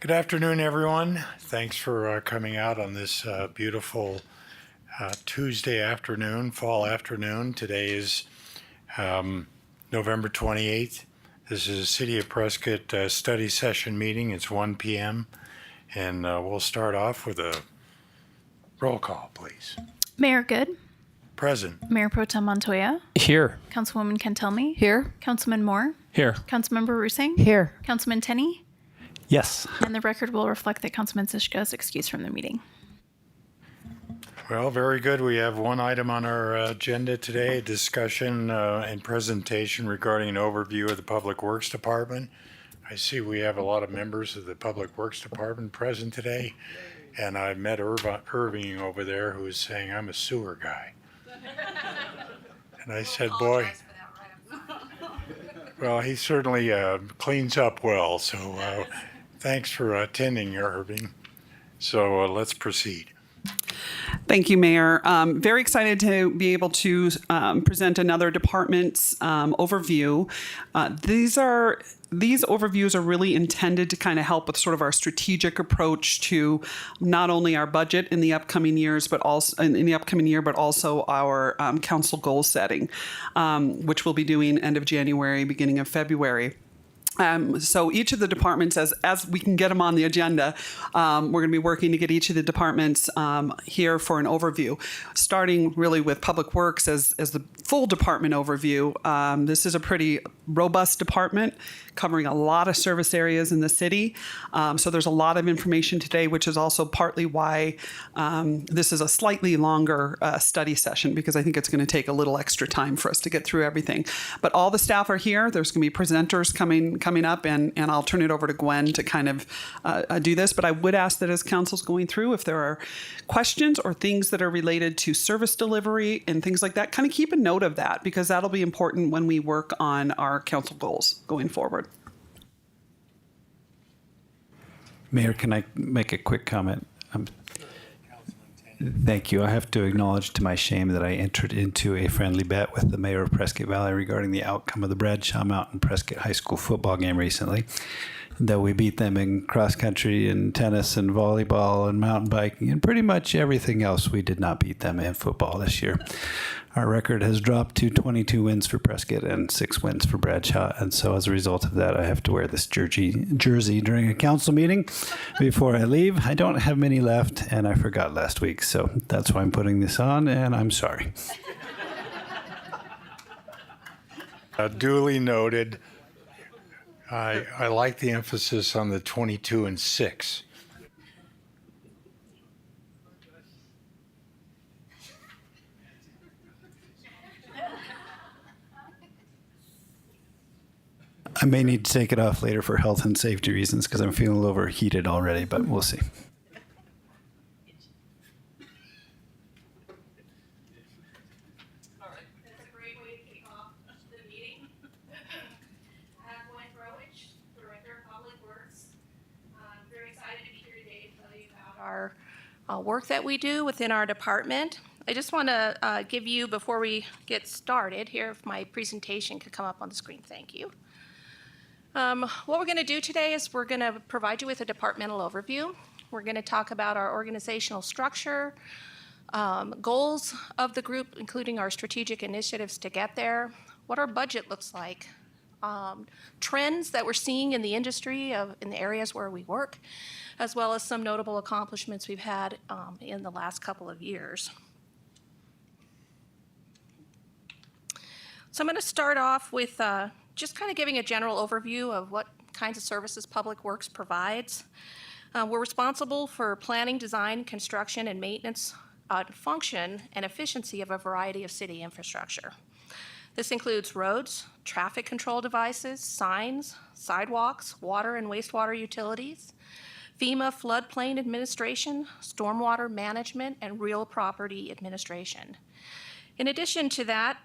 Good afternoon, everyone. Thanks for coming out on this beautiful Tuesday afternoon, fall afternoon. Today is November 28th. This is a City of Prescott study session meeting. It's 1 p.m. and we'll start off with a roll call, please. Mayor Good. Present. Mayor Pro Tem Montoya. Here. Councilwoman Cantelmi. Here. Councilman Moore. Here. Councilmember Rusing. Here. Councilman Tenney. Yes. And the record will reflect that Councilman Ziska is excused from the meeting. Well, very good. We have one item on our agenda today, a discussion and presentation regarding an overview of the Public Works Department. I see we have a lot of members of the Public Works Department present today, and I met Irving over there who was saying, I'm a sewer guy. And I said, boy, well, he certainly cleans up well, so thanks for attending, Irving. So let's proceed. Thank you, Mayor. Very excited to be able to present another department's overview. These overviews are really intended to kind of help with sort of our strategic approach to not only our budget in the upcoming years, but also in the upcoming year, but also our council goal setting, which we'll be doing end of January, beginning of February. So each of the departments, as we can get them on the agenda, we're going to be working to get each of the departments here for an overview, starting really with Public Works as the full department overview. This is a pretty robust department covering a lot of service areas in the city. So there's a lot of information today, which is also partly why this is a slightly longer study session, because I think it's going to take a little extra time for us to get through everything. But all the staff are here. There's going to be presenters coming up, and I'll turn it over to Gwen to kind of do this. But I would ask that as council's going through, if there are questions or things that are related to service delivery and things like that, kind of keep a note of that, because that'll be important when we work on our council goals going forward. Mayor, can I make a quick comment? Thank you. I have to acknowledge to my shame that I entered into a friendly bet with the mayor of Prescott Valley regarding the outcome of the Bradshaw Mountain Prescott High School football game recently. That we beat them in cross country and tennis and volleyball and mountain biking and pretty much everything else. We did not beat them in football this year. Our record has dropped to 22 wins for Prescott and 6 wins for Bradshaw. And so as a result of that, I have to wear this jersey during a council meeting before I leave. I don't have many left, and I forgot last week. So that's why I'm putting this on, and I'm sorry. Duly noted. I like the emphasis on the 22 and 6. I may need to take it off later for health and safety reasons because I'm feeling a little overheated already, but we'll see. All right. That's a great way to kick off the meeting. Gwen Browich, Director of Public Works. I'm very excited to be here today to tell you about our work that we do within our department. I just want to give you, before we get started here, if my presentation could come up on the screen, thank you. What we're going to do today is we're going to provide you with a departmental overview. We're going to talk about our organizational structure, goals of the group, including our strategic initiatives to get there, what our budget looks like, trends that we're seeing in the industry, in the areas where we work, as well as some notable accomplishments we've had in the last couple of years. So I'm going to start off with just kind of giving a general overview of what kinds of services Public Works provides. We're responsible for planning, design, construction, and maintenance function and efficiency of a variety of city infrastructure. This includes roads, traffic control devices, signs, sidewalks, water and wastewater utilities, FEMA floodplain administration, stormwater management, and real property administration. In addition to that,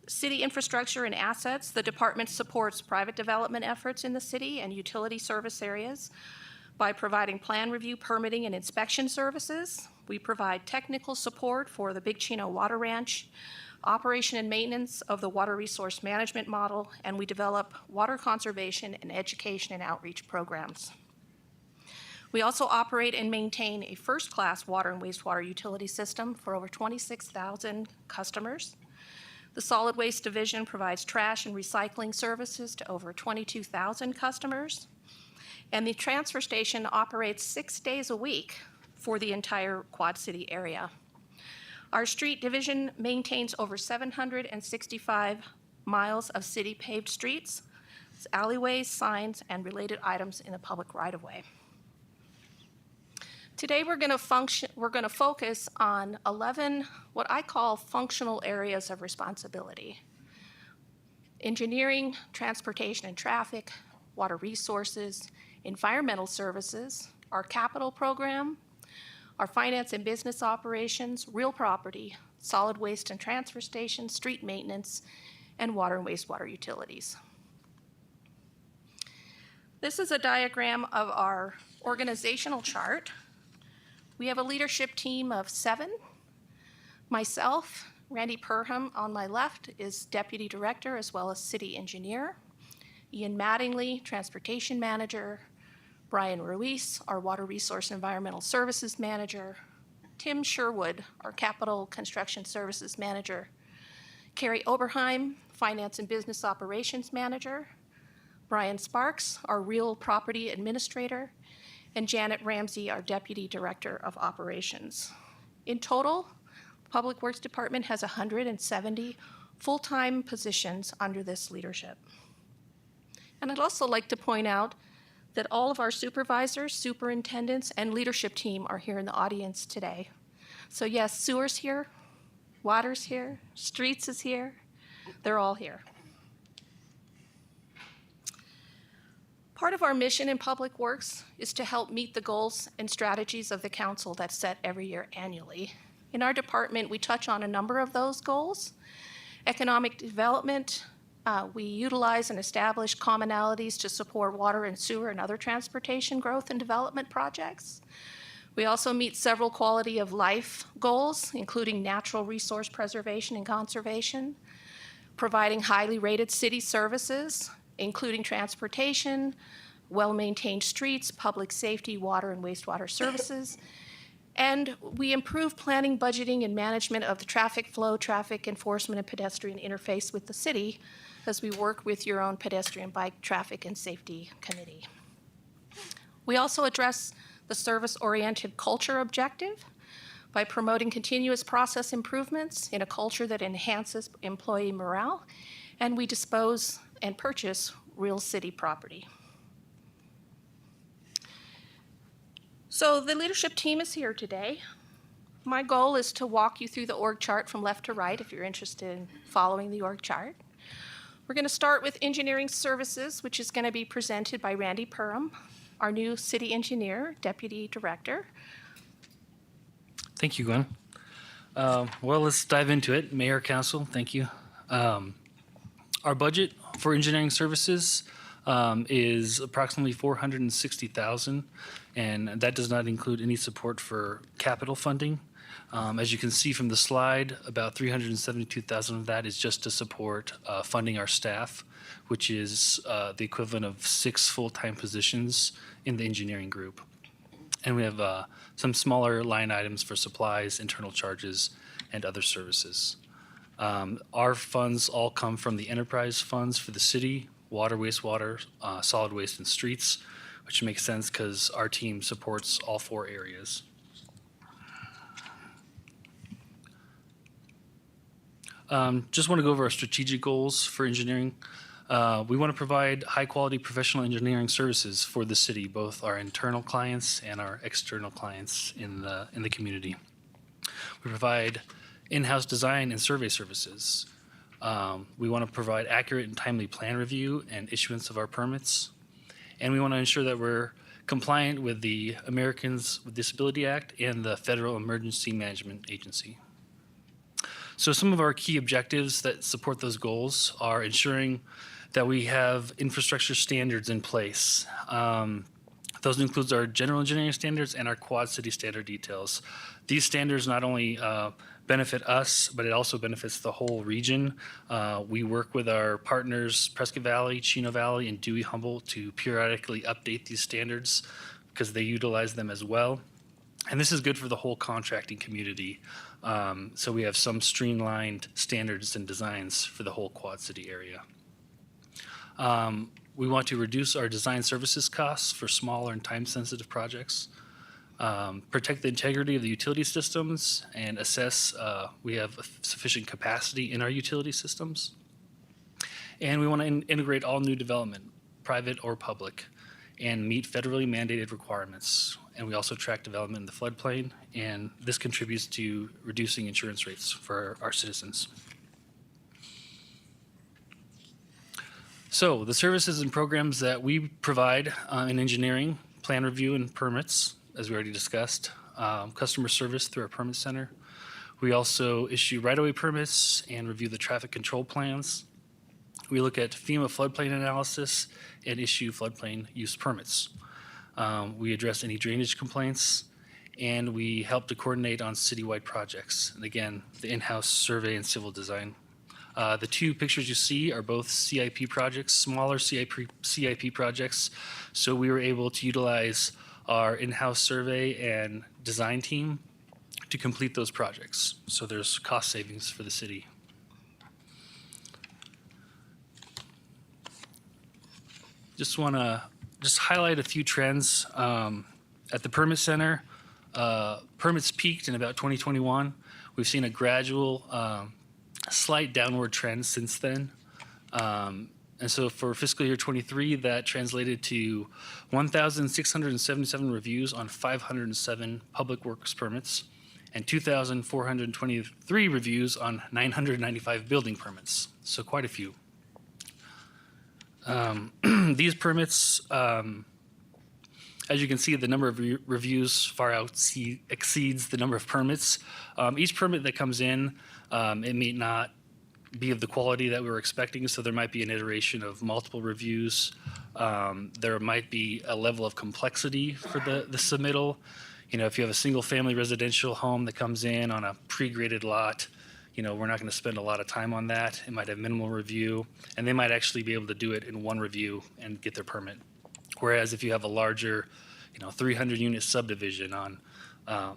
city infrastructure and assets, the department supports private development efforts in the city and utility service areas by providing plan review, permitting, and inspection services. We provide technical support for the Big Chino Water Ranch, operation and maintenance of the water resource management model, and we develop water conservation and education and outreach programs. We also operate and maintain a first-class water and wastewater utility system for over 26,000 customers. The Solid Waste Division provides trash and recycling services to over 22,000 customers. And the transfer station operates 6 days a week for the entire Quad City area. Our street division maintains over 765 miles of city paved streets, alleyways, signs, and related items in the public right-of-way. Today we're going to focus on 11 what I call functional areas of responsibility: engineering, transportation and traffic, water resources, environmental services, our capital program, our finance and business operations, real property, solid waste and transfer station, street maintenance, and water and wastewater utilities. This is a diagram of our organizational chart. We have a leadership team of 7. Myself, Randy Perham on my left, is Deputy Director as well as City Engineer. Ian Mattingly, Transportation Manager. Brian Ruiz, our Water Resource and Environmental Services Manager. Tim Sherwood, our Capital Construction Services Manager. Carrie Oberheim, Finance and Business Operations Manager. Brian Sparks, our Real Property Administrator. And Janet Ramsey, our Deputy Director of Operations. In total, the Public Works Department has 170 full-time positions under this leadership. And I'd also like to point out that all of our supervisors, superintendents, and leadership team are here in the audience today. So yes, sewer's here, water's here, streets is here, they're all here. Part of our mission in Public Works is to help meet the goals and strategies of the council that's set every year annually. In our department, we touch on a number of those goals. Economic development, we utilize and establish commonalities to support water and sewer and other transportation growth and development projects. We also meet several quality of life goals, including natural resource preservation and conservation, providing highly rated city services, including transportation, well-maintained streets, public safety, water and wastewater services. And we improve planning, budgeting, and management of the traffic flow, traffic enforcement, and pedestrian interface with the city as we work with your own pedestrian, bike, traffic, and safety committee. We also address the service-oriented culture objective by promoting continuous process improvements in a culture that enhances employee morale, and we dispose and purchase real city property. So the leadership team is here today. My goal is to walk you through the org chart from left to right if you're interested in following the org chart. We're going to start with engineering services, which is going to be presented by Randy Perham, our new city engineer, deputy director. Thank you, Gwen. Well, let's dive into it. Mayor, Council, thank you. Our budget for engineering services is approximately $460,000, and that does not include any support for capital funding. As you can see from the slide, about $372,000 of that is just to support funding our staff, which is the equivalent of 6 full-time positions in the engineering group. And we have some smaller line items for supplies, internal charges, and other services. Our funds all come from the enterprise funds for the city, water, wastewater, solid waste, and streets, which makes sense because our team supports all 4 areas. Just want to go over our strategic goals for engineering. We want to provide high-quality professional engineering services for the city, both our internal clients and our external clients in the community. We provide in-house design and survey services. We want to provide accurate and timely plan review and issuance of our permits. And we want to ensure that we're compliant with the Americans with Disability Act and the Federal Emergency Management Agency. So some of our key objectives that support those goals are ensuring that we have infrastructure standards in place. Those includes our general engineering standards and our Quad City standard details. These standards not only benefit us, but it also benefits the whole region. We work with our partners, Prescott Valley, Chino Valley, and Dewey Humboldt to periodically update these standards because they utilize them as well. And this is good for the whole contracting community. So we have some streamlined standards and designs for the whole Quad City area. We want to reduce our design services costs for smaller and time-sensitive projects, protect the integrity of the utility systems, and assess we have sufficient capacity in our utility systems. And we want to integrate all new development, private or public, and meet federally mandated requirements. And we also track development in the floodplain, and this contributes to reducing insurance rates for our citizens. So the services and programs that we provide in engineering, plan review and permits, as we already discussed, customer service through our permit center. We also issue right-of-way permits and review the traffic control plans. We look at FEMA floodplain analysis and issue floodplain use permits. We address any drainage complaints, and we help to coordinate on citywide projects. And again, the in-house survey and civil design. The two pictures you see are both CIP projects, smaller CIP projects. So we were able to utilize our in-house survey and design team to complete those projects. So there's cost savings for the city. Just want to highlight a few trends. At the permit center, permits peaked in about 2021. We've seen a gradual, slight downward trend since then. And so for fiscal year 23, that translated to 1,677 reviews on 507 public works permits and 2,423 reviews on 995 building permits. So quite a few. These permits, as you can see, the number of reviews far exceeds the number of permits. Each permit that comes in, it may not be of the quality that we were expecting, so there might be an iteration of multiple reviews. There might be a level of complexity for the submittal. You know, if you have a single-family residential home that comes in on a pre-graded lot, you know, we're not going to spend a lot of time on that. It might have minimal review, and they might actually be able to do it in one review and get their permit. Whereas if you have a larger, 300-unit subdivision on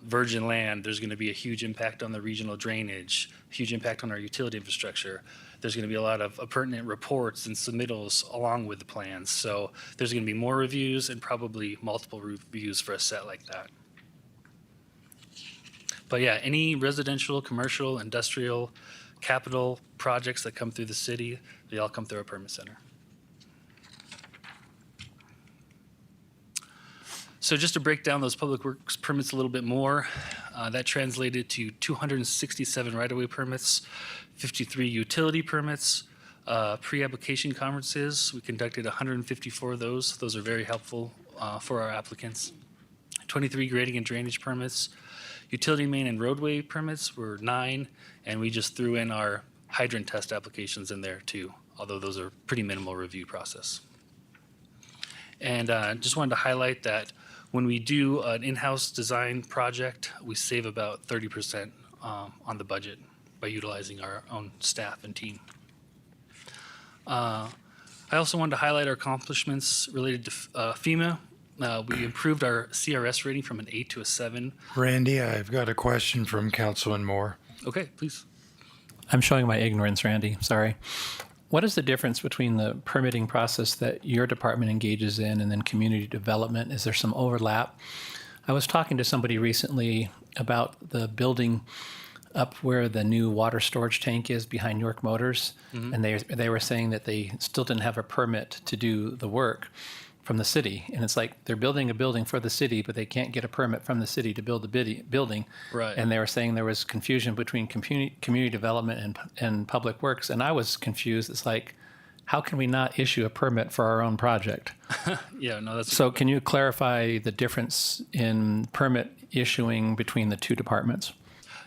virgin land, there's going to be a huge impact on the regional drainage, huge impact on our utility infrastructure. There's going to be a lot of pertinent reports and submittals along with the plans. So there's going to be more reviews and probably multiple reviews for a set like that. But yeah, any residential, commercial, industrial, capital projects that come through the city, they all come through our permit center. So just to break down those public works permits a little bit more, that translated to 267 right-of-way permits, 53 utility permits, pre-application conferences. We conducted 154 of those. Those are very helpful for our applicants. 23 grading and drainage permits. Utility main and roadway permits were 9, and we just threw in our hydrant test applications in there too, although those are pretty minimal review process. And just wanted to highlight that when we do an in-house design project, we save about 30% on the budget by utilizing our own staff and team. I also wanted to highlight our accomplishments related to FEMA. We improved our CRS rating from an 8 to a 7. Randy, I've got a question from Councilman Moore. Okay, please. I'm showing my ignorance, Randy. Sorry. What is the difference between the permitting process that your department engages in and then community development? Is there some overlap? I was talking to somebody recently about the building up where the new water storage tank is behind York Motors, and they were saying that they still didn't have a permit to do the work from the city. And it's like they're building a building for the city, but they can't get a permit from the city to build the building. Right. And they were saying there was confusion between community development and public works. And I was confused. It's like, how can we not issue a permit for our own project? Yeah, no, that's So can you clarify the difference in permit issuing between the two departments?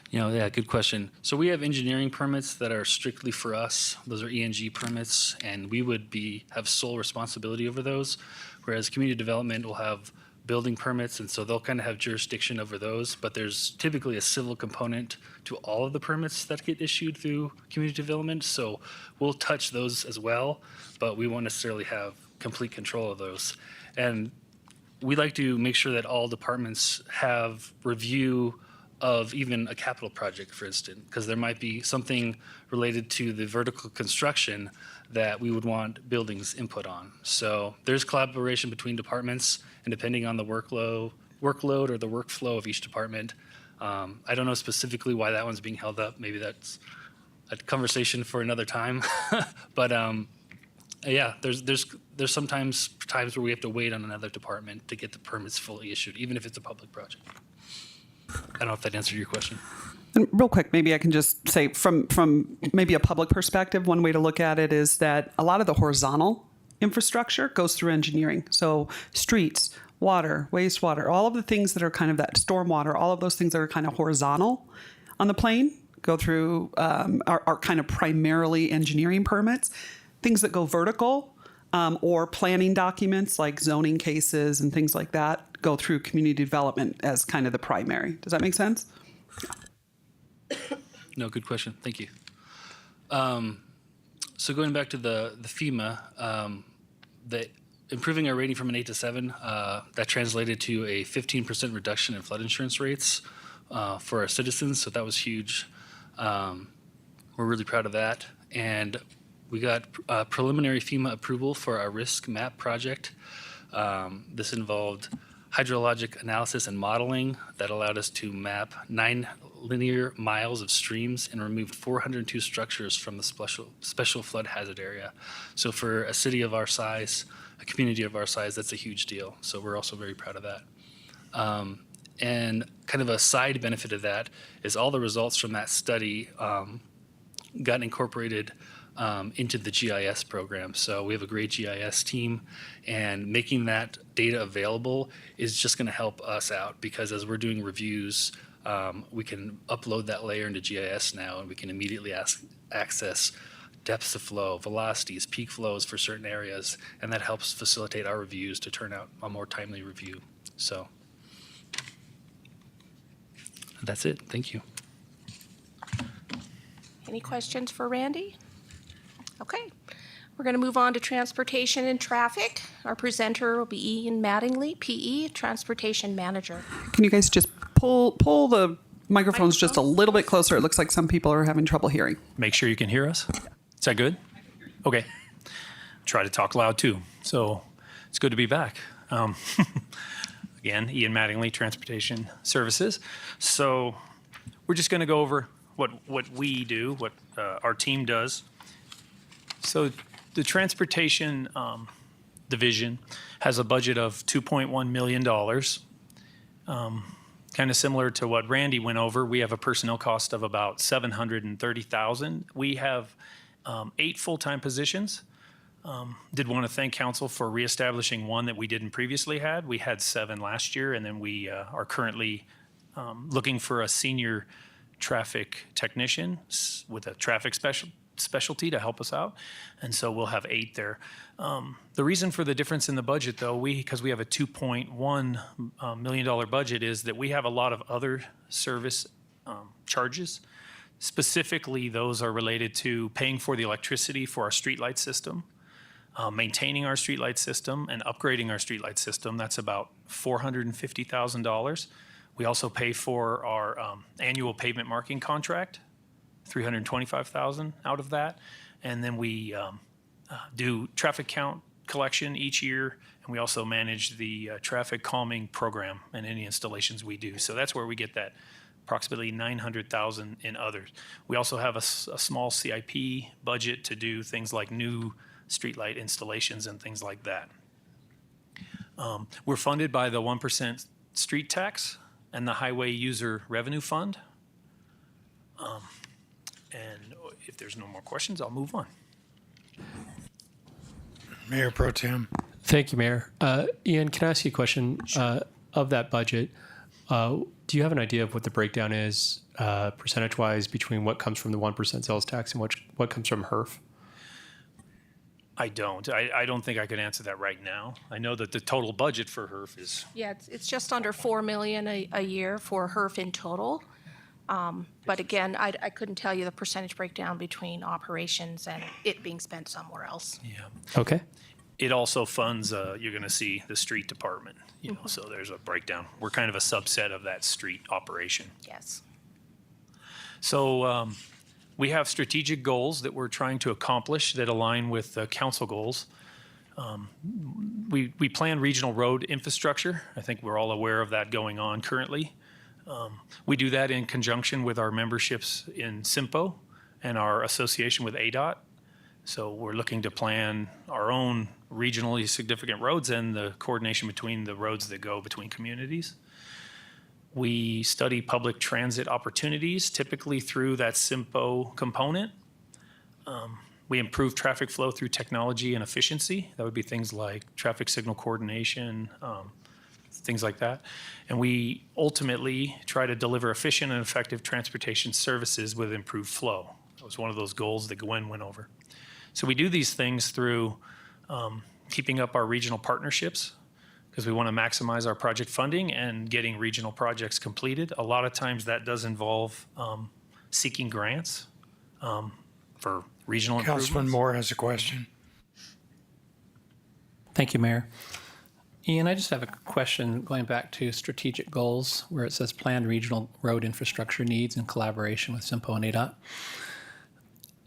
Yeah, good question. So we have engineering permits that are strictly for us. Those are ENG permits, and we would have sole responsibility over those, whereas community development will have building permits, and so they'll kind of have jurisdiction over those, but there's typically a civil component to all of the permits that get issued through community development, so we'll touch those as well, but we won't necessarily have complete control of those. And we like to make sure that all departments have review of even a capital project, for instance, because there might be something related to the vertical construction that we would want buildings input on. So there's collaboration between departments, and depending on the workload or the workflow of each department, I don't know specifically why that one's being held up. Maybe that's a conversation for another time. But yeah, there's sometimes times where we have to wait on another department to get the permits fully issued, even if it's a public project. I don't know if that answered your question. And real quick, maybe I can just say from maybe a public perspective, one way to look at it is that a lot of the horizontal infrastructure goes through engineering. So streets, water, wastewater, all of the things that are kind of that stormwater, all of those things that are kind of horizontal on the plane go through, are kind of primarily engineering permits. Things that go vertical or planning documents like zoning cases and things like that go through community development as kind of the primary. Does that make sense? No, good question. Thank you. So going back to the FEMA, the improving our rating from an 8 to 7, that translated to a 15% reduction in flood insurance rates for our citizens. So that was huge. We're really proud of that. And we got preliminary FEMA approval for our risk map project. This involved hydrologic analysis and modeling that allowed us to map 9 linear miles of streams and removed 402 structures from the special flood hazard area. So for a city of our size, a community of our size, that's a huge deal. So we're also very proud of that. And kind of a side benefit of that is all the results from that study got incorporated into the GIS program. So we have a great GIS team, and making that data available is just going to help us out, because as we're doing reviews, we can upload that layer into GIS now, and we can immediately access depths of flow, velocities, peak flows for certain areas, and that helps facilitate our reviews to turn out a more timely review. So that's it. Thank you. Any questions for Randy? Okay, we're going to move on to transportation and traffic. Our presenter will be Ian Mattingly, PE, Transportation Manager. Can you guys just pull the microphones just a little bit closer? It looks like some people are having trouble hearing. Make sure you can hear us. Is that good? Okay. Try to talk loud too. So it's good to be back. Again, Ian Mattingly, Transportation Services. So we're just going to go over what we do, what our team does. So the transportation division has a budget of $2.1 million. Kind of similar to what Randy went over, we have a personnel cost of about $730,000. We have 8 full-time positions. Did want to thank council for reestablishing one that we didn't previously had. We had 7 last year, and then we are currently looking for a senior traffic technician with a traffic specialty to help us out, and so we'll have 8 there. The reason for the difference in the budget, though, because we have a $2.1 million budget, is that we have a lot of other service charges. Specifically, those are related to paying for the electricity for our streetlight system, maintaining our streetlight system, and upgrading our streetlight system. That's about $450,000. We also pay for our annual pavement marking contract, $325,000 out of that, and then we do traffic count collection each year, and we also manage the traffic calming program and any installations we do. So that's where we get that approximately $900,000 in others. We also have a small CIP budget to do things like new streetlight installations and things like that. We're funded by the 1% street tax and the Highway User Revenue Fund. And if there's no more questions, I'll move on. Mayor Pro Tem. Thank you, Mayor. Ian, can I ask you a question of that budget? Do you have an idea of what the breakdown is percentage-wise between what comes from the 1% sales tax and what comes from HERF? I don't. I don't think I could answer that right now. I know that the total budget for HERF is... Yeah, it's just under $4 million a year for HERF in total. But again, I couldn't tell you the percentage breakdown between operations and it being spent somewhere else. Yeah. Okay. It also funds, you're going to see the street department, so there's a breakdown. We're kind of a subset of that street operation. Yes. So we have strategic goals that we're trying to accomplish that align with the council goals. We plan regional road infrastructure. I think we're all aware of that going on currently. We do that in conjunction with our memberships in SIMPO and our association with ADOT. So we're looking to plan our own regionally significant roads and the coordination between the roads that go between communities. We study public transit opportunities, typically through that SIMPO component. We improve traffic flow through technology and efficiency. That would be things like traffic signal coordination, things like that. And we ultimately try to deliver efficient and effective transportation services with improved flow. That was one of those goals that Gwen went over. So we do these things through keeping up our regional partnerships, because we want to maximize our project funding and getting regional projects completed. A lot of times that does involve seeking grants for regional improvements. Councilman Moore has a question. Thank you, Mayor. Ian, I just have a question going back to strategic goals where it says planned regional road infrastructure needs in collaboration with SIMPO and ADOT.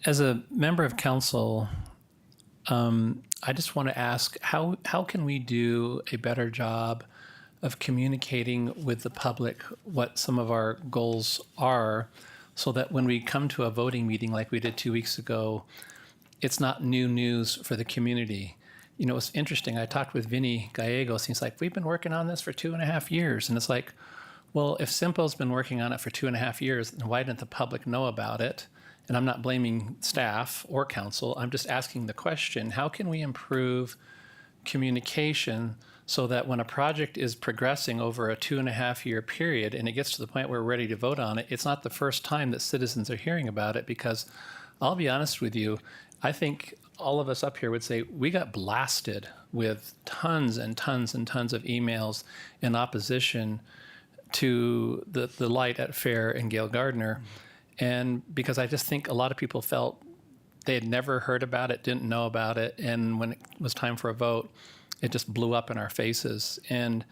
As a member of council, I just want to ask, how can we do a better job of communicating with the public what some of our goals are so that when we come to a voting meeting like we did 2 weeks ago, it's not new news for the community? You know, it's interesting. I talked with Vinny Gallegos. He's like, we've been working on this for 2.5 years. And it's like, well, if SIMPO's been working on it for 2.5 years, then why didn't the public know about it? And I'm not blaming staff or council. I'm just asking the question, how can we improve communication so that when a project is progressing over a 2.5-year period and it gets to the point where we're ready to vote on it, it's not the first time that citizens are hearing about it? Because I'll be honest with you, I think all of us up here would say we got blasted with tons and tons and tons of emails in opposition to the light at Fair and Gail Gardner. And because I just think a lot of people felt they had never heard about it, didn't know about it, and when it was time for a vote, it just blew up in our faces. And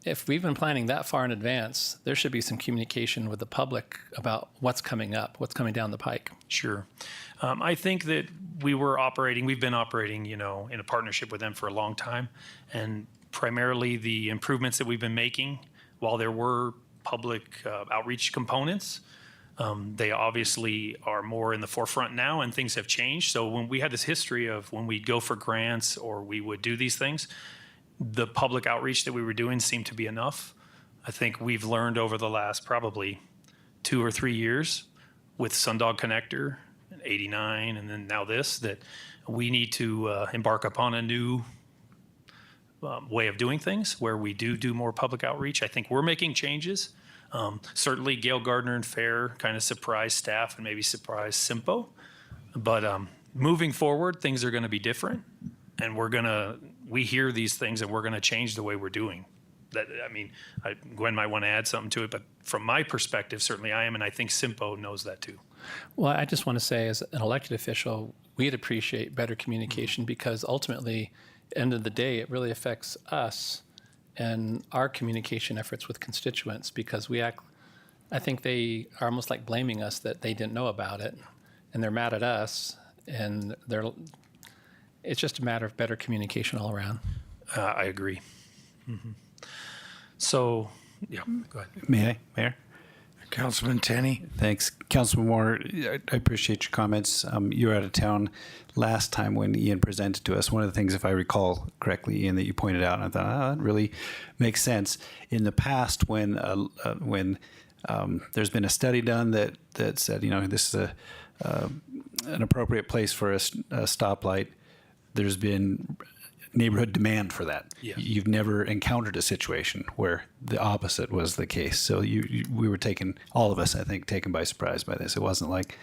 if we've been planning that far in advance, there should be some communication with the public about what's coming up, what's coming down the pike. Sure. I think that we've been operating, in a partnership with them for a long time. And primarily the improvements that we've been making, while there were public outreach components, they obviously are more in the forefront now, and things have changed. So when we had this history of when we'd go for grants or we would do these things, the public outreach that we were doing seemed to be enough. I think we've learned over the last probably 2 or 3 years with Sundog Connector, 89, and then now this, that we need to embark upon a new way of doing things where we do more public outreach. I think we're making changes. Certainly Gail Gardner and Fair kind of surprised staff and maybe surprised SIMPO. But moving forward, things are going to be different. And we hear these things and we're going to change the way we're doing. Gwen might want to add something to it, but from my perspective, certainly I am, and I think SIMPO knows that too. Well, I just want to say, as an elected official, we'd appreciate better communication because ultimately, at the end of the day, it really affects us and our communication efforts with constituents because I think they are almost like blaming us that they didn't know about it and they're mad at us and it's just a matter of better communication all around. I agree. Mm-hmm. So, yeah, go ahead. May I, Mayor? Councilman Tenney. Thanks. Councilman Moore, I appreciate your comments. You were out of town last time when Ian presented to us. One of the things, if I recall correctly, Ian, that you pointed out, and I thought, that really makes sense. In the past, when there's been a study done that said, this is an appropriate place for a stoplight, there's been neighborhood demand for that. Yeah. You've never encountered a situation where the opposite was the case. So we were all of us, I think, taken by surprise by this. It wasn't like,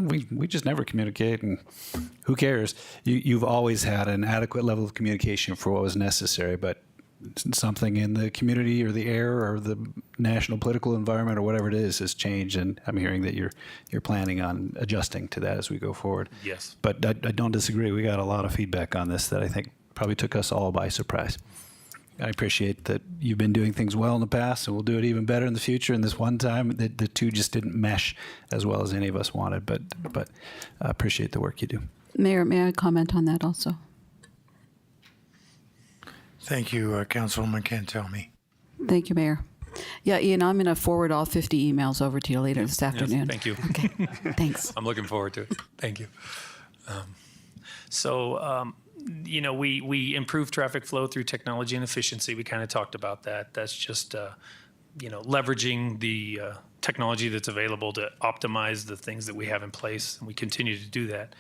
we just never communicate and who cares? You've always had an adequate level of communication for what was necessary, but something in the community or the air or the national political environment or whatever it is has changed, and I'm hearing that you're planning on adjusting to that as we go forward. Yes. But I don't disagree. We got a lot of feedback on this that I think probably took us all by surprise. I appreciate that you've been doing things well in the past, and we'll do it even better in the future. And this one time, the two just didn't mesh as well as any of us wanted. But I appreciate the work you do. Mayor, may I comment on that also? Thank you, Councilwoman Cantelmi. Thank you, Mayor. Yeah, Ian, I'm going to forward all 50 emails over to you later this afternoon. Thank you. Okay, thanks. I'm looking forward to it. Thank you. We improve traffic flow through technology and efficiency. We kind of talked about that. That's just, leveraging the technology that's available to optimize the things that we have in place, and we continue to do that.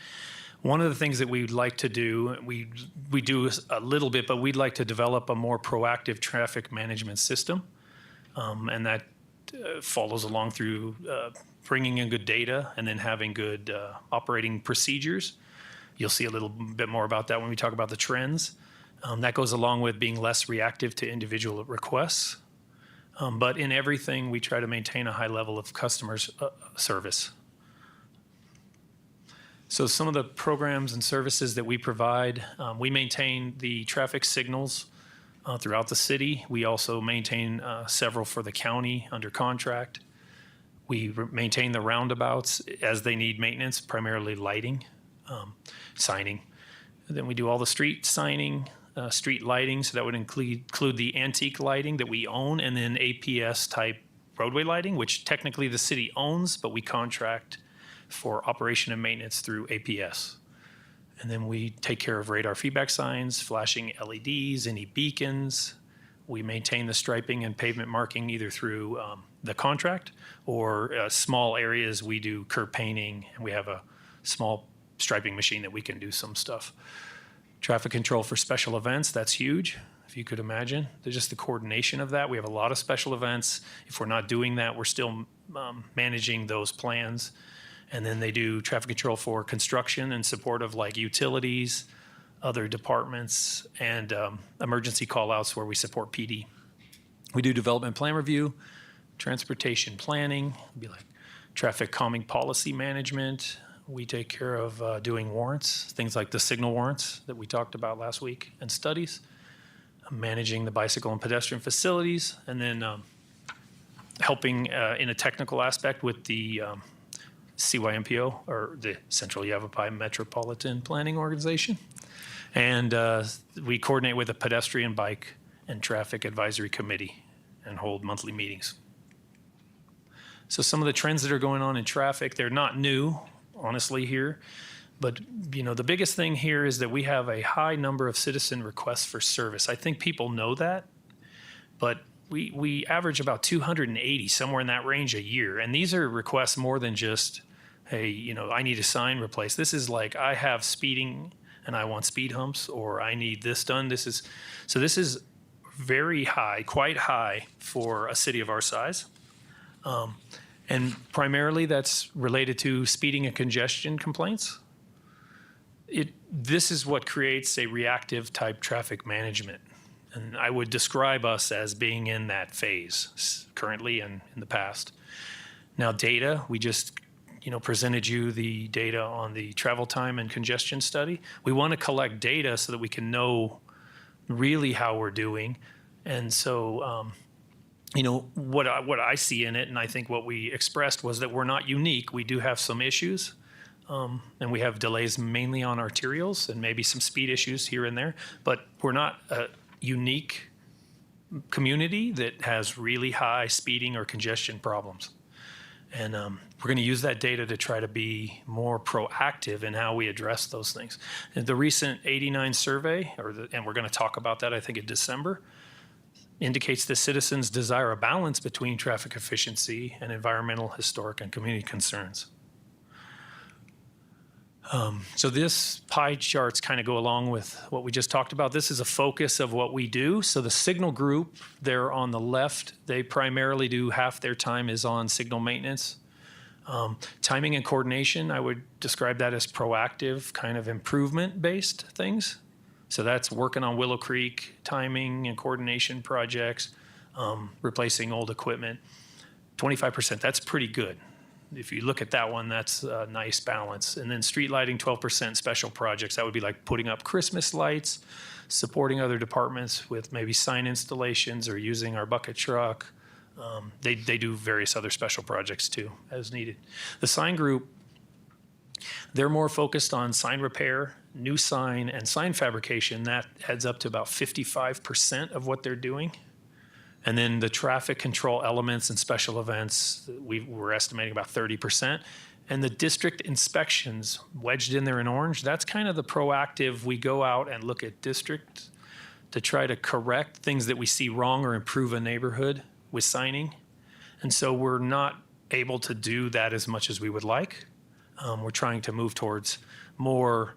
One of the things that we'd like to do, we do a little bit, but we'd like to develop a more proactive traffic management system, and that follows along through bringing in good data and then having good operating procedures. You'll see a little bit more about that when we talk about the trends. That goes along with being less reactive to individual requests. But in everything, we try to maintain a high level of customer service. So some of the programs and services that we provide, we maintain the traffic signals throughout the city. We also maintain several for the county under contract. We maintain the roundabouts as they need maintenance, primarily lighting, signing. And then we do all the street signing, street lighting, so that would include the antique lighting that we own, and then APS type roadway lighting, which technically the city owns, but we contract for operation and maintenance through APS. And then we take care of radar feedback signs, flashing LEDs, any beacons. We maintain the striping and pavement marking either through the contract or small areas we do curb painting, and we have a small striping machine that we can do some stuff. Traffic control for special events, that's huge, if you could imagine. There's just the coordination of that. We have a lot of special events. If we're not doing that, we're still managing those plans. And then they do traffic control for construction in support of like utilities, other departments, and emergency call-outs where we support PD. We do development plan review, transportation planning, be like traffic calming policy management. We take care of doing warrants, things like the signal warrants that we talked about last week, and studies, managing the bicycle and pedestrian facilities, and then helping in a technical aspect with the CYMPO, or the Central Yavapai Metropolitan Planning Organization. And we coordinate with a pedestrian, bike, and traffic advisory committee and hold monthly meetings. So some of the trends that are going on in traffic, they're not new, honestly, here. But, the biggest thing here is that we have a high number of citizen requests for service. I think people know that, but we average about 280, somewhere in that range a year. And these are requests more than just, hey, I need a sign replaced. This is like, I have speeding and I want speed humps, or I need this done. This is very high, quite high for a city of our size. And primarily that's related to speeding and congestion complaints. This is what creates a reactive type traffic management. And I would describe us as being in that phase currently and in the past. Now data, we just presented you the data on the travel time and congestion study. We want to collect data so that we can know really how we're doing. And so, what I see in it, and I think what we expressed was that we're not unique. We do have some issues, and we have delays mainly on arterials and maybe some speed issues here and there, but we're not a unique community that has really high speeding or congestion problems. And we're going to use that data to try to be more proactive in how we address those things. And the recent 89 survey, and we're going to talk about that, I think, in December, indicates that citizens desire a balance between traffic efficiency and environmental, historic, and community concerns. So this pie charts kind of go along with what we just talked about. This is a focus of what we do. So the signal group there on the left, they primarily do half their time is on signal maintenance. Timing and coordination, I would describe that as proactive, kind of improvement-based things. So that's working on Willow Creek, timing and coordination projects, replacing old equipment. 25%, that's pretty good. If you look at that one, that's a nice balance. And then street lighting, 12% special projects. That would be like putting up Christmas lights, supporting other departments with maybe sign installations or using our bucket truck. They do various other special projects too, as needed. The sign group, they're more focused on sign repair, new sign, and sign fabrication. That adds up to about 55% of what they're doing. And then the traffic control elements and special events, we're estimating about 30%. And the district inspections, wedged in there in orange, that's kind of the proactive, we go out and look at districts to try to correct things that we see wrong or improve a neighborhood with signing. And so we're not able to do that as much as we would like. We're trying to move towards more,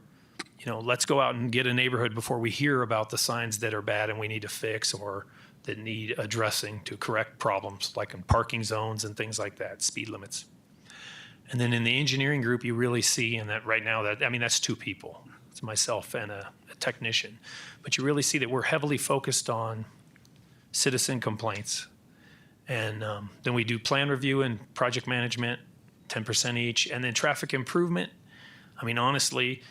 let's go out and get a neighborhood before we hear about the signs that are bad and we need to fix or that need addressing to correct problems like in parking zones and things like that, speed limits. And then in the engineering group, you really see in that right now that's two people. It's myself and a technician. But you really see that we're heavily focused on citizen complaints. And then we do plan review and project management, 10% each. And then traffic improvement. Honestly,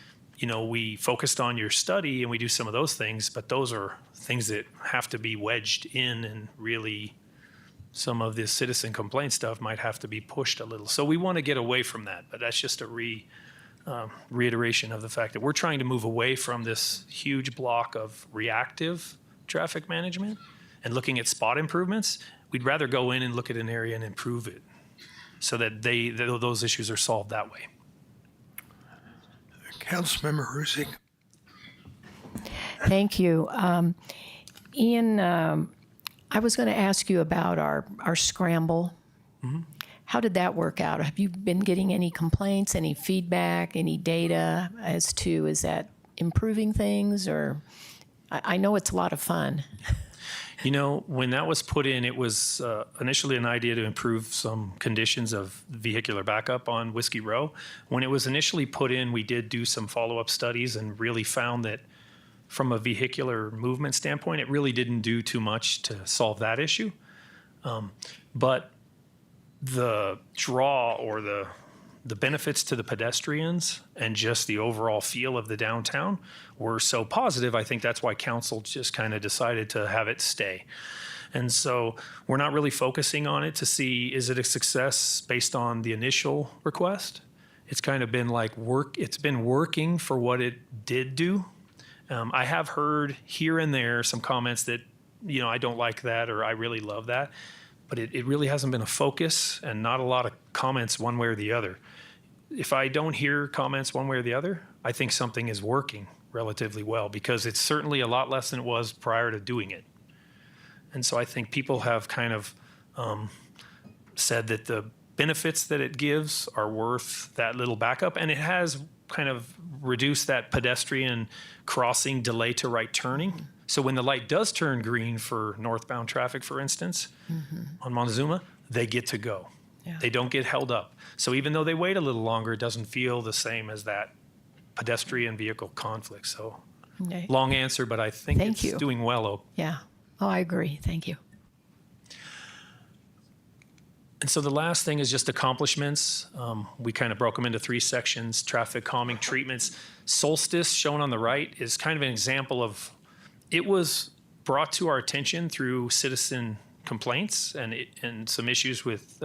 we focused on your study and we do some of those things, but those are things that have to be wedged in, and really some of this citizen complaint stuff might have to be pushed a little. So we want to get away from that, but that's just a reiteration of the fact that we're trying to move away from this huge block of reactive traffic management and looking at spot improvements. We'd rather go in and look at an area and improve it so that those issues are solved that way. Councilmember Rusing. Thank you. Ian, I was going to ask you about our scramble. Mm-hmm. How did that work out? Have you been getting any complaints, any feedback, any data as to, is that improving things? Or I know it's a lot of fun. When that was put in, it was initially an idea to improve some conditions of vehicular backup on Whiskey Row. When it was initially put in, we did do some follow-up studies and really found that from a vehicular movement standpoint, it really didn't do too much to solve that issue. But the draw or the benefits to the pedestrians and just the overall feel of the downtown were so positive. I think that's why council just kind of decided to have it stay. And so we're not really focusing on it to see, is it a success based on the initial request? It's kind of been like it's been working for what it did do. I have heard here and there some comments that, I don't like that or I really love that. But it really hasn't been a focus and not a lot of comments one way or the other. If I don't hear comments one way or the other, I think something is working relatively well because it's certainly a lot less than it was prior to doing it. And so I think people have kind of said that the benefits that it gives are worth that little backup, and it has kind of reduced that pedestrian crossing delay to right turning. So when the light does turn green for northbound traffic, for instance, on Montezuma, they get to go. Yeah. They don't get held up. So even though they wait a little longer, it doesn't feel the same as that pedestrian vehicle conflict. So Okay. long answer, but I think Thank it's you. doing well. Yeah. Oh, I agree. Thank you. And so the last thing is just accomplishments. We kind of broke them into three sections: traffic calming treatments. Solstice, shown on the right, is kind of an example of, it was brought to our attention through citizen complaints and some issues with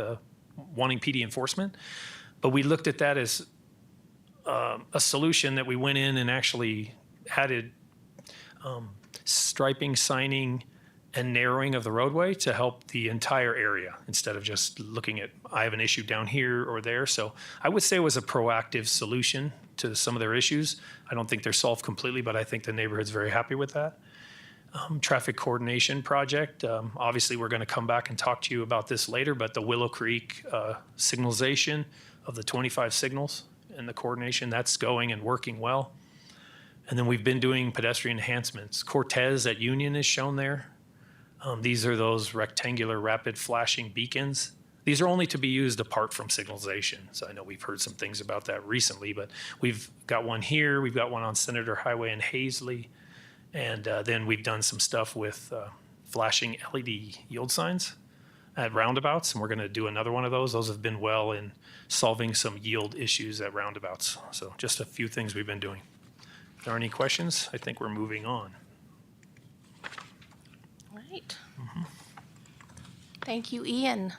wanting PD enforcement. But we looked at that as a solution that we went in and actually added striping, signing, and narrowing of the roadway to help the entire area instead of just looking at, I have an issue down here or there. So I would say it was a proactive solution to some of their issues. I don't think they're solved completely, but I think the neighborhood's very happy with that. Traffic coordination project. Obviously, we're going to come back and talk to you about this later, but the Willow Creek signalization of the 25 signals and the coordination, that's going and working well. And then we've been doing pedestrian enhancements. Cortez at Union is shown there. These are those rectangular rapid flashing beacons. These are only to be used apart from signalization. So I know we've heard some things about that recently, but we've got one here. We've got one on Senator Highway in Hazley. And then we've done some stuff with flashing LED yield signs at roundabouts, and we're going to do another one of those. Those have been well in solving some yield issues at roundabouts. So just a few things we've been doing. If there are any questions, I think we're moving on. Right. Thank you, Ian.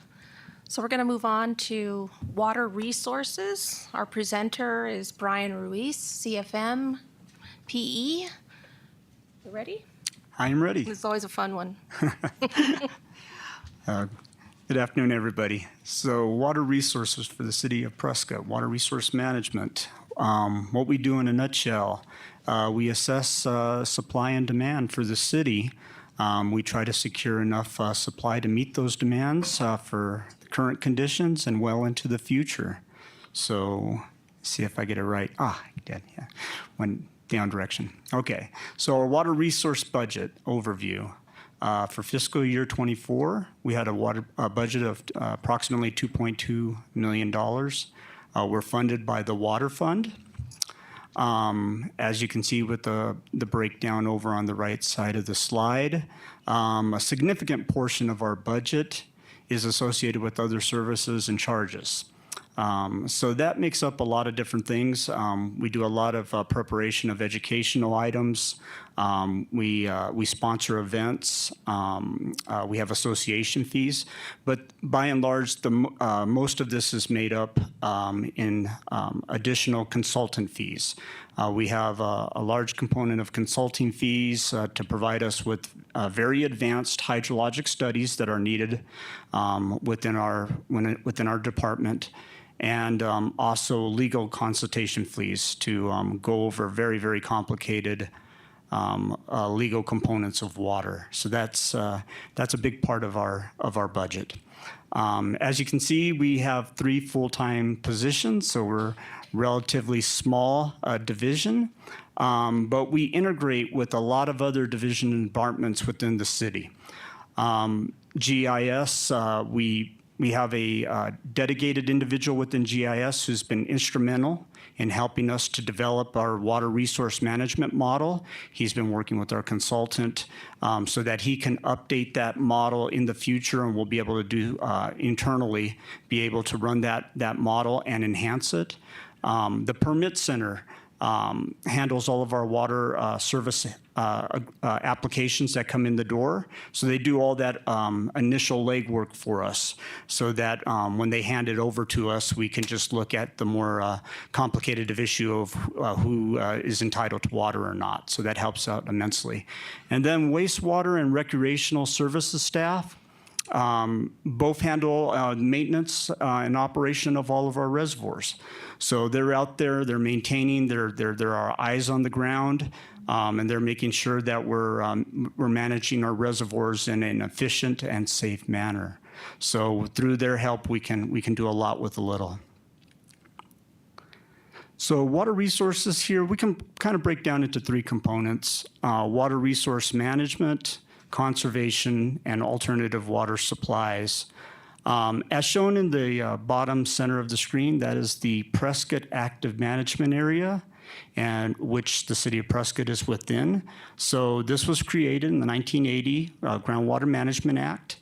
So we're going to move on to water resources. Our presenter is Brian Ruiz, CFM, PE. You ready? I am ready. It's always a fun one. Good afternoon, everybody. So water resources for the city of Prescott, water resource management. What we do in a nutshell, we assess supply and demand for the city. We try to secure enough supply to meet those demands for the current conditions and well into the future. So see if I get it right. I did, yeah. Went down direction. Okay, so our water resource budget overview. For fiscal year 24, we had a budget of approximately $2.2 million. We're funded by the Water Fund. As you can see with the breakdown over on the right side of the slide, a significant portion of our budget is associated with other services and charges. So that makes up a lot of different things. We do a lot of preparation of educational items. We sponsor events. We have association fees. But by and large, most of this is made up in additional consultant fees. We have a large component of consulting fees to provide us with very advanced hydrologic studies that are needed within our department. And also legal consultation fees to go over very, very complicated legal components of water. So that's a big part of our budget. As you can see, we have 3 full-time positions, so we're relatively small division, but we integrate with a lot of other division and departments within the city. GIS, we have a dedicated individual within GIS who's been instrumental in helping us to develop our water resource management model. He's been working with our consultant so that he can update that model in the future, and we'll be able to do internally, be able to run that model and enhance it. The Permit Center handles all of our water service applications that come in the door. So they do all that initial legwork for us so that when they hand it over to us, we can just look at the more complicated issue of who is entitled to water or not. So that helps out immensely. And then wastewater and recreational services staff. Both handle maintenance and operation of all of our reservoirs. So they're out there, they're maintaining, they're our eyes on the ground, and they're making sure that we're managing our reservoirs in an efficient and safe manner. So through their help, we can do a lot with a little. So water resources here, we can kind of break down into 3 components: water resource management, conservation, and alternative water supplies. As shown in the bottom center of the screen, that is the Prescott Active Management Area, and which the city of Prescott is within. So this was created in the 1980 Groundwater Management Act.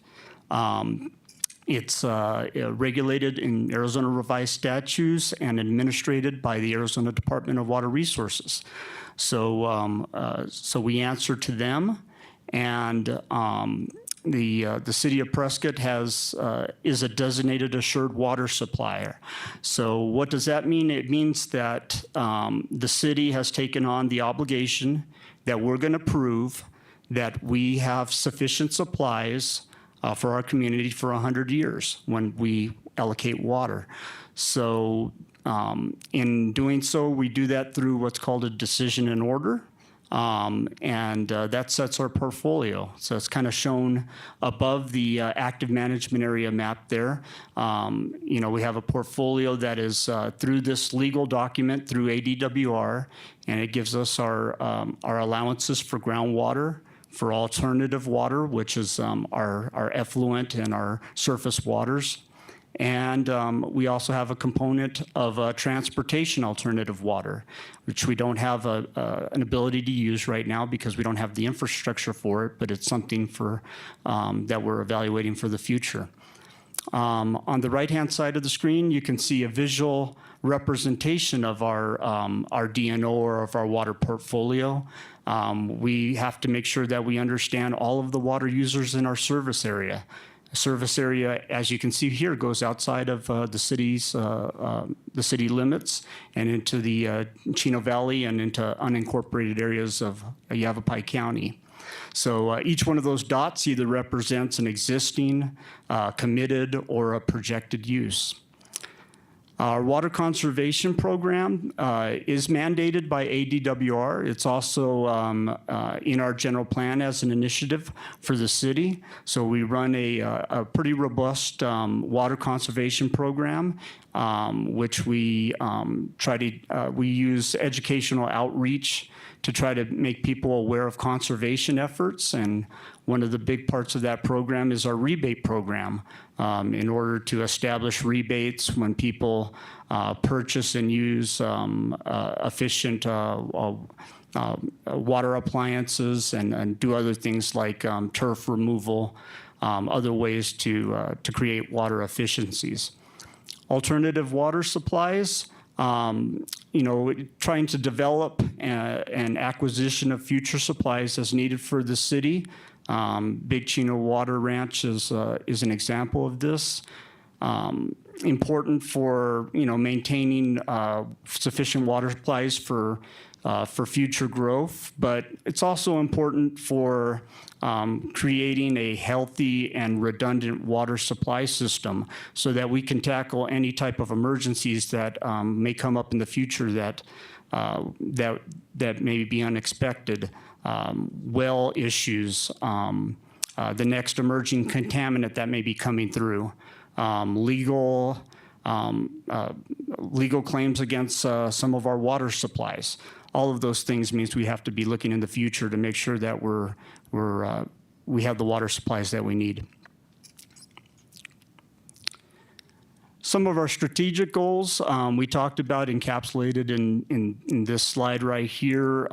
It's regulated in Arizona Revised Statutes and administrated by the Arizona Department of Water Resources. So we answer to them. And the city of Prescott is a designated assured water supplier. So what does that mean? It means that the city has taken on the obligation that we're going to prove that we have sufficient supplies for our community for 100 years when we allocate water. So in doing so, we do that through what's called a decision in order. And that sets our portfolio. So it's kind of shown above the active management area map there. We have a portfolio that is through this legal document through ADWR, and it gives us our allowances for groundwater, for alternative water, which is our effluent and our surface waters. And we also have a component of transportation alternative water, which we don't have an ability to use right now because we don't have the infrastructure for it, but it's something for that we're evaluating for the future. On the right-hand side of the screen, you can see a visual representation of our DNO or of our water portfolio. We have to make sure that we understand all of the water users in our service area. The service area, as you can see here, goes outside of the city limits and into the Chino Valley and into unincorporated areas of Yavapai County. So each one of those dots either represents an existing, committed, or a projected use. Our water conservation program is mandated by ADWR. It's also in our general plan as an initiative for the city. So we run a pretty robust water conservation program, which we we use educational outreach to try to make people aware of conservation efforts. And one of the big parts of that program is our rebate program, in order to establish rebates when people purchase and use efficient water appliances and do other things like turf removal, other ways to create water efficiencies. Alternative water supplies, trying to develop an acquisition of future supplies as needed for the city. Big Chino Water Ranch is an example of this. Important for maintaining sufficient water supplies for future growth, but it's also important for creating a healthy and redundant water supply system so that we can tackle any type of emergencies that may come up in the future that may be unexpected. Well issues, the next emerging contaminant that may be coming through, legal claims against some of our water supplies. All of those things means we have to be looking in the future to make sure that we have the water supplies that we need. Some of our strategic goals we talked about encapsulated in this slide right here.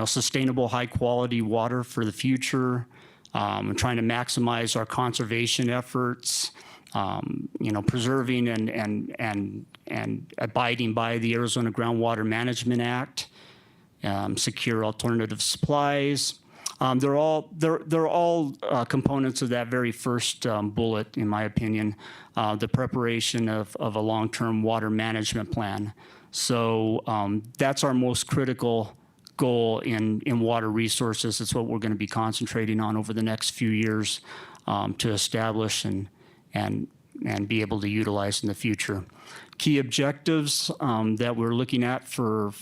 Sustainable, high-quality water for the future. Trying to maximize our conservation efforts. Preserving and abiding by the Arizona Groundwater Management Act. Secure alternative supplies. They're all components of that very first bullet, in my opinion, the preparation of a long-term water management plan. So that's our most critical goal in water resources. It's what we're going to be concentrating on over the next few years to establish and be able to utilize in the future. Key objectives that we're looking at for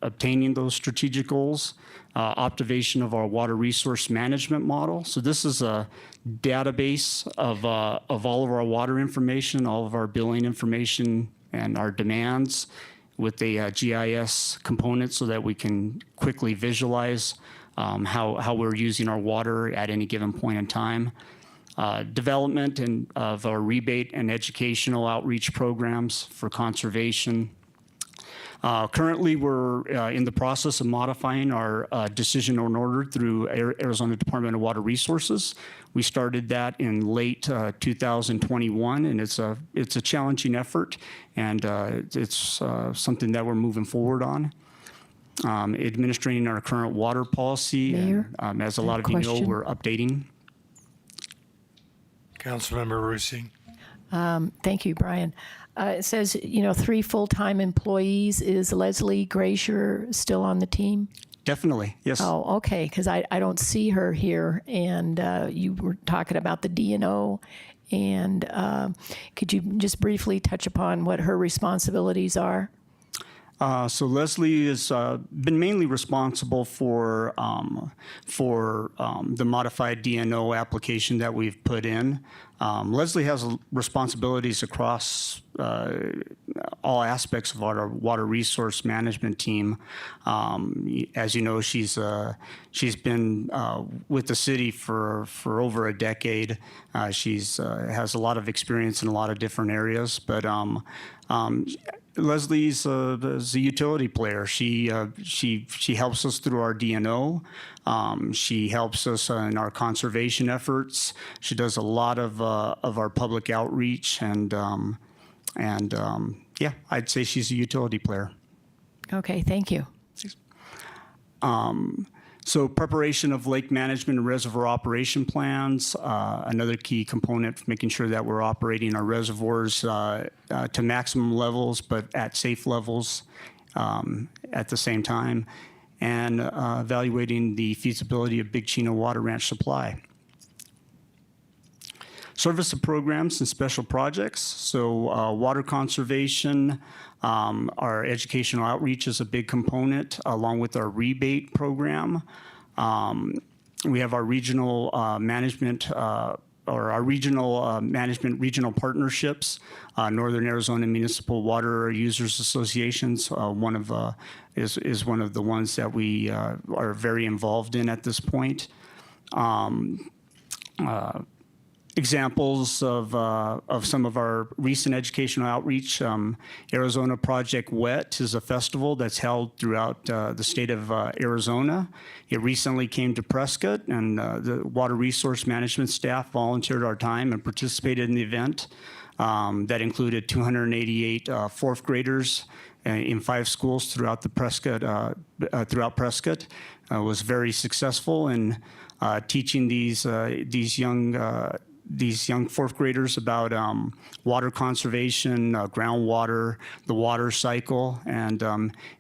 obtaining those strategic goals. Optimization of our water resource management model. So this is a database of all of our water information, all of our billing information, and our demands with a GIS component so that we can quickly visualize how we're using our water at any given point in time. Development of our rebate and educational outreach programs for conservation. Currently, we're in the process of modifying our decision on order through Arizona Department of Water Resources. We started that in late 2021, and it's a challenging effort, and it's something that we're moving forward on. Administering our current water policy, Mayor, and, as a lot of you know, question. we're updating. Councilmember Rusing. Thank you, Brian. It says, 3 full-time employees. Is Leslie Grazier still on the team? Definitely, yes. Oh, okay, because I don't see her here. And you were talking about the DNO. And could you just briefly touch upon what her responsibilities are? So Leslie has been mainly responsible for the modified DNO application that we've put in. Leslie has responsibilities across all aspects of our water resource management team. As you know, she's been with the city for over a decade. She's has a lot of experience in a lot of different areas, but Leslie's is a utility player. She helps us through our DNO. She helps us in our conservation efforts. She does a lot of our public outreach, and yeah, I'd say she's a utility player. Okay, thank you. So preparation of lake management and reservoir operation plans, another key component for making sure that we're operating our reservoirs to maximum levels, but at safe levels at the same time, and evaluating the feasibility of Big Chino Water Ranch supply. Service of programs and special projects. So water conservation, our educational outreach is a big component, along with our rebate program. We have our regional management regional partnerships, Northern Arizona Municipal Water Users Associations. Is one of the ones that we are very involved in at this point. Examples of some of our recent educational outreach. Arizona Project WET is a festival that's held throughout the state of Arizona. It recently came to Prescott, and the water resource management staff volunteered our time and participated in the event. That included 288 fourth graders in 5 schools throughout Prescott. Was very successful in teaching these young fourth graders about water conservation, groundwater, the water cycle, and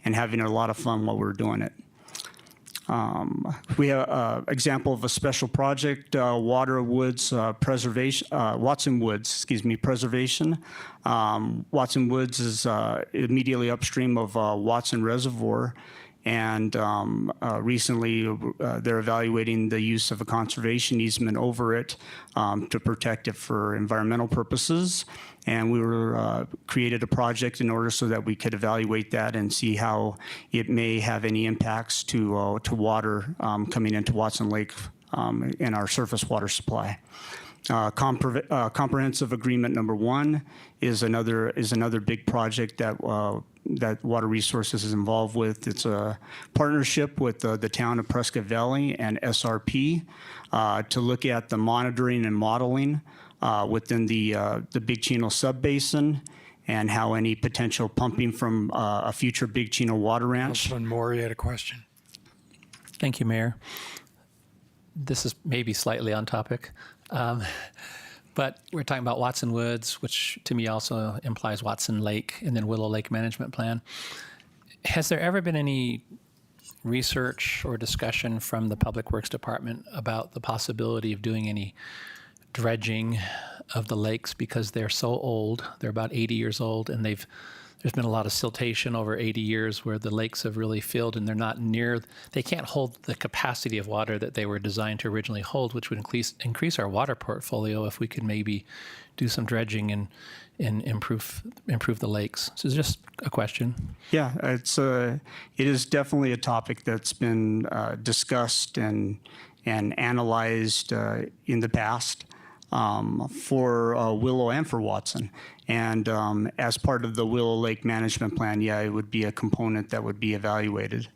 having a lot of fun while we're doing it. We have an example of a special project, Watson Woods preservation. Watson Woods is immediately upstream of Watson Reservoir. And recently, they're evaluating the use of a conservation easement over it to protect it for environmental purposes. And we created a project in order so that we could evaluate that and see how it may have any impacts to water coming into Watson Lake in our surface water supply. Comprehensive Agreement number 1 is another big project that Water Resources is involved with. It's a partnership with the town of Prescott Valley and SRP to look at the monitoring and modeling within the Big Chino subbasin and how any potential pumping from a future Big Chino Water Ranch. Councilman Moore, you had a question? Thank you, Mayor. This is maybe slightly on topic, but we're talking about Watson Woods, which to me also implies Watson Lake, and then Willow Lake Management Plan. Has there ever been any research or discussion from the Public Works Department about the possibility of doing any dredging of the lakes, because they're so old? They're about 80 years old, and there's been a lot of siltation over 80 years where the lakes have really filled, and they can't hold the capacity of water that they were designed to originally hold, which would increase our water portfolio if we could maybe do some dredging and improve the lakes. So it's just a question. Yeah, it is definitely a topic that's been discussed and analyzed in the past. For Willow and for Watson. And as part of the Willow Lake Management Plan, yeah, it would be a component that would be evaluated.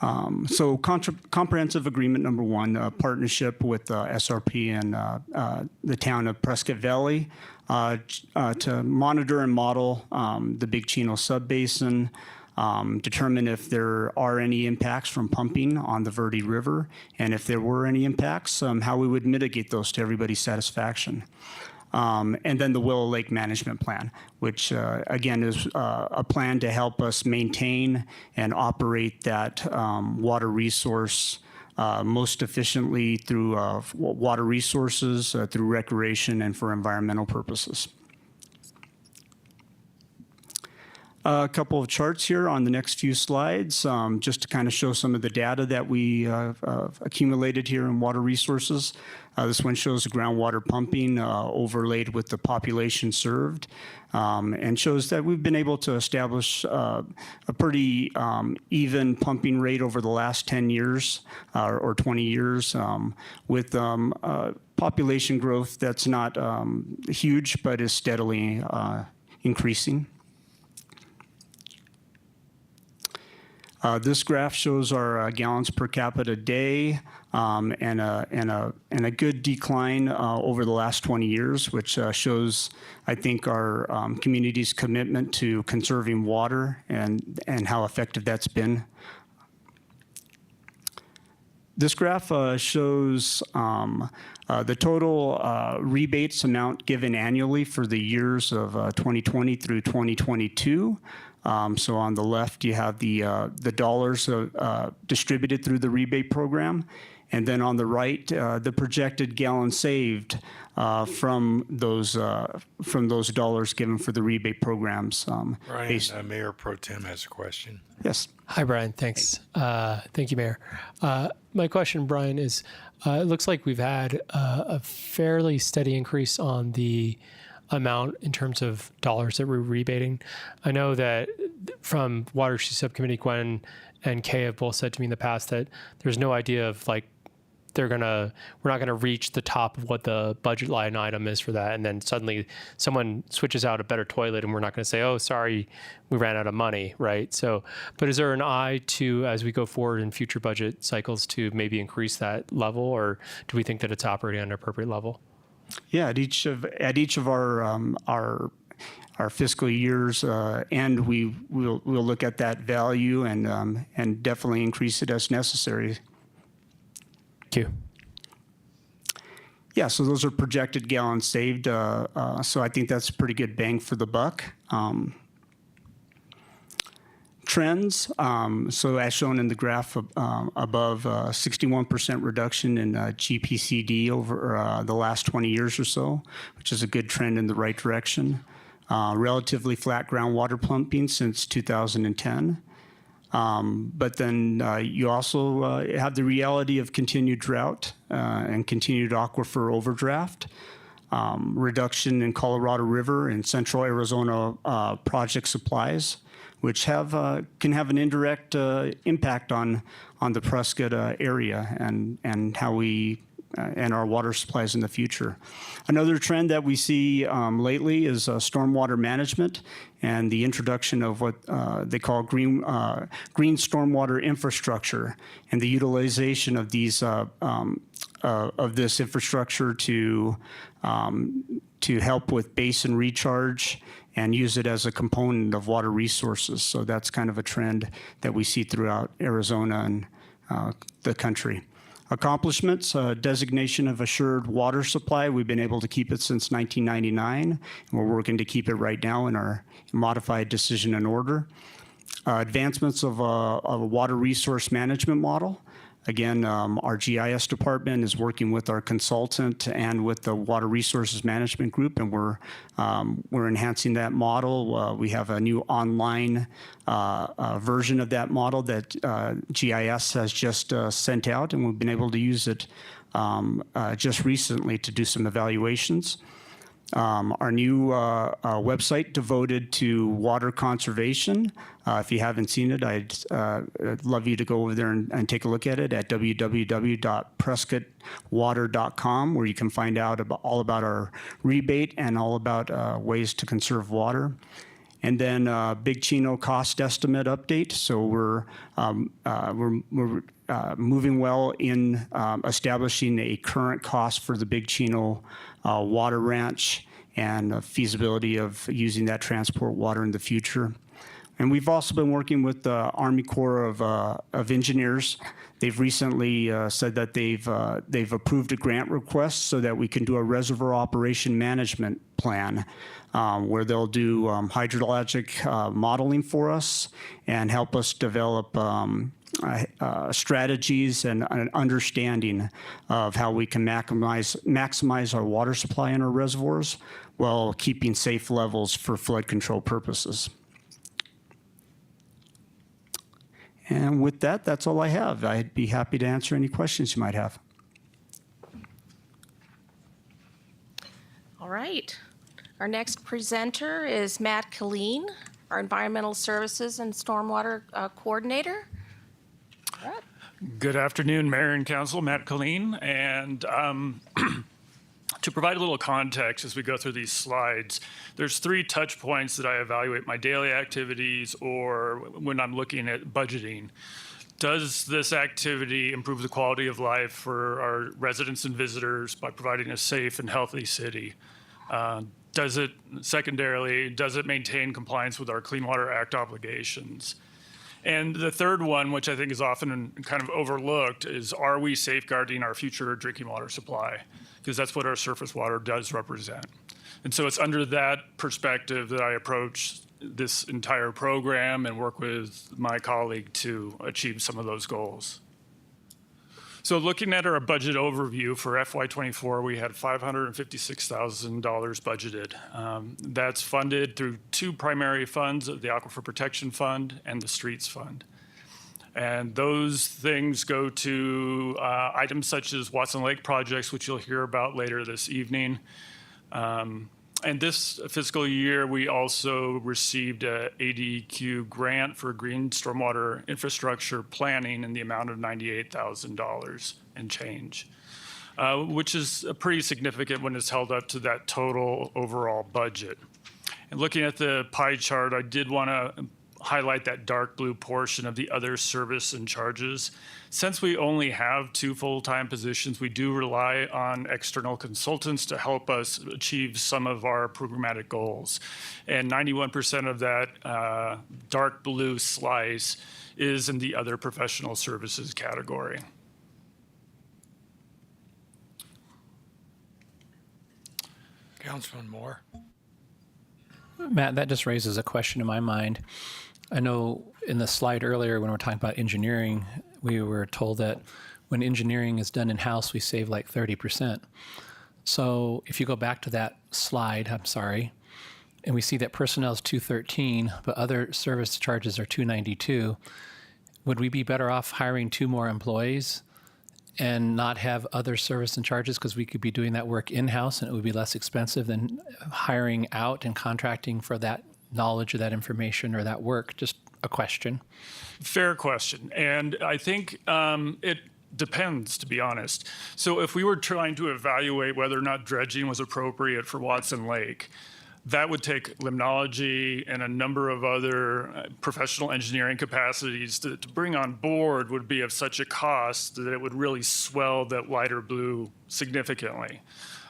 So comprehensive agreement number 1, partnership with SRP and the town of Prescott Valley to monitor and model the Big Chino subbasin, determine if there are any impacts from pumping on the Verde River, and if there were any impacts, how we would mitigate those to everybody's satisfaction. And then the Willow Lake Management Plan, which again is a plan to help us maintain and operate that water resource most efficiently through water resources, through recreation, and for environmental purposes. A couple of charts here on the next few slides, just to kind of show some of the data that we accumulated here in water resources. This one shows the groundwater pumping overlaid with the population served, and shows that we've been able to establish a pretty even pumping rate over the last 10 years or 20 years with population growth that's not huge, but is steadily increasing. This graph shows our gallons per capita day and a good decline over the last 20 years, which shows, I think, our community's commitment to conserving water and how effective that's been. This graph shows the total rebates amount given annually for the years of 2020 through 2022. So on the left, you have the dollars distributed through the rebate program. And then on the right, the projected gallons saved from those dollars given for the rebate programs. Brian, Mayor Pro Tem has a question. Yes. Hi, Brian. Thanks. Thank you, Mayor. My question, Brian, is it looks like we've had a fairly steady increase on the amount in terms of dollars that we're rebating. I know that from Water Issue Subcommittee, Gwen and Kay have both said to me in the past that there's no idea of like we're not gonna reach the top of what the budget line item is for that, and then suddenly someone switches out a better toilet and we're not gonna say, oh, sorry, we ran out of money, right? So, but is there an eye to, as we go forward in future budget cycles, to maybe increase that level, or do we think that it's operating at an appropriate level? Yeah, at each of our fiscal years, and we'll look at that value and definitely increase it as necessary. Thank you. Yeah, so those are projected gallons saved. So I think that's a pretty good bang for the buck. Trends, so as shown in the graph above, 61% reduction in GPCD over the last 20 years or so, which is a good trend in the right direction. Relatively flat groundwater pumping since 2010. But then you also have the reality of continued drought and continued aquifer overdraft. Reduction in Colorado River and Central Arizona project supplies, which can have an indirect impact on the Prescott area and how we and our water supplies in the future. Another trend that we see lately is stormwater management and the introduction of what they call green stormwater infrastructure and the utilization of these of this infrastructure to help with basin recharge and use it as a component of water resources. So that's kind of a trend that we see throughout Arizona and the country. Accomplishments, designation of assured water supply. We've been able to keep it since 1999, and we're working to keep it right now in our modified decision and order. Advancements of a water resource management model. Again, our GIS department is working with our consultant and with the Water Resources Management Group, and we're enhancing that model. We have a new online version of that model that GIS has just sent out, and we've been able to use it just recently to do some evaluations. Our new website devoted to water conservation. If you haven't seen it, I'd love you to go over there and take a look at it at www.prescottwater.com, where you can find out all about our rebate and all about ways to conserve water. And then Big Chino cost estimate update. So we're moving well in establishing a current cost for the Big Chino water ranch and feasibility of using that transport water in the future. And we've also been working with the Army Corps of Engineers. They've recently said that they've approved a grant request so that we can do a reservoir operation management plan where they'll do hydrologic modeling for us and help us develop strategies and an understanding of how we can maximize our water supply in our reservoirs while keeping safe levels for flood control purposes. And with that, that's all I have. I'd be happy to answer any questions you might have. All right. Our next presenter is Matt Killeen, our Environmental Services and Stormwater Coordinator. Good afternoon, Mayor and Council. Matt Killeen. And to provide a little context as we go through these slides, there's 3 touch points that I evaluate my daily activities or when I'm looking at budgeting. Does this activity improve the quality of life for our residents and visitors by providing a safe and healthy city? Secondarily, does it maintain compliance with our Clean Water Act obligations? And the third one, which I think is often kind of overlooked, is are we safeguarding our future drinking water supply? Because that's what our surface water does represent. And so it's under that perspective that I approach this entire program and work with my colleague to achieve some of those goals. So looking at our budget overview for FY24, we had $556,000 budgeted. That's funded through 2 primary funds, the Aquifer Protection Fund and the Streets Fund. And those things go to items such as Watson Lake projects, which you'll hear about later this evening. And this fiscal year, we also received a ADQ grant for green stormwater infrastructure planning in the amount of $98,000 and change, which is pretty significant when it's held up to that total overall budget. And looking at the pie chart, I did want to highlight that dark blue portion of the other service and charges. Since we only have 2 full-time positions, we do rely on external consultants to help us achieve some of our programmatic goals. And 91% of that dark blue slice is in the other professional services category. Councilman Moore. Matt, that just raises a question in my mind. I know in the slide earlier when we were talking about engineering, we were told that when engineering is done in-house, we save like 30%. So if you go back to that slide, I'm sorry, and we see that personnel is 213, but other service charges are 292, would we be better off hiring 2 more employees and not have other service and charges because we could be doing that work in-house and it would be less expensive than hiring out and contracting for that knowledge or that information or that work? Just a question. Fair question. And I think it depends, to be honest. So if we were trying to evaluate whether or not dredging was appropriate for Watson Lake, that would take limnology and a number of other professional engineering capacities to bring on board would be of such a cost that it would really swell that lighter blue significantly.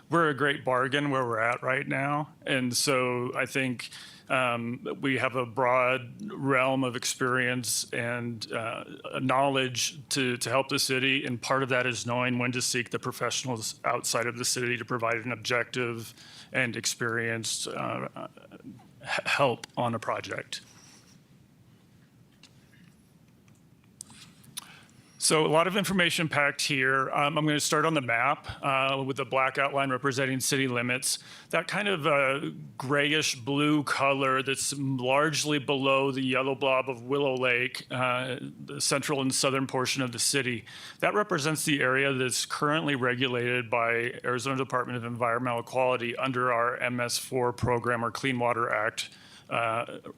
We're a great bargain where we're at right now. And so I think we have a broad realm of experience and knowledge to help the city. And part of that is knowing when to seek the professionals outside of the city to provide an objective and experienced help on a project. So a lot of information packed here. I'm going to start on the map with the black outline representing city limits. That kind of grayish blue color that's largely below the yellow blob of Willow Lake, the central and southern portion of the city. That represents the area that's currently regulated by Arizona Department of Environmental Quality under our MS4 program or Clean Water Act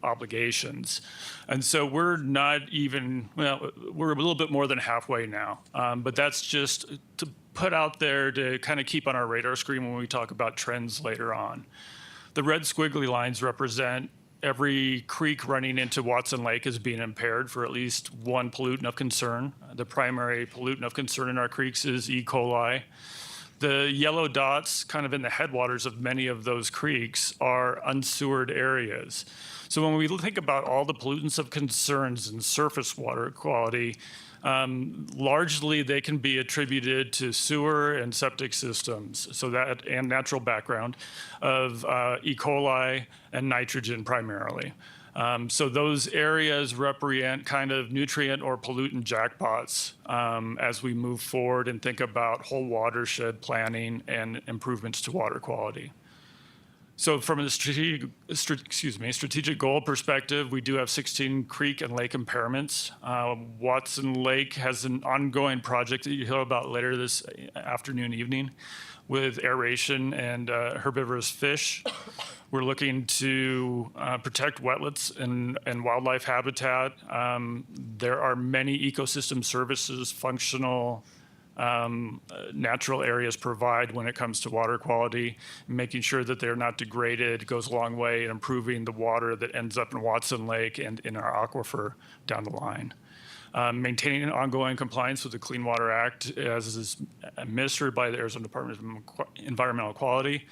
obligations. And so we're not even, well, we're a little bit more than halfway now. But that's just to put out there to kind of keep on our radar screen when we talk about trends later on. The red squiggly lines represent every creek running into Watson Lake as being impaired for at least one pollutant of concern. The primary pollutant of concern in our creeks is E. coli. The yellow dots kind of in the headwaters of many of those creeks are unsewered areas. So when we think about all the pollutants of concerns in surface water quality, largely they can be attributed to sewer and septic systems, so that and natural background of E. coli and nitrogen primarily. So those areas represent kind of nutrient or pollutant jackpots as we move forward and think about whole watershed planning and improvements to water quality. So from a strategic goal perspective, we do have 16 creek and lake impairments. Watson Lake has an ongoing project that you'll hear about later this afternoon, evening, with aeration and herbivorous fish. We're looking to protect wetlands and wildlife habitat. There are many ecosystem services, functional natural areas provide when it comes to water quality. Making sure that they're not degraded goes a long way in improving the water that ends up in Watson Lake and in our aquifer down the line. Maintaining ongoing compliance with the Clean Water Act as is administered by the Arizona Department of Environmental Quality.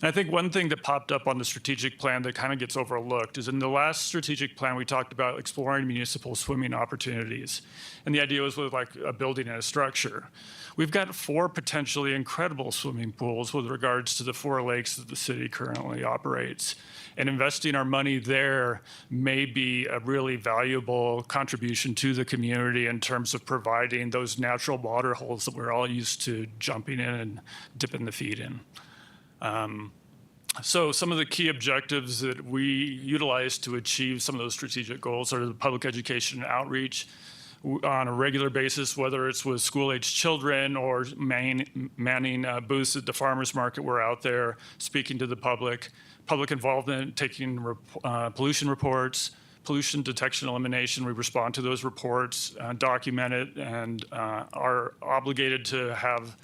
And I think one thing that popped up on the strategic plan that kind of gets overlooked is in the last strategic plan, we talked about exploring municipal swimming opportunities. And the idea was with like a building and a structure. We've got 4 potentially incredible swimming pools with regards to the 4 lakes that the city currently operates. And investing our money there may be a really valuable contribution to the community in terms of providing those natural water holes that we're all used to jumping in and dipping the feet in. So some of the key objectives that we utilize to achieve some of those strategic goals are the public education and outreach on a regular basis, whether it's with school-aged children or manning booths at the farmers market. We're out there speaking to the public involvement, taking pollution reports, pollution detection elimination. We respond to those reports, document it, and are obligated to have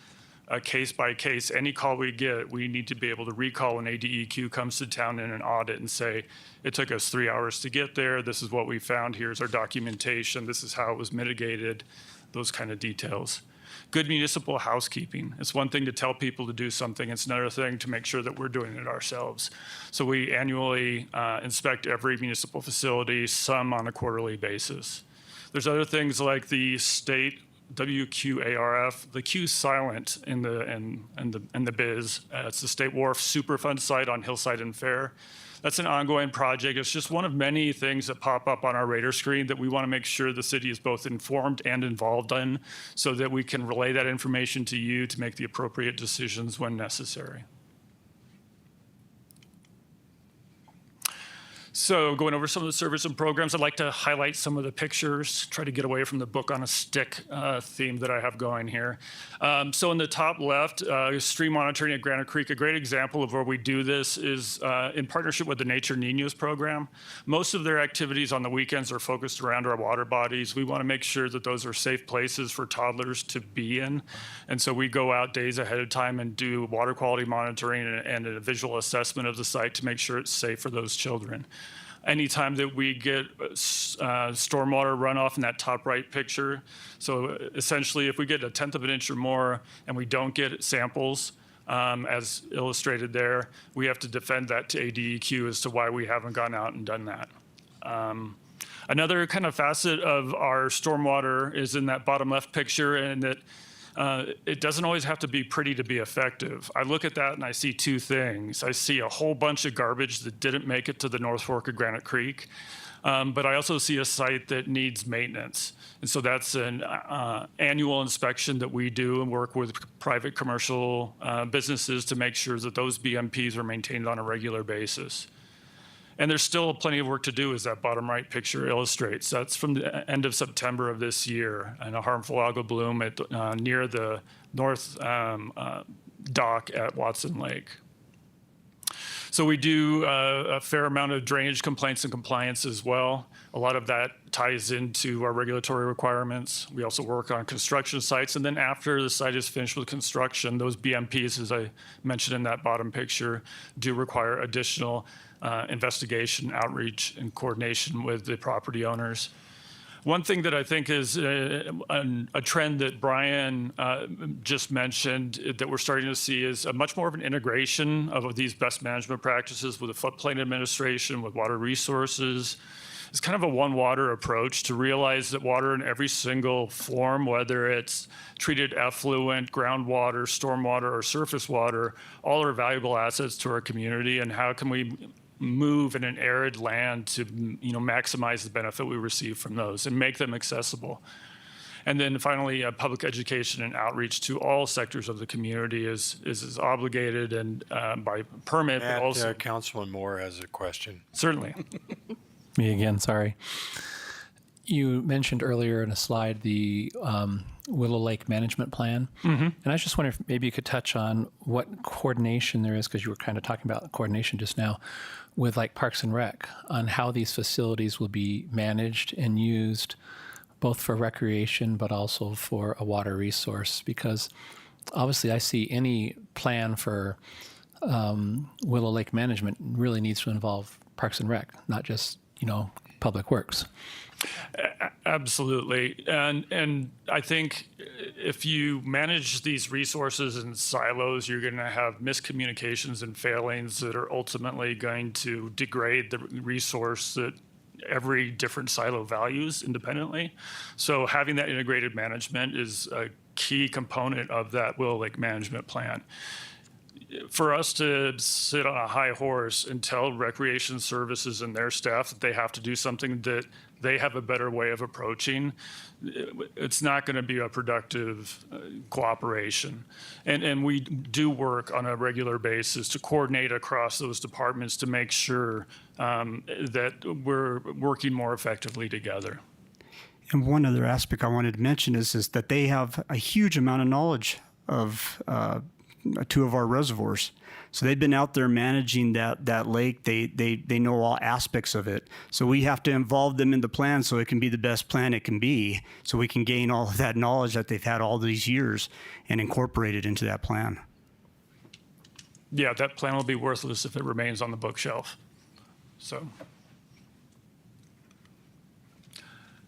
a case by case. Any call we get, we need to be able to recall when ADEQ comes to town in an audit and say, it took us 3 hours to get there. This is what we found. Here's our documentation. This is how it was mitigated, those kind of details. Good municipal housekeeping. It's one thing to tell people to do something. It's another thing to make sure that we're doing it ourselves. So we annually inspect every municipal facility, some on a quarterly basis. There's other things like the state WQARF, the Q silent in the biz. It's the State Wharf Superfund site on Hillside and Fair. That's an ongoing project. It's just one of many things that pop up on our radar screen that we want to make sure the city is both informed and involved in so that we can relay that information to you to make the appropriate decisions when necessary. So going over some of the service and programs, I'd like to highlight some of the pictures, try to get away from the book on a stick theme that I have going here. So in the top left, stream monitoring at Granite Creek, a great example of where we do this is in partnership with the Nature Niños program. Most of their activities on the weekends are focused around our water bodies. We want to make sure that those are safe places for toddlers to be in. And so we go out days ahead of time and do water quality monitoring and a visual assessment of the site to make sure it's safe for those children. Anytime that we get stormwater runoff in that top right picture, so essentially if we get 1/10 of an inch or more and we don't get samples, as illustrated there, we have to defend that to ADEQ as to why we haven't gone out and done that. Another kind of facet of our stormwater is in that bottom left picture, and that it doesn't always have to be pretty to be effective. I look at that and I see 2 things. I see a whole bunch of garbage that didn't make it to the North Fork of Granite Creek, but I also see a site that needs maintenance. And so that's an annual inspection that we do and work with private commercial businesses to make sure that those BMPs are maintained on a regular basis. And there's still plenty of work to do, as that bottom right picture illustrates. That's from the end of September of this year, and a harmful algal bloom at, near the north dock at Watson Lake. So we do a fair amount of drainage complaints and compliance as well. A lot of that ties into our regulatory requirements. We also work on construction sites, and then after the site is finished with construction, those BMPs, as I mentioned in that bottom picture, do require additional investigation, outreach, and coordination with the property owners. One thing that I think is a trend that Brian just mentioned that we're starting to see is a much more of an integration of these best management practices with the floodplain administration, with water resources. It's kind of a one water approach to realize that water in every single form, whether it's treated effluent, groundwater, stormwater, or surface water, all are valuable assets to our community, and how can we move in an arid land to maximize the benefit we receive from those and make them accessible. And then finally, public education and outreach to all sectors of the community is obligated and by permit, but also Councilman Moore has a question. certainly. Me again, sorry. You mentioned earlier in a slide the Willow Lake Management Plan. And I was just wondering if maybe you could touch on what coordination there is, because you were kind of talking about coordination just now, with like Parks and Rec, on how these facilities will be managed and used both for recreation but also for a water resource. Because obviously I see any plan for Willow Lake management really needs to involve Parks and Rec, not just, Public Works. Absolutely. And I think if you manage these resources in silos, you're going to have miscommunications and failings that are ultimately going to degrade the resource that every different silo values independently. So having that integrated management is a key component of that Willow Lake Management Plan. For us to sit on a high horse and tell recreation services and their staff that they have to do something that they have a better way of approaching, it's not going to be a productive cooperation. And we do work on a regular basis to coordinate across those departments to make sure that we're working more effectively together. And one other aspect I wanted to mention is that they have a huge amount of knowledge of two of our reservoirs. So they've been out there managing that lake. They know all aspects of it. So we have to involve them in the plan so it can be the best plan it can be, so we can gain all of that knowledge that they've had all these years and incorporate it into that plan. Yeah, that plan will be worthless if it remains on the bookshelf.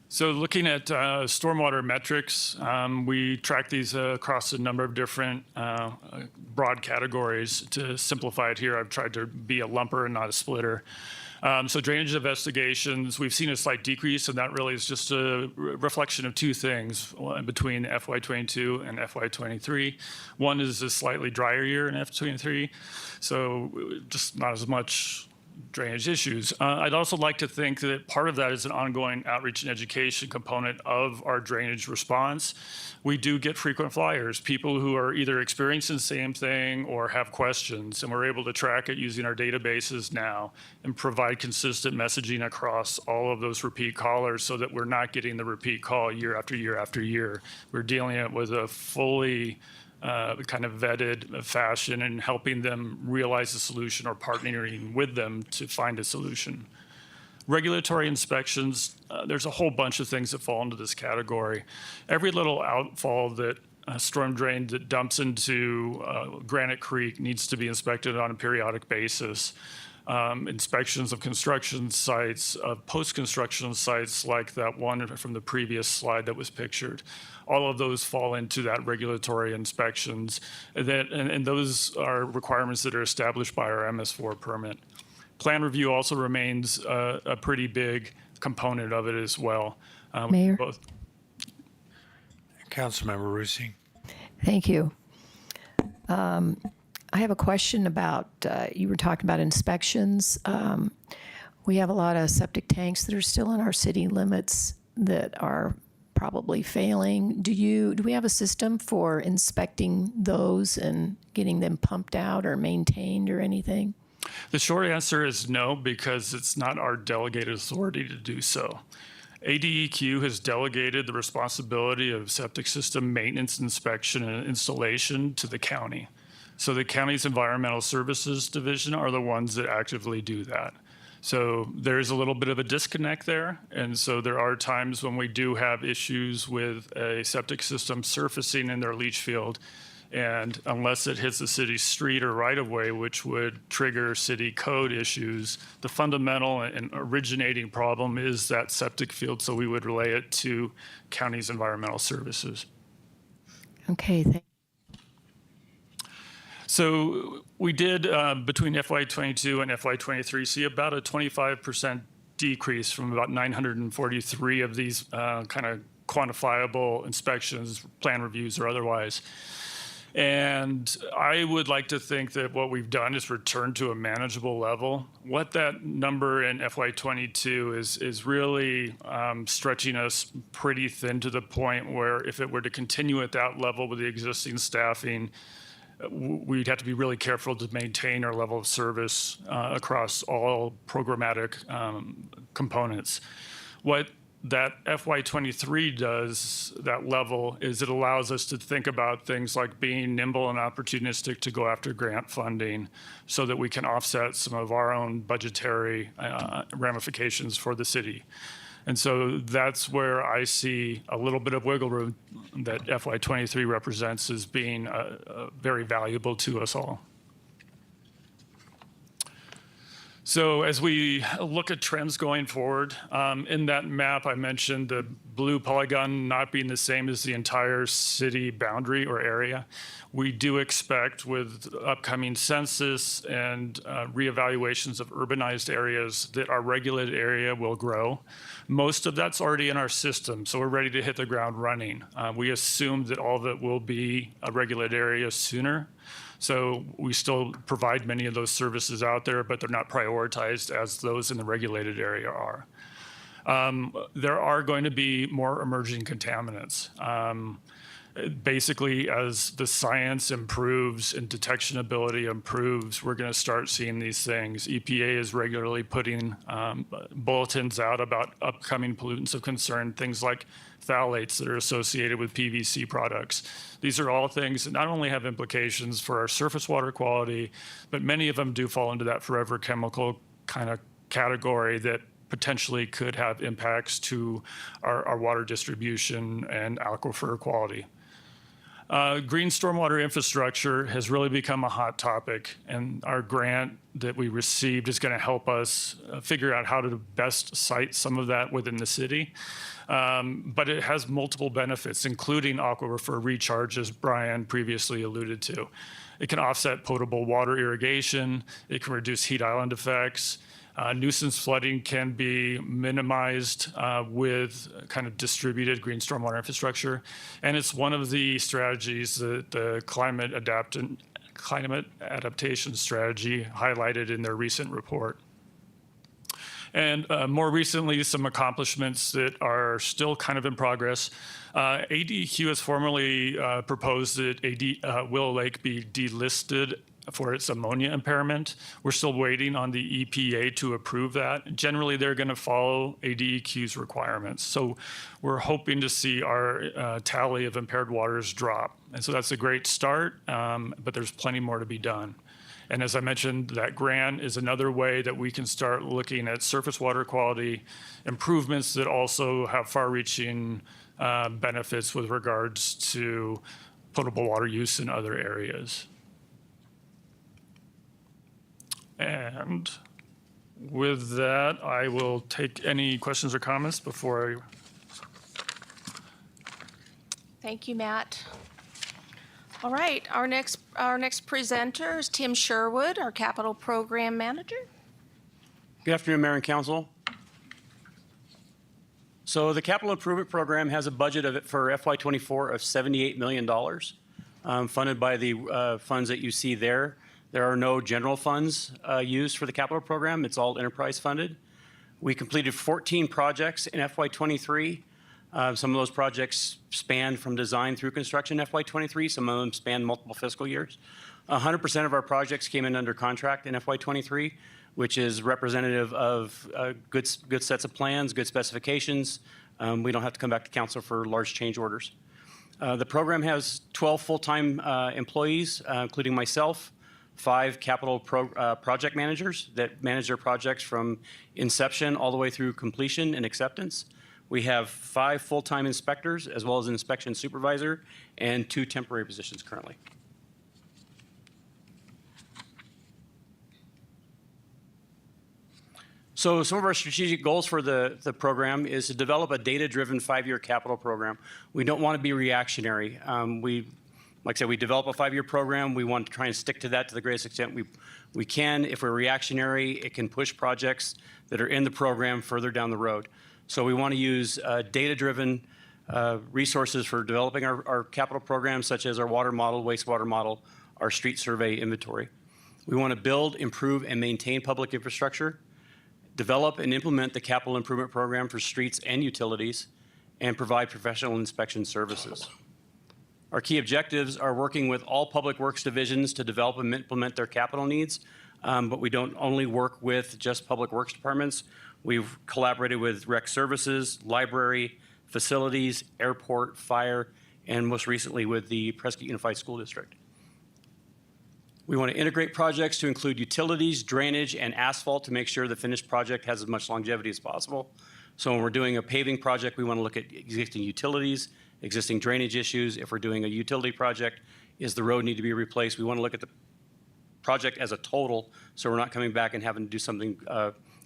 So looking at stormwater metrics, we track these across a number of different broad categories. To simplify it here, I've tried to be a lumper and not a splitter. So drainage investigations, we've seen a slight decrease, and that really is just a reflection of two things between FY22 and FY23. One is a slightly drier year in FY23, so just not as much drainage issues. I'd also like to think that part of that is an ongoing outreach and education component of our drainage response. We do get frequent flyers, people who are either experiencing the same thing or have questions, and we're able to track it using our databases now and provide consistent messaging across all of those repeat callers so that we're not getting the repeat call year after year after year. We're dealing it with a fully kind of vetted fashion and helping them realize the solution or partnering with them to find a solution. Regulatory inspections, there's a whole bunch of things that fall into this category. Every little outfall that storm drain that dumps into Granite Creek needs to be inspected on a periodic basis. Inspections of construction sites, of post-construction sites like that one from the previous slide that was pictured. All of those fall into that regulatory inspections, and those are requirements that are established by our MS4 permit. Plan review also remains a pretty big component of it as well. Mayor? Councilmember Rusing. Thank you. I have a question about, you were talking about inspections. We have a lot of septic tanks that are still in our city limits that are probably failing. Do we have a system for inspecting those and getting them pumped out or maintained or anything? The short answer is no, because it's not our delegated authority to do so. ADEQ has delegated the responsibility of septic system maintenance, inspection, and installation to the county. So the county's environmental services division are the ones that actively do that. So there's a little bit of a disconnect there. And so there are times when we do have issues with a septic system surfacing in their leach field. And unless it hits the city street or right of way, which would trigger city code issues, the fundamental and originating problem is that septic field. So we would relay it to county's environmental services. Okay, thank you. So we did, between FY22 and FY23, see about a 25% decrease from about 943 of these kind of quantifiable inspections, plan reviews or otherwise. And I would like to think that what we've done is return to a manageable level. What that number in FY22 is really stretching us pretty thin to the point where if it were to continue at that level with the existing staffing, we'd have to be really careful to maintain our level of service across all programmatic components. What that FY23 does, that level, is it allows us to think about things like being nimble and opportunistic to go after grant funding so that we can offset some of our own budgetary ramifications for the city. And so that's where I see a little bit of wiggle room that FY23 represents as being very valuable to us all. So as we look at trends going forward, in that map I mentioned the blue polygon not being the same as the entire city boundary or area. We do expect with upcoming census and reevaluations of urbanized areas that our regulated area will grow. Most of that's already in our system, so we're ready to hit the ground running. We assume that all of it will be a regulated area sooner. So we still provide many of those services out there, but they're not prioritized as those in the regulated area are. There are going to be more emerging contaminants. Basically, as the science improves and detection ability improves, we're going to start seeing these things. EPA is regularly putting bulletins out about upcoming pollutants of concern, things like phthalates that are associated with PVC products. These are all things that not only have implications for our surface water quality, but many of them do fall into that forever chemical kind of category that potentially could have impacts to our water distribution and aquifer quality. Green stormwater infrastructure has really become a hot topic, and our grant that we received is going to help us figure out how to best site some of that within the city. But it has multiple benefits, including aquifer recharge, as Brian previously alluded to. It can offset potable water irrigation. It can reduce heat island effects. Nuisance flooding can be minimized with kind of distributed green stormwater infrastructure. And it's one of the strategies that the climate adaptation strategy highlighted in their recent report. And more recently, some accomplishments that are still kind of in progress. ADEQ has formally proposed that Willow Lake be delisted for its ammonia impairment. We're still waiting on the EPA to approve that. Generally, they're going to follow ADEQ's requirements. So we're hoping to see our tally of impaired waters drop. And so that's a great start, but there's plenty more to be done. And as I mentioned, that grant is another way that we can start looking at surface water quality improvements that also have far-reaching benefits with regards to potable water use in other areas. And with that, I will take any questions or comments before Thank you, Matt. All right, our next presenter is Tim Sherwood, our Capital Program Manager. Good afternoon, Mayor and Council. So the Capital Improvement Program has a budget for FY24 of $78 million, funded by the funds that you see there. There are no general funds used for the capital program. It's all enterprise funded. We completed 14 projects in FY23. Some of those projects spanned from design through construction in FY23. Some of them spanned multiple fiscal years. 100% of our projects came in under contract in FY23, which is representative of good sets of plans, good specifications. We don't have to come back to council for large change orders. The program has 12 full-time employees, including myself, 5 capital project managers that manage their projects from inception all the way through completion and acceptance. We have 5 full-time inspectors as well as an inspection supervisor and 2 temporary positions currently. So some of our strategic goals for the program is to develop a data-driven 5-year capital program. We don't want to be reactionary. Like I said, we develop a 5-year program. We want to try and stick to that to the greatest extent we can. If we're reactionary, it can push projects that are in the program further down the road. So we want to use data-driven resources for developing our capital programs, such as our water model, wastewater model, our street survey inventory. We want to build, improve, and maintain public infrastructure, develop and implement the capital improvement program for streets and utilities, and provide professional inspection services. Our key objectives are working with all public works divisions to develop and implement their capital needs, but we don't only work with just public works departments. We've collaborated with rec services, library, facilities, airport, fire, and most recently with the Prescott Unified School District. We want to integrate projects to include utilities, drainage, and asphalt to make sure the finished project has as much longevity as possible. So when we're doing a paving project, we want to look at existing utilities, existing drainage issues. If we're doing a utility project, is the road need to be replaced? We want to look at the project as a total, so we're not coming back and having to do something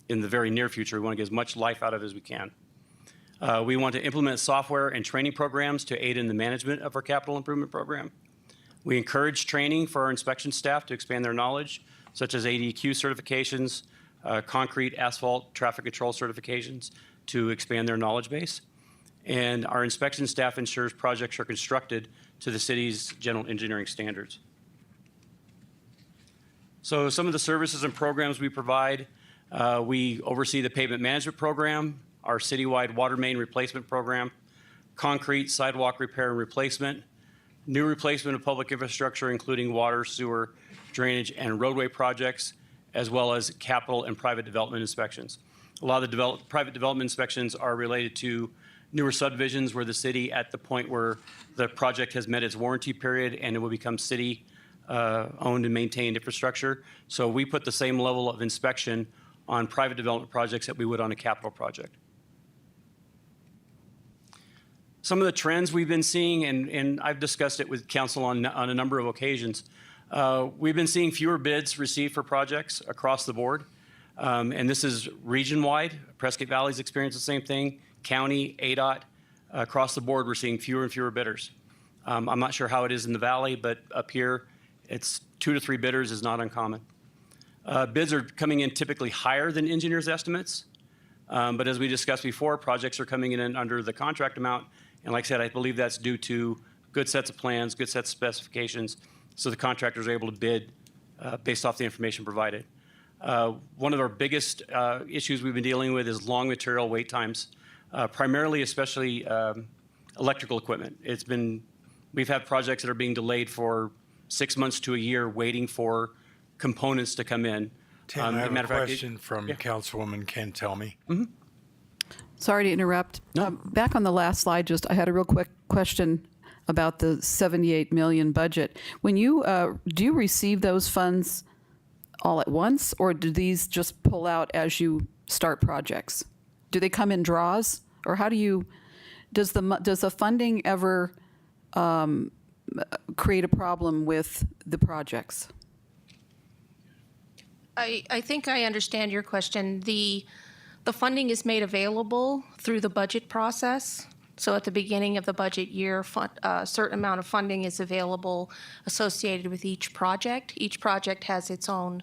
in the very near future. We want to get as much life out of it as we can. We want to implement software and training programs to aid in the management of our capital improvement program. We encourage training for our inspection staff to expand their knowledge, such as ADQ certifications, concrete, asphalt, traffic control certifications to expand their knowledge base. And our inspection staff ensures projects are constructed to the city's general engineering standards. So some of the services and programs we provide, we oversee the pavement management program, our citywide water main replacement program, concrete sidewalk repair and replacement, new replacement of public infrastructure, including water, sewer, drainage, and roadway projects, as well as capital and private development inspections. A lot of the private development inspections are related to newer subdivisions where the city, at the point where the project has met its warranty period and it will become city owned and maintained infrastructure. So we put the same level of inspection on private development projects that we would on a capital project. Some of the trends we've been seeing, and I've discussed it with council on a number of occasions, we've been seeing fewer bids received for projects across the board. And this is region-wide. Prescott Valley's experienced the same thing. County, ADOT, across the board, we're seeing fewer and fewer bidders. I'm not sure how it is in the valley, but up here, it's 2 to 3 bidders is not uncommon. Bids are coming in typically higher than engineers' estimates. But as we discussed before, projects are coming in under the contract amount. And like I said, I believe that's due to good sets of plans, good sets of specifications, so the contractors are able to bid based off the information provided. One of our biggest issues we've been dealing with is long material wait times, primarily, especially electrical equipment. We've had projects that are being delayed for 6 months to a year waiting for components to come in. Tim, I have a question from Councilwoman Ken Telmy. Sorry to interrupt. Back on the last slide, I had a real quick question about the 78 million budget. When you do you receive those funds all at once, or do these just pull out as you start projects? Do they come in draws, or how do you? Does the funding ever create a problem with the projects? I think I understand your question. The funding is made available through the budget process. So at the beginning of the budget year, a certain amount of funding is available associated with each project. Each project has its own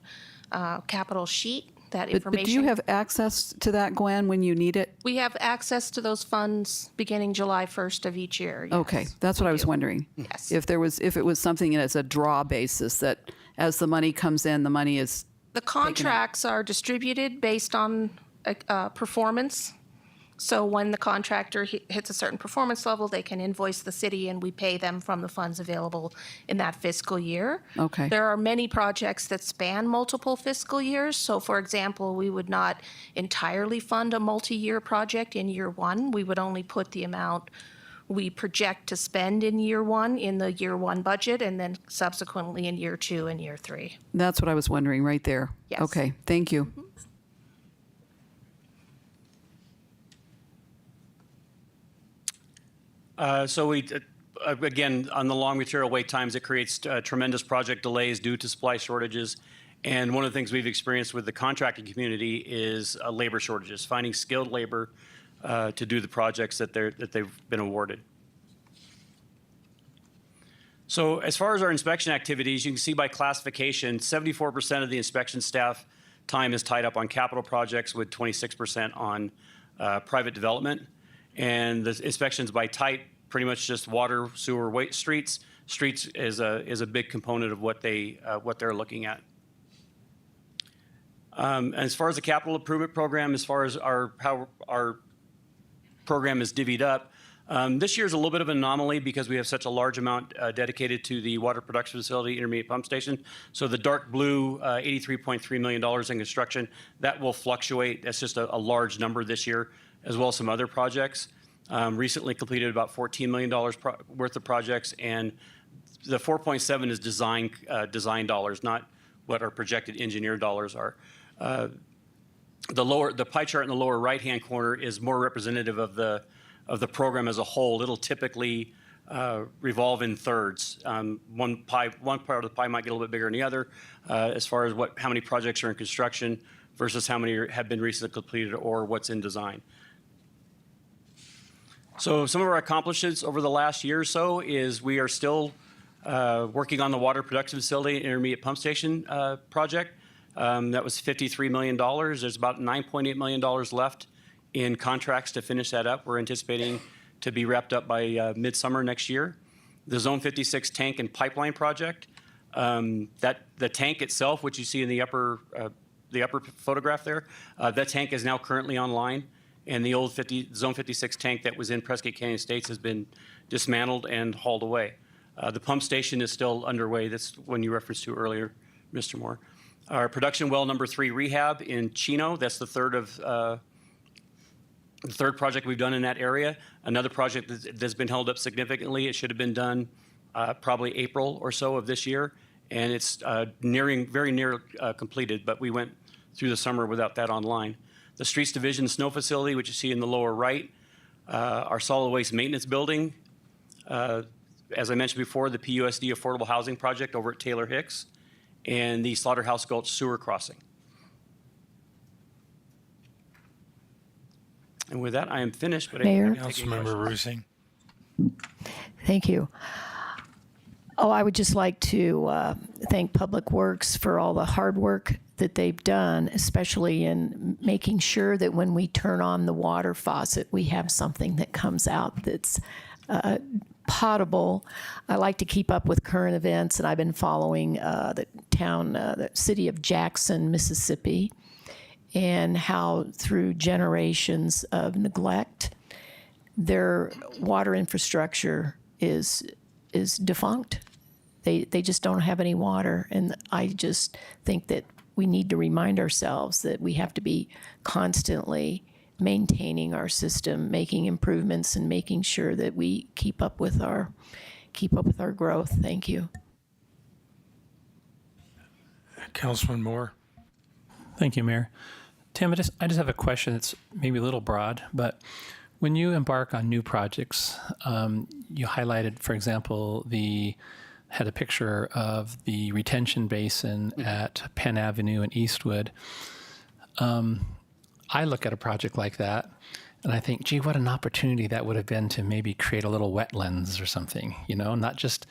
capital sheet. That information. But do you have access to that, Gwen, when you need it? We have access to those funds beginning July 1st of each year. Yes. Okay, that's what I was wondering. Yes. If it was something as a draw basis, that as the money comes in, the money is. The contracts are distributed based on performance. So when the contractor hits a certain performance level, they can invoice the city and we pay them from the funds available in that fiscal year. Okay. There are many projects that span multiple fiscal years. So for example, we would not entirely fund a multi-year project in year one. We would only put the amount we project to spend in year one in the year one budget, and then subsequently in year two and year three. That's what I was wondering right there. Yes. Okay, thank you. So we, again, on the long material wait times, it creates tremendous project delays due to supply shortages. And one of the things we've experienced with the contracting community is labor shortages, finding skilled labor to do the projects that they've been awarded. So as far as our inspection activities, you can see by classification, 74% of the inspection staff time is tied up on capital projects with 26% on private development. And the inspections by type, pretty much just water, sewer, waste streets. Streets is a big component of what they're looking at. As far as the capital improvement program, as far as how our program is divvied up, this year is a little bit of an anomaly because we have such a large amount dedicated to the water production facility, intermediate pump station. So the dark blue, $83.3 million in construction, that will fluctuate. That's just a large number this year, as well as some other projects. Recently completed about $14 million worth of projects, and the 4.7 is design dollars, not what our projected engineer dollars are. The pie chart in the lower right-hand corner is more representative of the program as a whole. It'll typically revolve in thirds. One part of the pie might get a little bit bigger than the other, as far as how many projects are in construction versus how many have been recently completed or what's in design. So some of our accomplishments over the last year or so is we are still working on the water production facility and intermediate pump station project. That was $53 million. There's about $9.8 million left in contracts to finish that up. We're anticipating to be wrapped up by midsummer next year. The Zone 56 tank and pipeline project, the tank itself, which you see in the upper photograph there, that tank is now currently online. And the old Zone 56 tank that was in Prescott Canyon Estates has been dismantled and hauled away. The pump station is still underway. That's one you referenced to earlier, Mr. Moore. Our production well number 3 rehab in Chino, that's the third project we've done in that area. Another project that's been held up significantly. It should have been done probably April or so of this year, and it's very near completed, but we went through the summer without that online. The Streets Division snow facility, which you see in the lower right, our solid waste maintenance building, as I mentioned before, the PUSD Affordable Housing Project over at Taylor Hicks, and the Slaughterhouse Gulch Sewer Crossing. And with that, I am finished. But Mayor? Councilmember Rusing. Thank you. Oh, I would just like to thank Public Works for all the hard work that they've done, especially in making sure that when we turn on the water faucet, we have something that comes out that's potable. I like to keep up with current events, and I've been following the city of Jackson, Mississippi, and how through generations of neglect, their water infrastructure is defunct. They just don't have any water, and I just think that we need to remind ourselves that we have to be constantly maintaining our system, making improvements, and making sure that we keep up with our growth. Thank you. Councilman Moore. Thank you, Mayor. Tim, I just have a question that's maybe a little broad, but when you embark on new projects, you highlighted, for example, had a picture of the retention basin at Penn Avenue in Eastwood. I look at a project like that and I think, gee, what an opportunity that would have been to maybe create a little wetlands or something, not just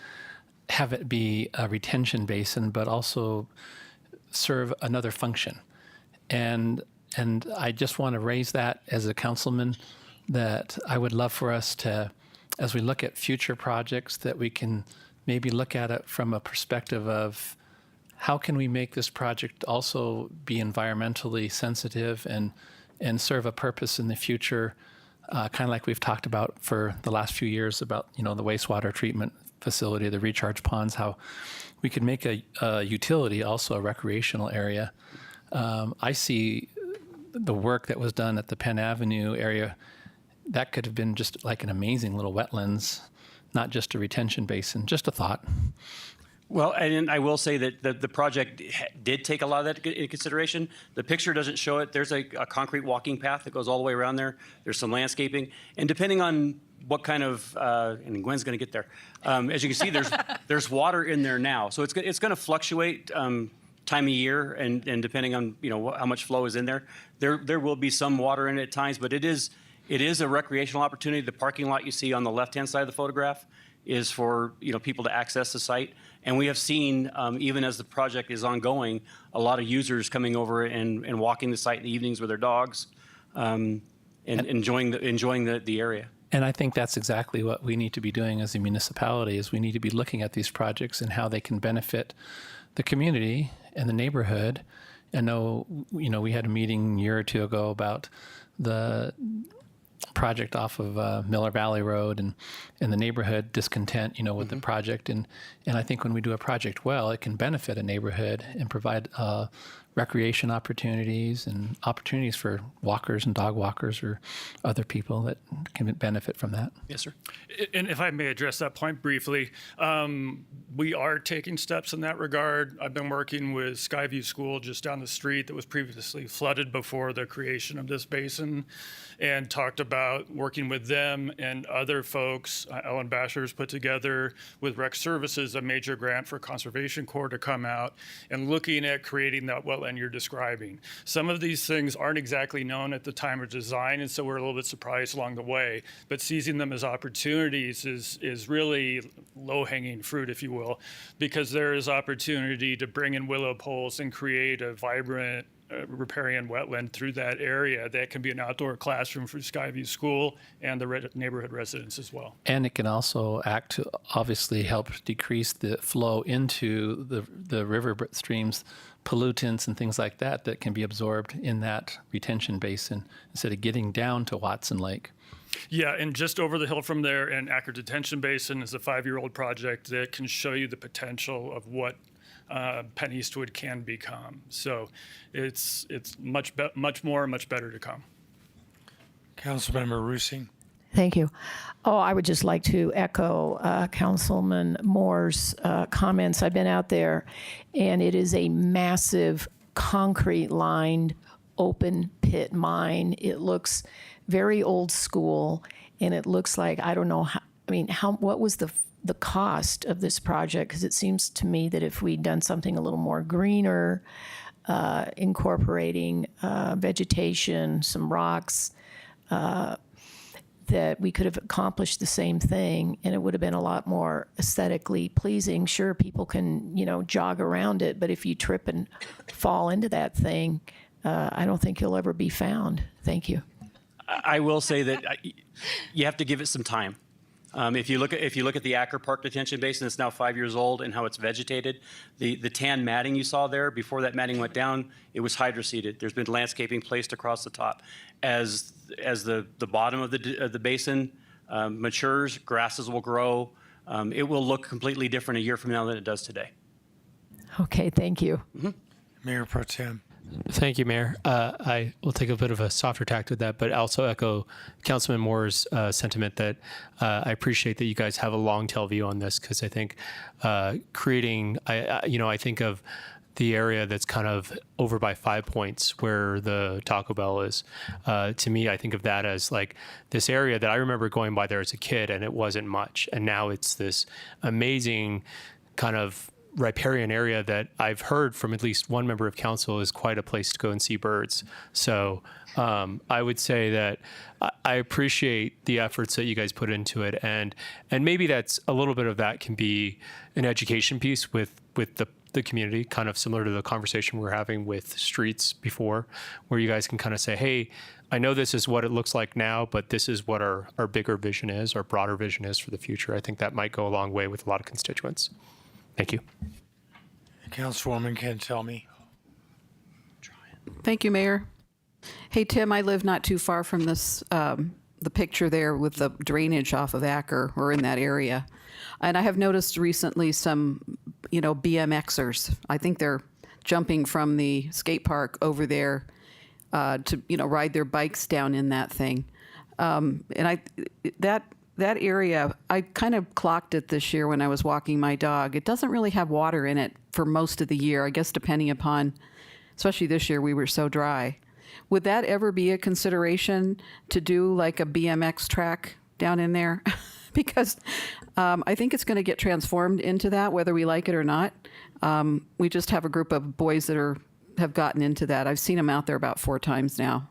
have it be a retention basin, but also serve another function. And I just want to raise that as a councilman, that I would love for us to, as we look at future projects, that we can maybe look at it from a perspective of how can we make this project also be environmentally sensitive and serve a purpose in the future, kind of like we've talked about for the last few years about, the wastewater treatment facility, the recharge ponds, how we could make a utility also a recreational area. I see the work that was done at the Penn Avenue area, that could have been just like an amazing little wetlands, not just a retention basin. Just a thought. Well, and I will say that the project did take a lot of that into consideration. The picture doesn't show it. There's a concrete walking path that goes all the way around there. There's some landscaping. And depending on what kind of, and Gwen's going to get there, as you can see, there's water in there now. So it's going to fluctuate time of year and depending on, how much flow is in there. There will be some water in it at times, but it is a recreational opportunity. The parking lot you see on the left-hand side of the photograph is for people to access the site. And we have seen, even as the project is ongoing, a lot of users coming over and walking the site in the evenings with their dogs. and enjoying the area. And I think that's exactly what we need to be doing as a municipality is we need to be looking at these projects and how they can benefit the community and the neighborhood. I know, we had a meeting a year or two ago about the project off of Miller Valley Road and the neighborhood discontent, with the project. And I think when we do a project well, it can benefit a neighborhood and provide recreation opportunities and opportunities for walkers and dog walkers or other people that can benefit from that. Yes, sir. And if I may address that point briefly, we are taking steps in that regard. I've been working with Skyview School just down the street that was previously flooded before the creation of this basin, and talked about working with them and other folks. Ellen Basher's put together with Rec Services a major grant for Conservation Corps to come out and looking at creating that wetland you're describing. Some of these things aren't exactly known at the time of design, and so we're a little bit surprised along the way, but seizing them as opportunities is really low-hanging fruit, if you will, because there is opportunity to bring in willow poles and create a vibrant riparian wetland through that area that can be an outdoor classroom for Skyview School and the neighborhood residents as well. And it can also act to obviously help decrease the flow into the river streams, pollutants and things like that can be absorbed in that retention basin instead of getting down to Watson Lake. Yeah, and just over the hill from there, and Acker Detention Basin is a 5-year-old project that can show you the potential of what Penn Eastwood can become. So it's much better to come. Councilmember Rusing. Thank you. Oh, I would just like to echo Councilman Moore's comments. I've been out there, and it is a massive concrete-lined open pit mine. It looks very old school, and it looks like, I don't know, what was the cost of this project? Because it seems to me that if we'd done something a little more greener, incorporating vegetation, some rocks, that we could have accomplished the same thing, and it would have been a lot more aesthetically pleasing. Sure, people can, jog around it, but if you trip and fall into that thing, I don't think you'll ever be found. Thank you. I will say that you have to give it some time. If you look at the Acker Park Detention Basin, it's now 5 years old, and how it's vegetated. The tan matting you saw there, before that matting went down, it was hydroseeded. There's been landscaping placed across the top. As the bottom of the basin matures, grasses will grow. It will look completely different a year from now than it does today. Okay, thank you. Mm-hmm. Mayor Pro Tem. Thank you, Mayor. I will take a bit of a softer tact with that, but also echo Councilman Moore's sentiment that I appreciate that you guys have a long tail view on this, because I think creating, I think of the area that's kind of over by 5 Points where the Taco Bell is. To me, I think of that as like this area that I remember going by there as a kid, and it wasn't much. And now it's this amazing kind of riparian area that I've heard from at least one member of council is quite a place to go and see birds. So I would say that I appreciate the efforts that you guys put into it, and maybe that's a little bit of that can be an education piece with the community, kind of similar to the conversation we were having with streets before, where you guys can kind of say, hey, I know this is what it looks like now, but this is what our bigger vision is, our broader vision is for the future. I think that might go a long way with a lot of constituents. Thank you. Councilwoman Cantelmi. Thank you, Mayor. Hey, Tim, I live not too far from this, the picture there with the drainage off of Acker, or in that area. And I have noticed recently some, BMXers. I think they're jumping from the skate park over there to, ride their bikes down in that thing. And that area, I kind of clocked it this year when I was walking my dog. It doesn't really have water in it for most of the year, I guess, depending upon, especially this year, we were so dry. Would that ever be a consideration to do like a BMX track down in there? Because I think it's going to get transformed into that, whether we like it or not. We just have a group of boys that have gotten into that. I've seen them out there about 4 times now.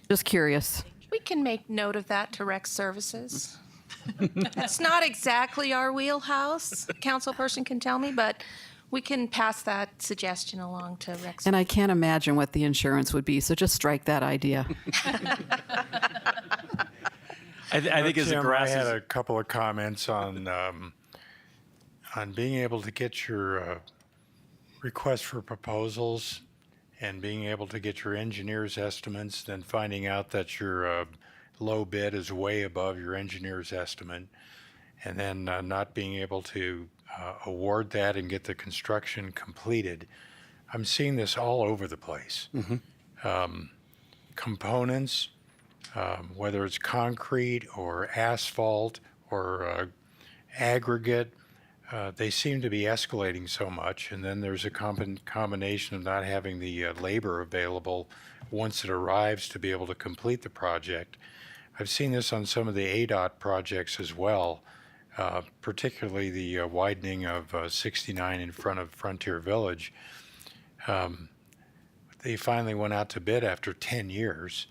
Just curious. We can make note of that to Rec Services. That's not exactly our wheelhouse, councilperson can tell me, but We can pass that suggestion along to Rex. And I can't imagine what the insurance would be, so just strike that idea. I think as the Tim, grass I had is, a couple of comments on being able to get your request for proposals and being able to get your engineer's estimates, then finding out that your low bid is way above your engineer's estimate, and then not being able to award that and get the construction completed. I'm seeing this all over the place. Components, whether it's concrete or asphalt or aggregate, they seem to be escalating so much. And then there's a combination of not having the labor available once it arrives to be able to complete the project. I've seen this on some of the ADOT projects as well, particularly the widening of 69 in front of Frontier Village. They finally went out to bid after 10 years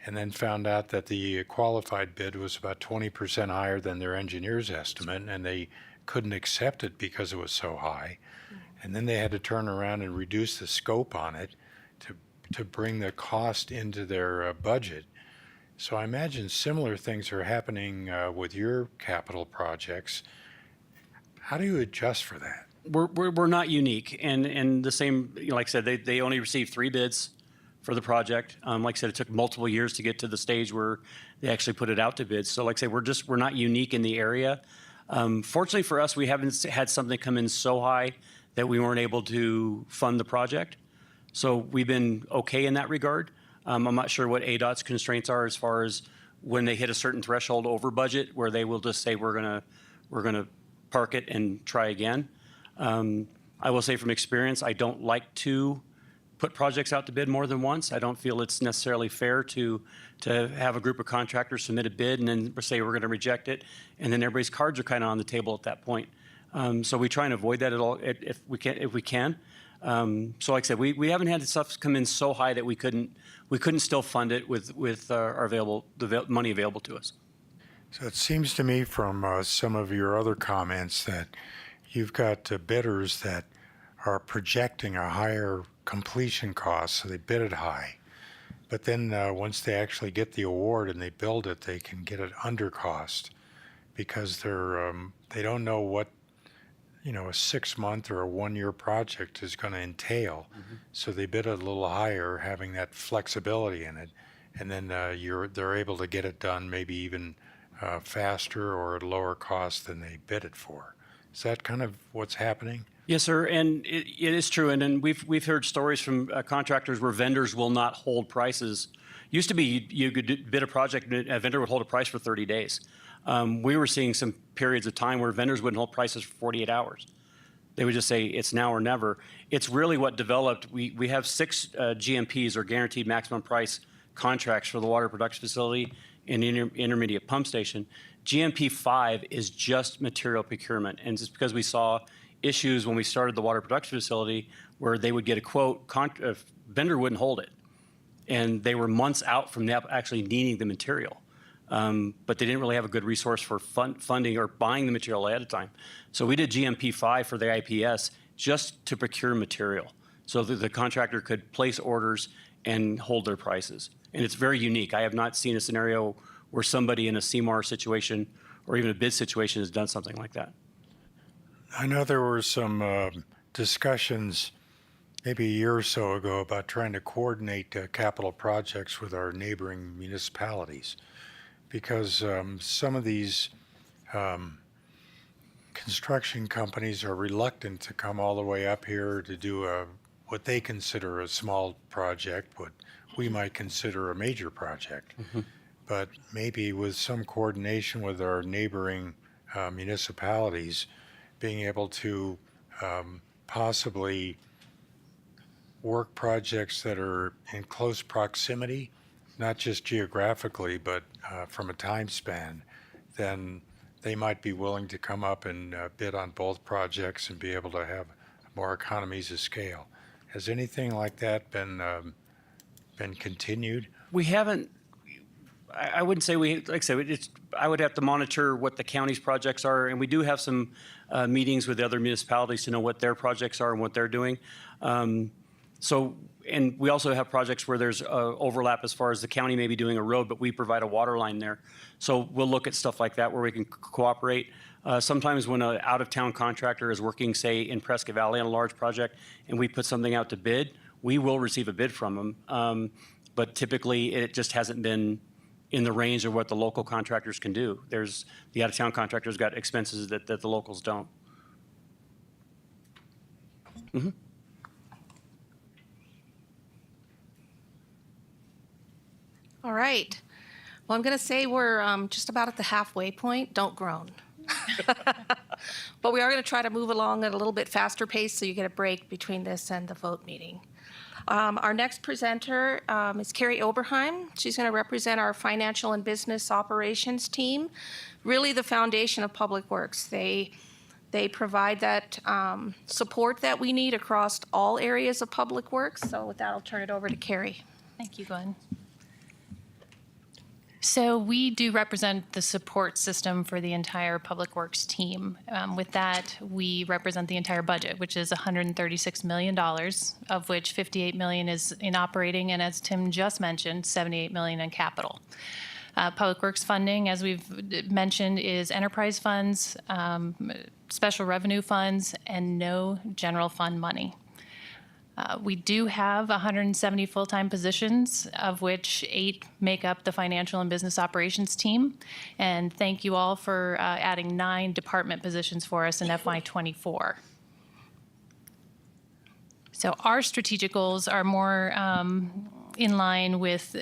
and then found out that the qualified bid was about 20% higher than their engineer's estimate, and they couldn't accept it because it was so high. And then they had to turn around and reduce the scope on it to bring the cost into their budget. So I imagine similar things are happening with your capital projects. How do you adjust for that? we're not unique, and the same, like I said, they only received 3 bids for the project. Like I said, it took multiple years to get to the stage where they actually put it out to bid. So like I said, we're not unique in the area. Fortunately for us, we haven't had something come in so high that we weren't able to fund the project. So we've been okay in that regard. I'm not sure what ADOT's constraints are as far as when they hit a certain threshold over budget, where they will just say we're gonna park it and try again. I will say from experience, I don't like to put projects out to bid more than once. I don't feel it's necessarily fair to have a group of contractors submit a bid and then say we're going to reject it, and then everybody's cards are kind of on the table at that point. So we try and avoid that at all if we can. So like I said, we haven't had stuff come in so high that we couldn't still fund it with our money available to us. So it seems to me from some of your other comments that you've got bidders that are projecting a higher completion cost, so they bid it high. But then once they actually get the award and they build it, they can get it under cost because they don't know what a 6-month or a 1-year project is going to entail. Mm-hmm. So they bid a little higher, having that flexibility in it, and then they're able to get it done maybe even faster or at a lower cost than they bid it for. Is that kind of what's happening? Yes, sir, and it is true. And then we've heard stories from contractors where vendors will not hold prices. Used to be you could bid a project and a vendor would hold a price for 30 days. We were seeing some periods of time where vendors wouldn't hold prices for 48 hours. They would just say it's now or never. It's really what developed. We have 6 GMPs, or guaranteed maximum price contracts, for the water production facility and intermediate pump station. GMP 5 is just material procurement, and it's because we saw issues when we started the water production facility where they would get a quote, vendor wouldn't hold it, and they were months out from actually needing the material. But they didn't really have a good resource for funding or buying the material ahead of time. So we did GMP 5 for the IPS just to procure material so that the contractor could place orders and hold their prices. And it's very unique. I have not seen a scenario where somebody in a CMAR situation or even a bid situation has done something like that. I know there were some discussions maybe a year or so ago about trying to coordinate capital projects with our neighboring municipalities, because some of these construction companies are reluctant to come all the way up here to do what they consider a small project, what we might consider a major project. Mm-hmm. But maybe with some coordination with our neighboring municipalities, being able to possibly work projects that are in close proximity, not just geographically, but from a time span, then they might be willing to come up and bid on both projects and be able to have more economies of scale. Has anything like that been continued? We haven't. I wouldn't say like I said, I would have to monitor what the county's projects are, and we do have some meetings with the other municipalities to know what their projects are and what they're doing. And we also have projects where there's overlap as far as the county may be doing a road, but we provide a water line there. So we'll look at stuff like that where we can cooperate. Sometimes when an out-of-town contractor is working, say, in Prescott Valley on a large project, and we put something out to bid, we will receive a bid from them. But typically, it just hasn't been in the range of what the local contractors can do. The out-of-town contractors got expenses that the locals don't. Mm-hmm. All right. Well, I'm going to say we're just about at the halfway point. Don't groan. But we are going to try to move along at a little bit faster pace so you get a break between this and the vote meeting. Our next presenter is Carrie Oberheim. She's going to represent our financial and business operations team, really the foundation of Public Works. They provide that support that we need across all areas of Public Works. So with that, I'll turn it over to Carrie. Thank you, Glenn. So we do represent the support system for the entire Public Works team. With that, we represent the entire budget, which is $136 million, of which $58 million is in operating, and as Tim just mentioned, $78 million in capital. Public Works funding, as we've mentioned, is enterprise funds, special revenue funds, and no general fund money. We do have 170 full-time positions, of which 8 make up the financial and business operations team. And thank you all for adding 9 department positions for us in FY24. So our strategic goals are more in line with,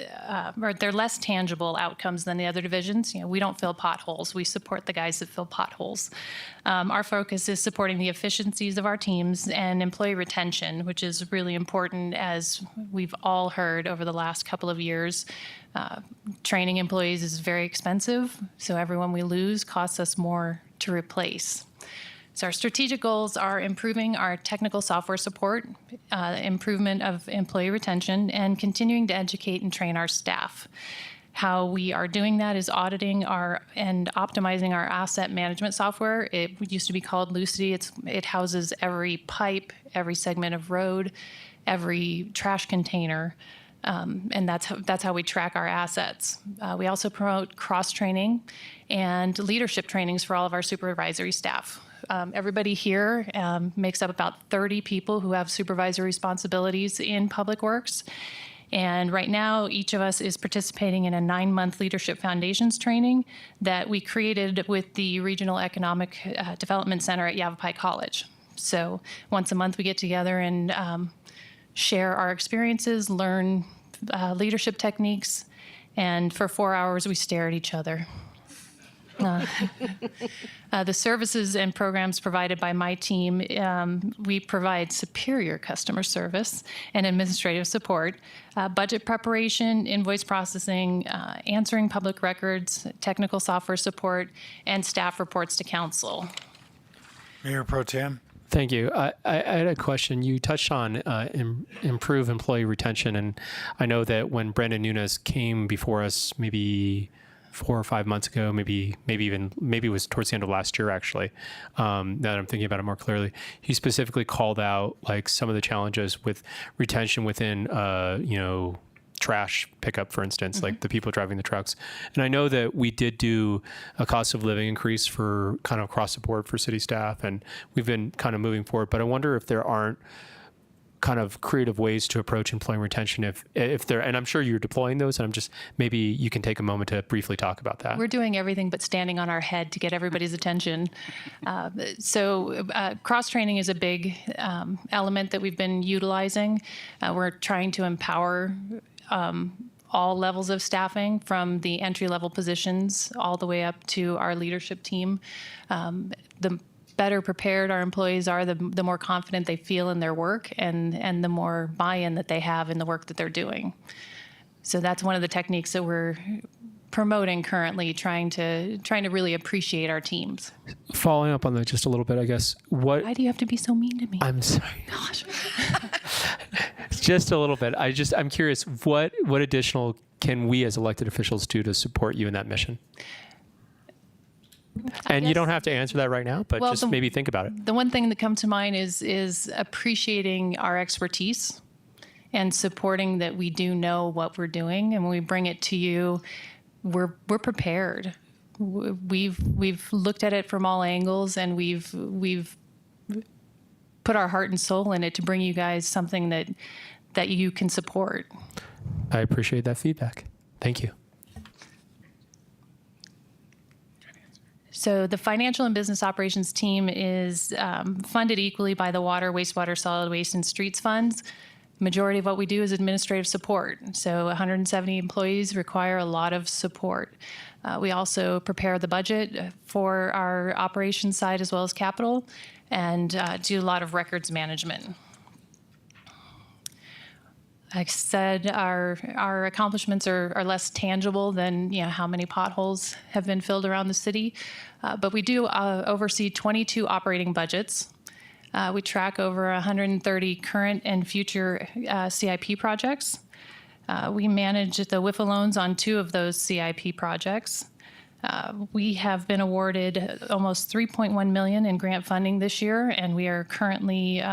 or they're less tangible outcomes than the other divisions. We don't fill potholes. We support the guys that fill potholes. Our focus is supporting the efficiencies of our teams and employee retention, which is really important, as we've all heard over the last couple of years. Training employees is very expensive, so everyone we lose costs us more to replace. So our strategic goals are improving our technical software support, improvement of employee retention, and continuing to educate and train our staff. How we are doing that is auditing and optimizing our asset management software. It used to be called Lucity. It houses every pipe, every segment of road, every trash container, and that's how we track our assets. We also promote cross-training and leadership trainings for all of our supervisory staff. Everybody here makes up about 30 people who have supervisory responsibilities in Public Works. And right now, each of us is participating in a 9-month Leadership Foundations training that we created with the Regional Economic Development Center at Yavapai College. So once a month, we get together and share our experiences, learn leadership techniques, and for 4 hours, we stare at each other. The services and programs provided by my team, we provide superior customer service and administrative support, budget preparation, invoice processing, answering public records, technical software support, and staff reports to council. Mayor Pro Tem. Thank you. I had a question. You touched on improve employee retention, and I know that when Brandon Nunes came before us, maybe 4 or 5 months ago, maybe it was towards the end of last year, actually. Now that I'm thinking about it more clearly, he specifically called out like some of the challenges with retention within, trash pickup, for instance, like the people driving the trucks. And I know that we did do a cost of living increase for kind of across the board for city staff, and we've been kind of moving forward. But I wonder if there aren't kind of creative ways to approach employee retention if there, and I'm sure you're deploying those, and maybe you can take a moment to briefly talk about that. We're doing everything but standing on our head to get everybody's attention. So cross-training is a big element that we've been utilizing. We're trying to empower all levels of staffing, from the entry-level positions all the way up to our leadership team. The better prepared our employees are, the more confident they feel in their work, and the more buy-in that they have in the work that they're doing. So that's one of the techniques that we're promoting currently, trying to really appreciate our teams. Following up on that just a little bit, I guess, Why do you have to be so mean to me? I'm sorry. Gosh. Just a little bit. I'm curious, what additional can we as elected officials do to support you in that mission? And you don't have to answer that right now, but Well, just maybe think about it. The one thing that comes to mind is appreciating our expertise and supporting that we do know what we're doing, and when we bring it to you, we're prepared. We've looked at it from all angles, and we've put our heart and soul in it to bring you guys something that you can support. I appreciate that feedback. Thank you. So the financial and business operations team is funded equally by the water, wastewater, solid waste, and streets funds. Majority of what we do is administrative support. So 170 employees require a lot of support. We also prepare the budget for our operations side as well as capital, and do a lot of records management. Like I said, our accomplishments are less tangible than how many potholes have been filled around the city, but we do oversee 22 operating budgets. We track over 130 current and future CIP projects. We manage the WIFA loans on 2 of those CIP projects. We have been awarded almost $3.1 million in grant funding this year, and we are currently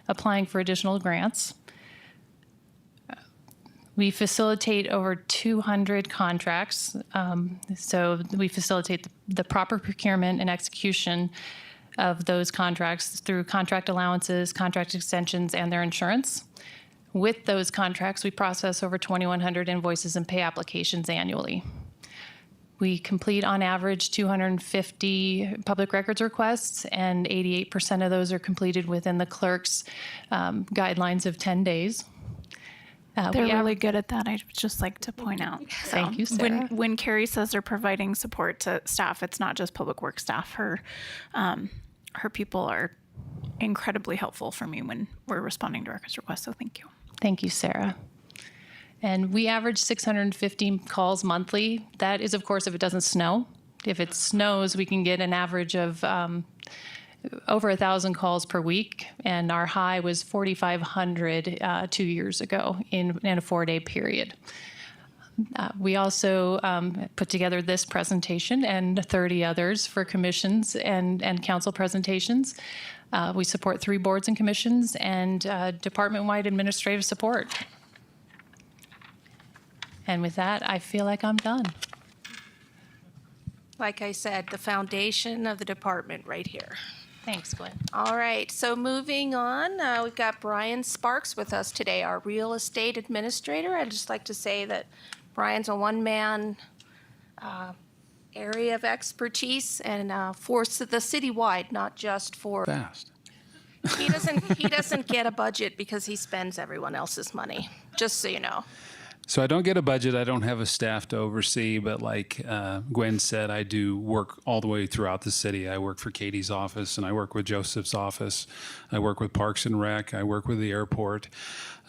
applying for additional grants. We facilitate over 200 contracts. So we facilitate the proper procurement and execution of those contracts through contract allowances, contract extensions, and their insurance. With those contracts, we process over 2,100 invoices and pay applications annually. We complete on average 250 public records requests, and 88% of those are completed within the clerk's guidelines of 10 days. They're really good at that. I'd just like to point out. Thank you, Sarah. When Carrie says they're providing support to staff, it's not just public works staff. Her people are incredibly helpful for me when we're responding to records requests. So thank you. Thank you, Sarah. And we average 650 calls monthly. That is, of course, if it doesn't snow. If it snows, we can get an average of over 1,000 calls per week, and our high was 4,500 2 years ago in a 4-day period. We also put together this presentation and 30 others for commissions and council presentations. We support 3 boards and commissions and department-wide administrative support. And with that, I feel like I'm done. Like I said, the foundation of the department right here. Thanks, Gwen. All right, so moving on, we've got Brian Sparks with us today, our real estate administrator. I'd just like to say that Brian's a one-man area of expertise and for the citywide, not just for. Fast. He doesn't get a budget because he spends everyone else's money, just so you know. So I don't get a budget. I don't have a staff to oversee, but like Gwen said, I do work all the way throughout the city. I work for Katie's office, and I work with Joseph's office. I work with Parks and Rec. I work with the airport.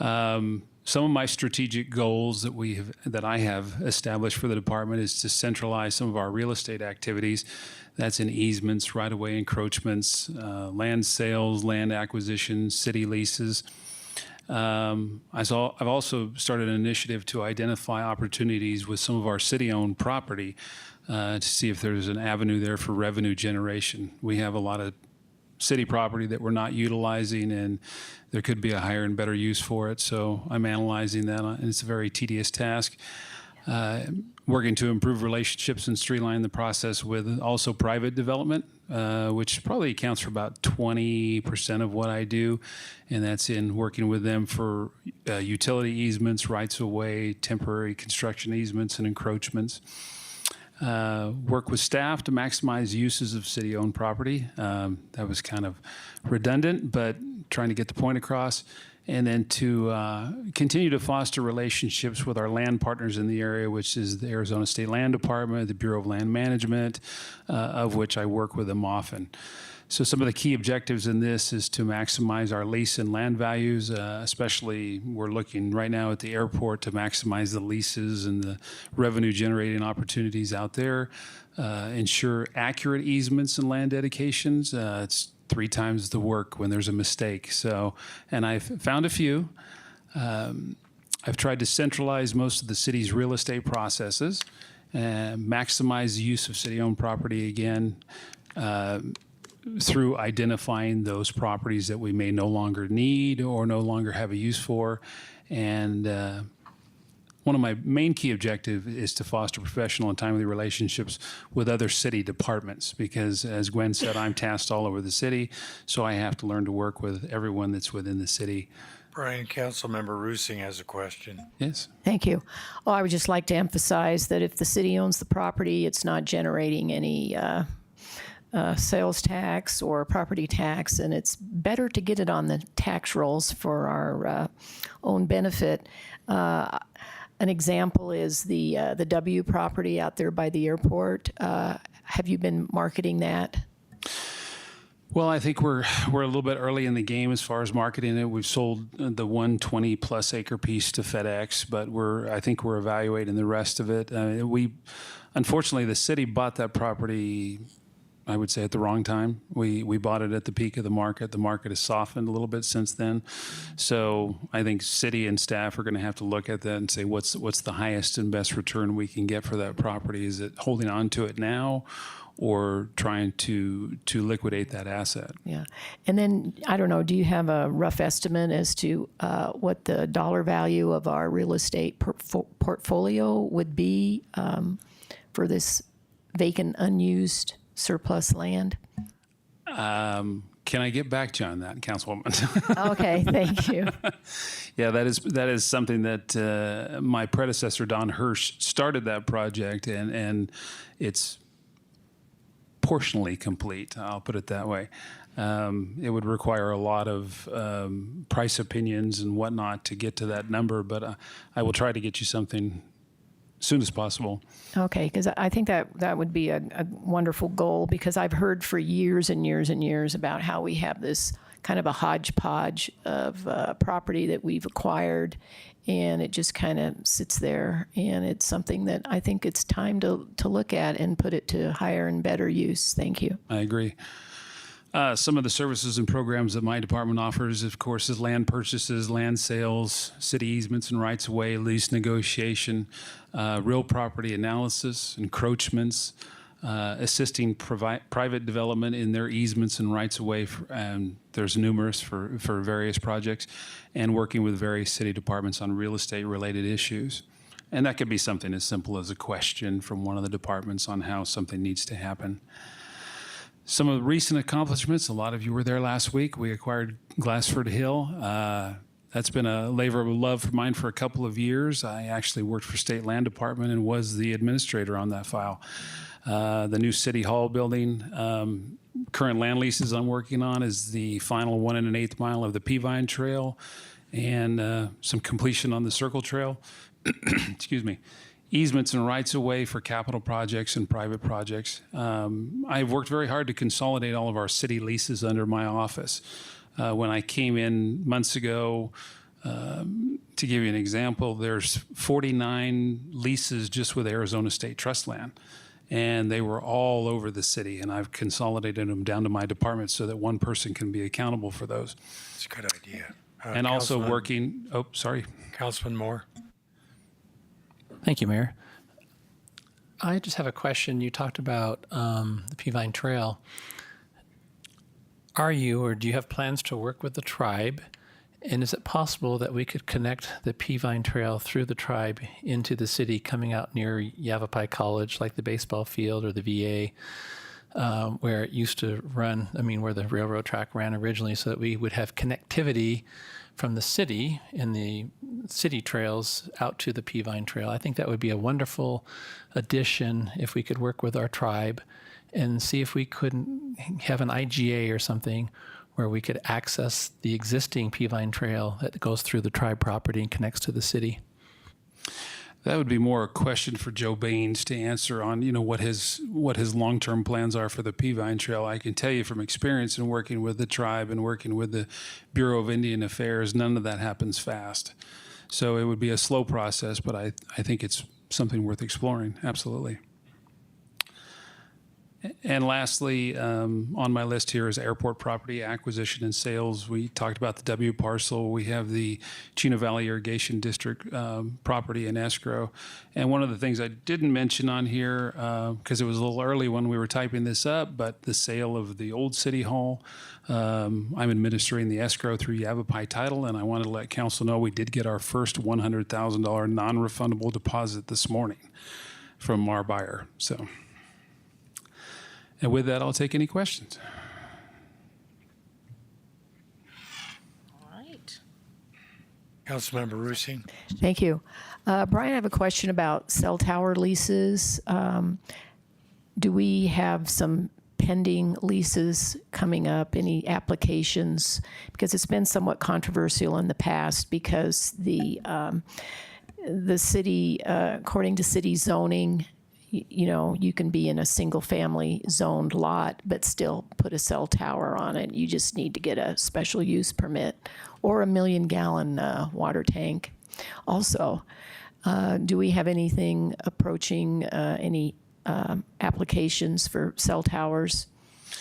Some of my strategic goals that I have established for the department is to centralize some of our real estate activities. That's in easements, right-of-way encroachments, land sales, land acquisitions, city leases. I've also started an initiative to identify opportunities with some of our city-owned property to see if there's an avenue there for revenue generation. We have a lot of city property that we're not utilizing, and there could be a higher and better use for it. So I'm analyzing that, and it's a very tedious task. Working to improve relationships and streamline the process with also private development, which probably accounts for about 20% of what I do, and that's in working with them for utility easements, rights of way, temporary construction easements, and encroachments. Work with staff to maximize uses of city-owned property. That was kind of redundant, but trying to get the point across. And then to continue to foster relationships with our land partners in the area, which is the Arizona State Land Department, the Bureau of Land Management, of which I work with them often. So some of the key objectives in this is to maximize our lease and land values, especially we're looking right now at the airport to maximize the leases and the revenue generating opportunities out there, ensure accurate easements and land dedications. It's 3 times the work when there's a mistake. So, and I've found a few. I've tried to centralize most of the city's real estate processes, maximize the use of city-owned property again, through identifying those properties that we may no longer need or no longer have a use for. And one of my main key objectives is to foster professional and timely relationships with other city departments because, as Gwen said, I'm tasked all over the city, so I have to learn to work with everyone that's within the city. Brian, Councilmember Roosing has a question. Yes. Thank you. Oh, I would just like to emphasize that if the city owns the property, it's not generating any sales tax or property tax, and it's better to get it on the tax rolls for our own benefit. An example is the W property out there by the airport. Have you been marketing that? Well, I think we're a little bit early in the game as far as marketing it. We've sold the 120 plus acre piece to FedEx, but I think we're evaluating the rest of it. Unfortunately, the city bought that property, I would say, at the wrong time. We bought it at the peak of the market. The market has softened a little bit since then. So I think city and staff are going to have to look at that and say, what's the highest and best return we can get for that property? Is it holding on to it now or trying to liquidate that asset? Yeah. And then, I don't know, do you have a rough estimate as to what the dollar value of our real estate portfolio would be for this vacant, unused surplus land? Can I get back to you on that, Councilwoman? Okay, thank you. Yeah, that is something that my predecessor, Don Hirsch, started that project, and it's portionally complete. I'll put it that way. It would require a lot of price opinions and whatnot to get to that number, but I will try to get you something as soon as possible. Okay, because I think that would be a wonderful goal, because I've heard for years and years and years about how we have this kind of a hodgepodge of property that we've acquired, and it just kind of sits there, and it's something that I think it's time to look at and put it to higher and better use. Thank you. I agree. Some of the services and programs that my department offers, of course, is land purchases, land sales, city easements and rights of way, lease negotiation, real property analysis, encroachments, assisting private development in their easements and rights of way, and there's numerous for various projects, and working with various city departments on real estate related issues. And that could be something as simple as a question from one of the departments on how something needs to happen. Some of the recent accomplishments, a lot of you were there last week. We acquired Glassford Hill. That's been a labor of love of mine for a couple of years. I actually worked for State Land Department and was the administrator on that file. The new City Hall building, current land leases I'm working on is the final 1 1/8 mile of the Peavine Trail and some completion on the Circle Trail. Excuse me. Easements and rights of way for capital projects and private projects. I've worked very hard to consolidate all of our city leases under my office. When I came in months ago, to give you an example, there's 49 leases just with Arizona State Trust land, and they were all over the city, and I've consolidated them down to my department so that one person can be accountable for those. It's a good idea. And also working, Councilman Moore. Thank you, Mayor. I just have a question. You talked about the Peavine Trail. Are you, or do you have plans to work with the tribe? And is it possible that we could connect the Peavine Trail through the tribe into the city, coming out near Yavapai College, like the baseball field or the VA, where it used to run, where the railroad track ran originally, so that we would have connectivity from the city and the city trails out to the Peavine Trail? I think that would be a wonderful addition if we could work with our tribe and see if we couldn't have an IGA or something where we could access the existing Peavine Trail that goes through the tribe property and connects to the city. That would be more a question for Joe Baines to answer on, what his long-term plans are for the Peavine Trail. I can tell you from experience in working with the tribe and working with the Bureau of Indian Affairs, none of that happens fast. So it would be a slow process, but I think it's something worth exploring. Absolutely. And lastly, on my list here is airport property acquisition and sales. We talked about the W parcel. We have the Chino Valley Irrigation District property in escrow. And one of the things I didn't mention on here, because it was a little early when we were typing this up, but the sale of the old City Hall. I'm administering the escrow through Yavapai Title, and I wanted to let council know we did get our first $100,000 non-refundable deposit this morning from our buyer. So. And with that, I'll take any questions. All right. Councilmember Rusing. Thank you. Brian, I have a question about cell tower leases. Do we have some pending leases coming up, any applications? Because it's been somewhat controversial in the past because the city, according to city zoning, you can be in a single family zoned lot, but still put a cell tower on it. You just need to get a special use permit or a 1 million gallon water tank. Also, do we have anything approaching any applications for cell towers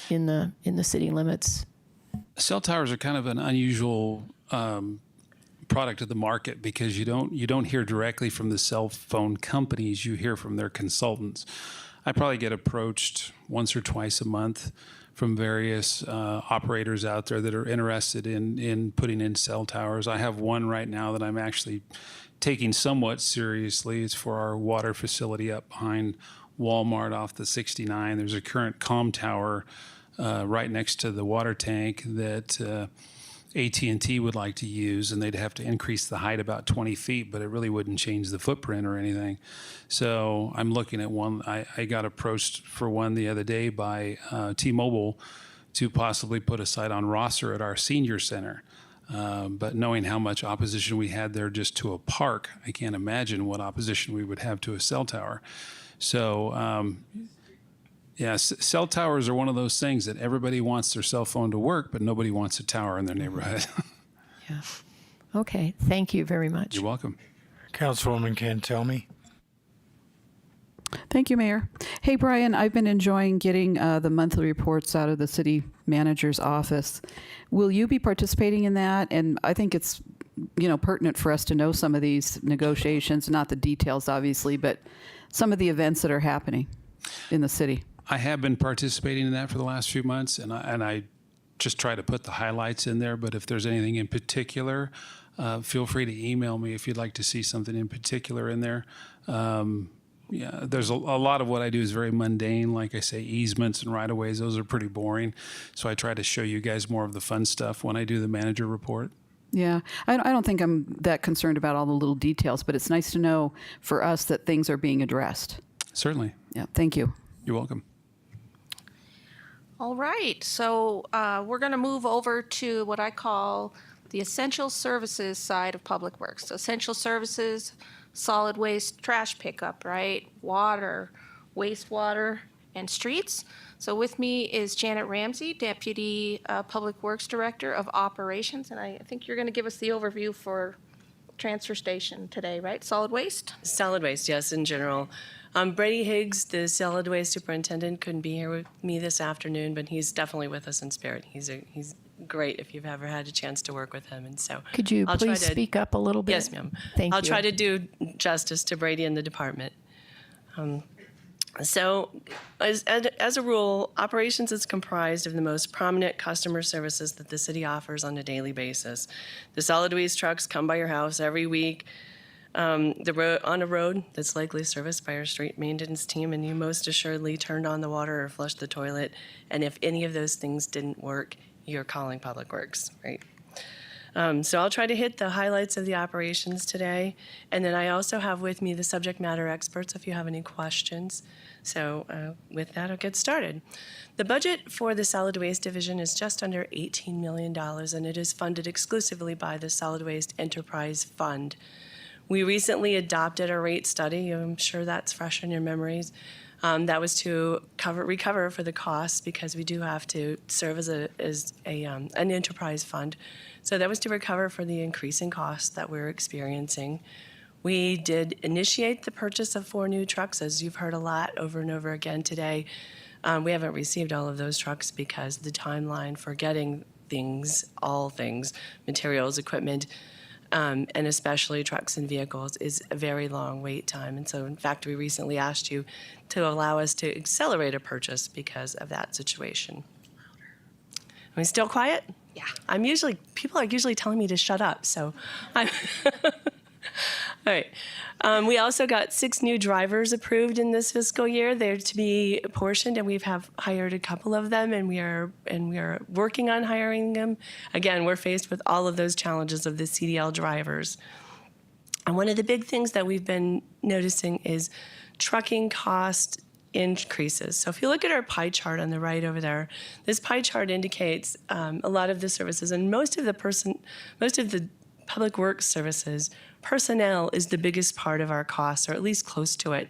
in the city limits? Cell towers are kind of an unusual product of the market because you don't hear directly from the cell phone companies. You hear from their consultants. I probably get approached once or twice a month from various operators out there that are interested in putting in cell towers. I have one right now that I'm actually taking somewhat seriously. It's for our water facility up behind Walmart off the 69. There's a current comm tower right next to the water tank that AT&T would like to use, and they'd have to increase the height about 20 feet, but it really wouldn't change the footprint or anything. So I'm looking at one. I got approached for one the other day by T-Mobile to possibly put a site on Rosser at our senior center. But knowing how much opposition we had there just to a park, I can't imagine what opposition we would have to a cell tower. So yeah, cell towers are one of those things that everybody wants their cell phone to work, but nobody wants a tower in their neighborhood. Yeah. Okay. Thank you very much. You're welcome. Councilwoman Cantelmi. Thank you, Mayor. Hey, Brian, I've been enjoying getting the monthly reports out of the city manager's office. Will you be participating in that? And I think it's, pertinent for us to know some of these negotiations, not the details, obviously, but some of the events that are happening in the city. I have been participating in that for the last few months, and I just try to put the highlights in there. But if there's anything in particular, feel free to email me if you'd like to see something in particular in there. Yeah, there's a lot of what I do is very mundane. Like I say, easements and right-of-ways, those are pretty boring. So I try to show you guys more of the fun stuff when I do the manager report. Yeah, I don't think I'm that concerned about all the little details, but it's nice to know for us that things are being addressed. Certainly. Yeah, thank you. You're welcome. All right, so we're going to move over to what I call the essential services side of Public Works. So essential services, solid waste, trash pickup, right? Water, wastewater, and streets. So with me is Janet Ramsey, Deputy Public Works Director of Operations, and I think you're going to give us the overview for transfer station today, right? Solid waste? Solid waste, yes, in general. Brady Higgs, the solid waste superintendent, couldn't be here with me this afternoon, but he's definitely with us in spirit. He's great if you've ever had a chance to work with him, and so Could you I'll try please to- speak up a little bit? Yes, ma'am. Thank I'll you. try to do justice to Brady and the department. So, as a rule, operations is comprised of the most prominent customer services that the city offers on a daily basis. The solid waste trucks come by your house every week. On a road that's likely serviced by our street maintenance team, and you most assuredly turned on the water or flushed the toilet. And if any of those things didn't work, you're calling Public Works, right? So I'll try to hit the highlights of the operations today. And then I also have with me the subject matter experts if you have any questions. So with that, I'll get started. The budget for the Solid Waste Division is just under $18 million, and it is funded exclusively by the Solid Waste Enterprise Fund. We recently adopted a rate study. I'm sure that's fresh in your memories. That was to recover for the costs because we do have to serve as an enterprise fund. So that was to recover for the increasing costs that we're experiencing. We did initiate the purchase of 4 new trucks, as you've heard a lot over and over again today. We haven't received all of those trucks because the timeline for getting things, all things, materials, equipment, and especially trucks and vehicles, is a very long wait time. And so, in fact, we recently asked you to allow us to accelerate a purchase because of that situation. Am I still quiet? Yeah. People are usually telling me to shut up, so I'm. All right. We also got 6 new drivers approved in this fiscal year. They're to be apportioned, and we've hired a couple of them, and we are working on hiring them. Again, we're faced with all of those challenges of the CDL drivers. And one of the big things that we've been noticing is trucking cost increases. So if you look at our pie chart on the right over there, this pie chart indicates a lot of the services, and most of the public works services, personnel is the biggest part of our costs, or at least close to it.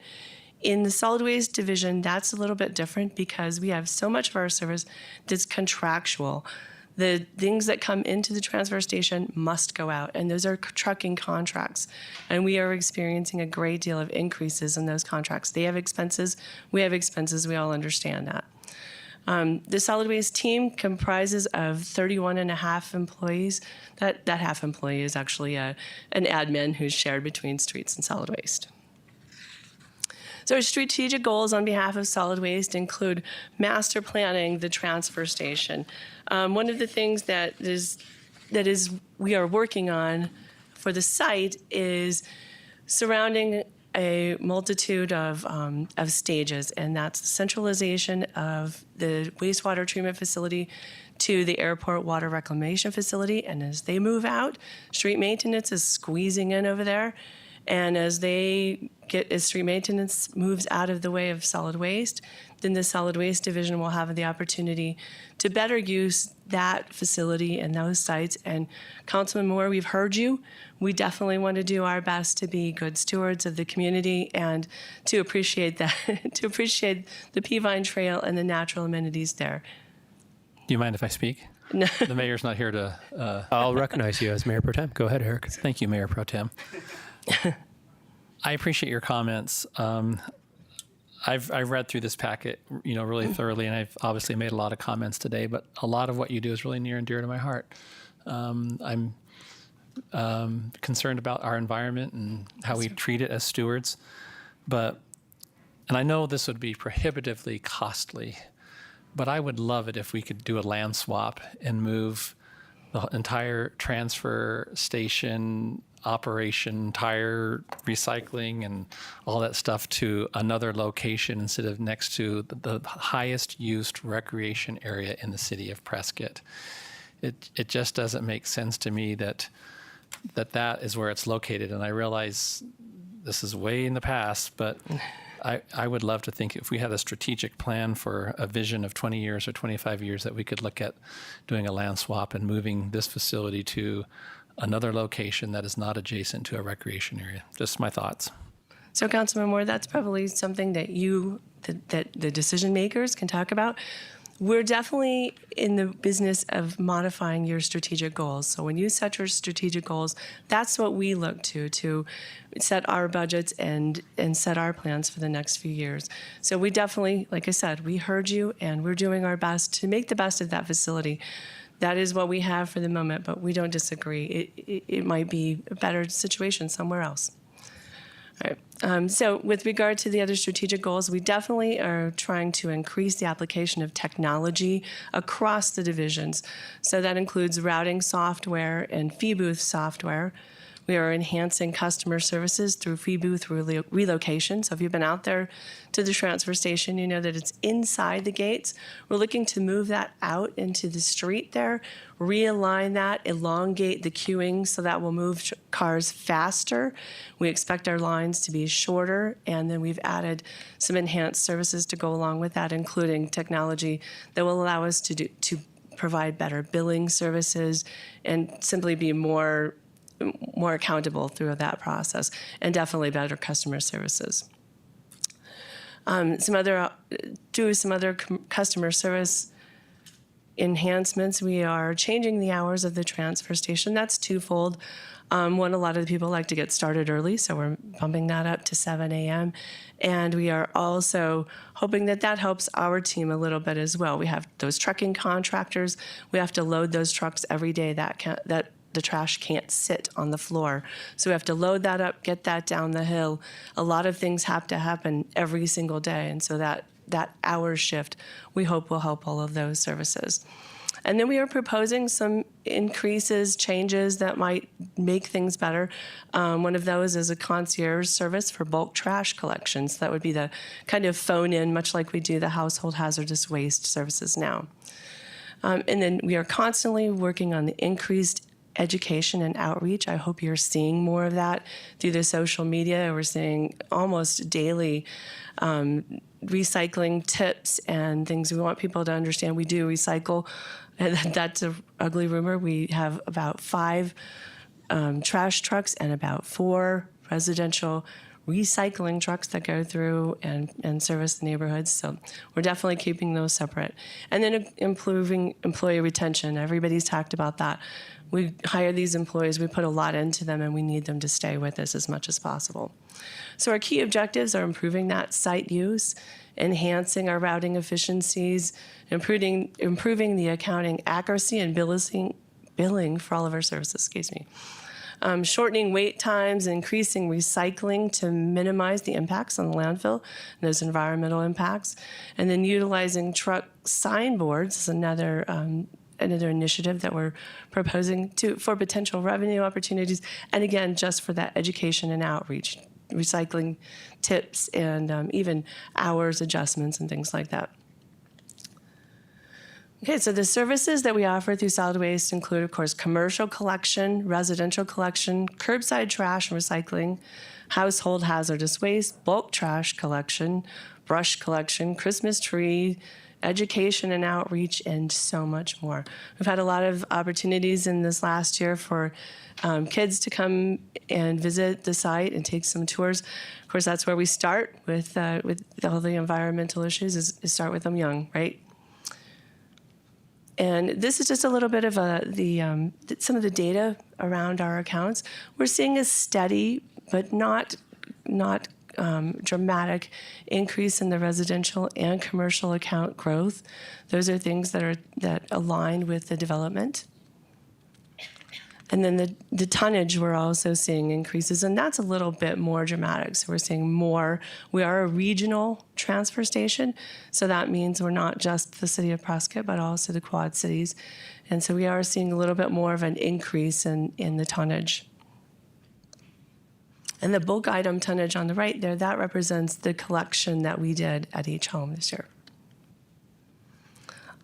In the solid waste division, that's a little bit different because we have so much of our service that's contractual. The things that come into the transfer station must go out, and those are trucking contracts. And we are experiencing a great deal of increases in those contracts. They have expenses, we have expenses, we all understand that. The solid waste team comprises of 31 and a half employees. That half employee is actually an admin who's shared between streets and solid waste. So our strategic goals on behalf of solid waste include master planning the transfer station. One of the things that we are working on for the site is surrounding a multitude of stages, and that's the centralization of the wastewater treatment facility to the airport water reclamation facility. And as they move out, street maintenance is squeezing in over there. And as street maintenance moves out of the way of solid waste, then the solid waste division will have the opportunity to better use that facility and those sites. And Councilman Moore, we've heard you. We definitely want to do our best to be good stewards of the community and to appreciate that, to appreciate the Peavine Trail and the natural amenities there. Do you mind if I speak? No. The mayor's not here to. I'll recognize you as Mayor Pro Tem. Go ahead, Eric. Thank you, Mayor Pro Tem. I appreciate your comments. I've read through this packet, really thoroughly, and I've obviously made a lot of comments today. But a lot of what you do is really near and dear to my heart. I'm concerned about our environment and how we treat it as stewards. And I know this would be prohibitively costly, but I would love it if we could do a land swap and move the entire transfer station operation, tire recycling, and all that stuff to another location instead of next to the highest used recreation area in the city of Prescott. It just doesn't make sense to me that is where it's located. And I realize this is way in the past, but I would love to think if we had a strategic plan for a vision of 20 years or 25 years that we could look at doing a land swap and moving this facility to another location that is not adjacent to a recreation area. Just my thoughts. So Councilman Moore, that's probably something that that the decision makers can talk about. We're definitely in the business of modifying your strategic goals. So when you set your strategic goals, that's what we look to set our budgets and set our plans for the next few years. So we definitely, like I said, we heard you, and we're doing our best to make the best of that facility. That is what we have for the moment, but we don't disagree. It might be a better situation somewhere else. All right. So with regard to the other strategic goals, we definitely are trying to increase the application of technology across the divisions. So that includes routing software and fee booth software. We are enhancing customer services through fee booth relocation. So if you've been out there to the transfer station, you know that it's inside the gates. We're looking to move that out into the street there, realign that, elongate the queuing so that will move cars faster. We expect our lines to be shorter, and then we've added some enhanced services to go along with that, including technology that will allow us to provide better billing services and simply be more accountable through that process, and definitely better customer services. Some other customer service enhancements. We are changing the hours of the transfer station. That's twofold. One, a lot of the people like to get started early, so we're bumping that up to 7 a.m. And we are also hoping that that helps our team a little bit as well. We have those trucking contractors. We have to load those trucks every day that the trash can't sit on the floor. So we have to load that up, get that down the hill. A lot of things have to happen every single day. And so that hour shift, we hope will help all of those services. And then we are proposing some increases, changes that might make things better. One of those is a concierge service for bulk trash collections. That would be the kind of phone in, much like we do the household hazardous waste services now. And then we are constantly working on the increased education and outreach. I hope you're seeing more of that through the social media. We're seeing almost daily recycling tips and things we want people to understand. We do recycle, and that's an ugly rumor. We have about 5 trash trucks and about 4 residential recycling trucks that go through and service the neighborhoods. So we're definitely keeping those separate. And then improving employee retention. Everybody's talked about that. We hire these employees, we put a lot into them, and we need them to stay with us as much as possible. So our key objectives are improving that site use, enhancing our routing efficiencies, improving the accounting accuracy and billing for all of our services, shortening wait times, increasing recycling to minimize the impacts on the landfill, those environmental impacts, and then utilizing truck signboards is another initiative that we're proposing for potential revenue opportunities, and again, just for that education and outreach, recycling tips and even hours adjustments and things like that. Okay, so the services that we offer through solid waste include, of course, commercial collection, residential collection, curbside trash and recycling, household hazardous waste, bulk trash collection, brush collection, Christmas tree, education and outreach, and so much more. We've had a lot of opportunities in this last year for kids to come and visit the site and take some tours. Of course, that's where we start with all the environmental issues, is start with them young, right? And this is just a little bit of some of the data around our accounts. We're seeing a steady, but not dramatic increase in the residential and commercial account growth. Those are things that align with the development. And then the tonnage, we're also seeing increases, and that's a little bit more dramatic. So we're seeing more. We are a regional transfer station, so that means we're not just the city of Prescott, but also the Quad Cities. And so we are seeing a little bit more of an increase in the tonnage. And the bulk item tonnage on the right there, that represents the collection that we did at each home this year.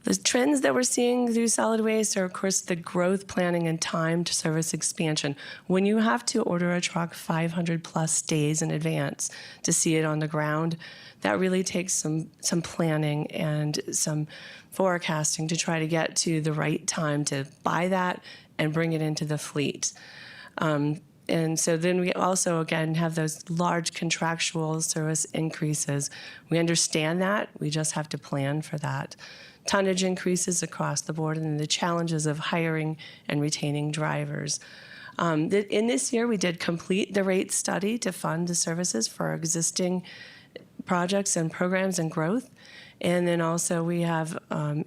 The trends that we're seeing through solid waste are, of course, the growth planning and time to service expansion. When you have to order a truck 500 plus days in advance to see it on the ground, that really takes some planning and some forecasting to try to get to the right time to buy that and bring it into the fleet. And so then we also, again, have those large contractual service increases. We understand that. We just have to plan for that. Tonnage increases across the board, and the challenges of hiring and retaining drivers. In this year, we did complete the rate study to fund the services for our existing projects and programs and growth. And then also we have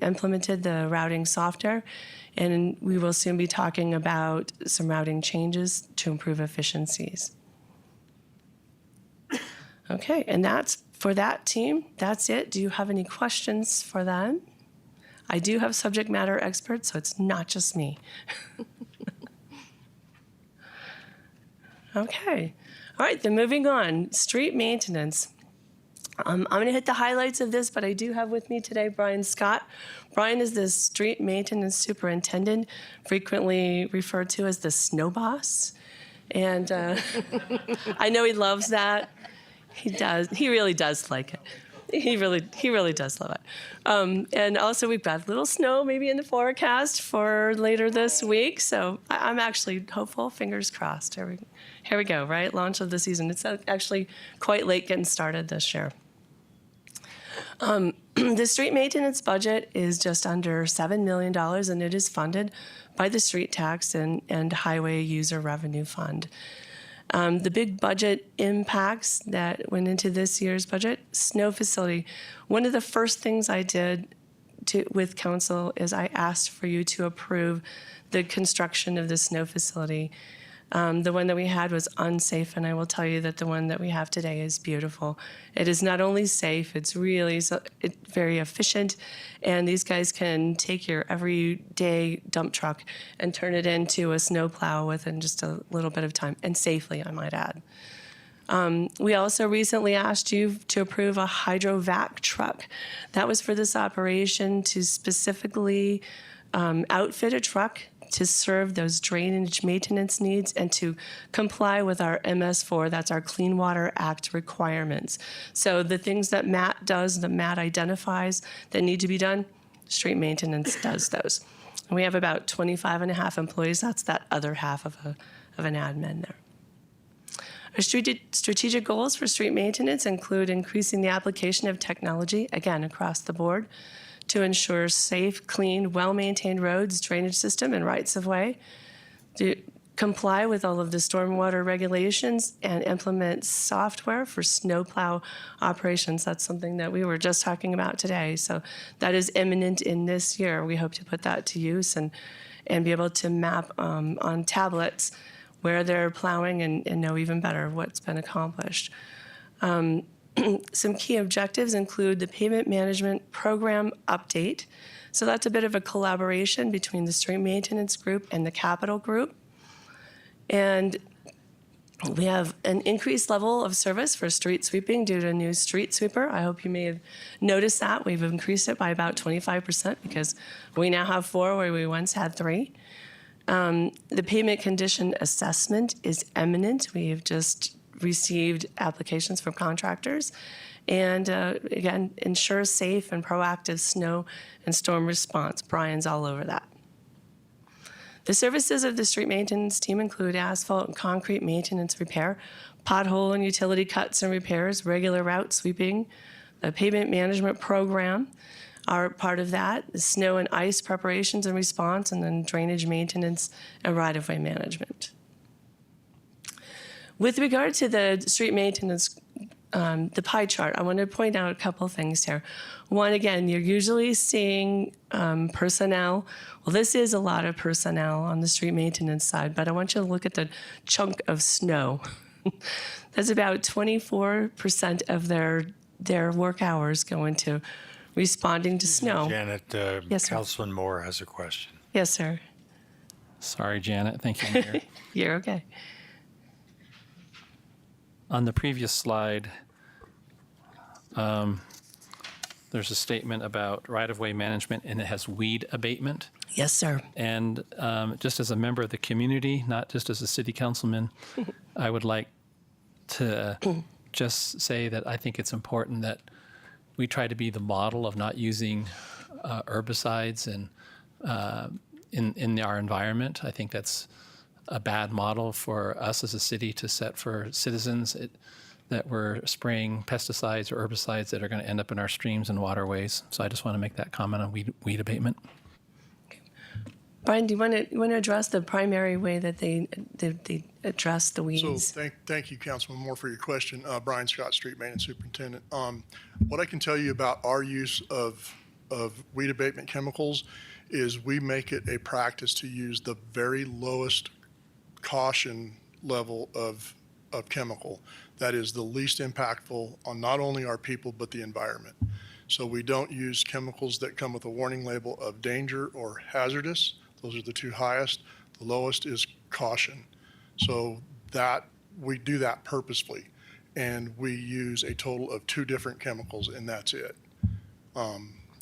implemented the routing software, and we will soon be talking about some routing changes to improve efficiencies. Okay, and that's for that team. That's it. Do you have any questions for them? I do have subject matter experts, so it's not just me. Okay. All right, then moving on. Street maintenance. I'm going to hit the highlights of this, but I do have with me today Brian Scott. Brian is the street maintenance superintendent, frequently referred to as the snow boss. And I know he loves that. He does. He really does like it. He really does love it. And also we've got a little snow maybe in the forecast for later this week. So I'm actually hopeful, fingers crossed. Here we go, right? Launch of the season. It's actually quite late getting started this year. The street maintenance budget is just under $7 million, and it is funded by the street tax and highway user revenue fund. The big budget impacts that went into this year's budget, snow facility. One of the first things I did with council is I asked for you to approve the construction of the snow facility. The one that we had was unsafe, and I will tell you that the one that we have today is beautiful. It is not only safe, it's really very efficient, and these guys can take your everyday dump truck and turn it into a snow plow within just a little bit of time, and safely, I might add. We also recently asked you to approve a hydrovac truck. That was for this operation to specifically outfit a truck to serve those drainage maintenance needs and to comply with our MS4, that's our Clean Water Act requirements. So the things that Matt does, that Matt identifies that need to be done, street maintenance does those. And we have about 25 and a half employees. That's that other half of an admin there. Our strategic goals for street maintenance include increasing the application of technology, again, across the board, to ensure safe, clean, well-maintained roads, drainage system, and rights-of-way, to comply with all of the stormwater regulations and implement software for snowplow operations. That's something that we were just talking about today. So that is imminent in this year. We hope to put that to use and be able to map on tablets where they're plowing and know even better what's been accomplished. Some key objectives include the pavement management program update. So that's a bit of a collaboration between the street maintenance group and the capital group. And we have an increased level of service for street sweeping due to a new street sweeper. I hope you may have noticed that. We've increased it by about 25% because we now have 4 where we once had 3. The pavement condition assessment is imminent. We have just received applications from contractors, and again, ensure safe and proactive snow and storm response. Brian's all over that. The services of the street maintenance team include asphalt and concrete maintenance repair, pothole and utility cuts and repairs, regular route sweeping, the pavement management program are part of that, the snow and ice preparations and response, and then drainage maintenance and right-of-way management. With regard to the street maintenance, the pie chart, I want to point out a couple things here. One, again, you're usually seeing personnel. Well, this is a lot of personnel on the street maintenance side, but I want you to look at the chunk of snow. That's about 24% of their work hours go into responding to snow. Janet, Yes, sir. Councilman Moore has a question. Yes, sir. Sorry, Janet. Thank you, Mayor. You're okay. On the previous slide, there's a statement about right-of-way management, and it has weed abatement. Yes, sir. And just as a member of the community, not just as a city councilman, I would like to just say that I think it's important that we try to be the model of not using herbicides and in our environment. I think that's a bad model for us as a city to set for citizens, that we're spraying pesticides or herbicides that are going to end up in our streams and waterways. So I just want to make that comment on weed abatement. Brian, do you want to address the primary way that they address the weeds? So thank you, Councilman Moore, for your question. Brian Scott, Street Maintenance Superintendent. What I can tell you about our use of weed abatement chemicals is we make it a practice to use the very lowest caution level of chemical that is the least impactful on not only our people but the environment. So we don't use chemicals that come with a warning label of danger or hazardous. Those are the 2 highest. The lowest is caution. So that we do that purposefully, and we use a total of 2 different chemicals, and that's it.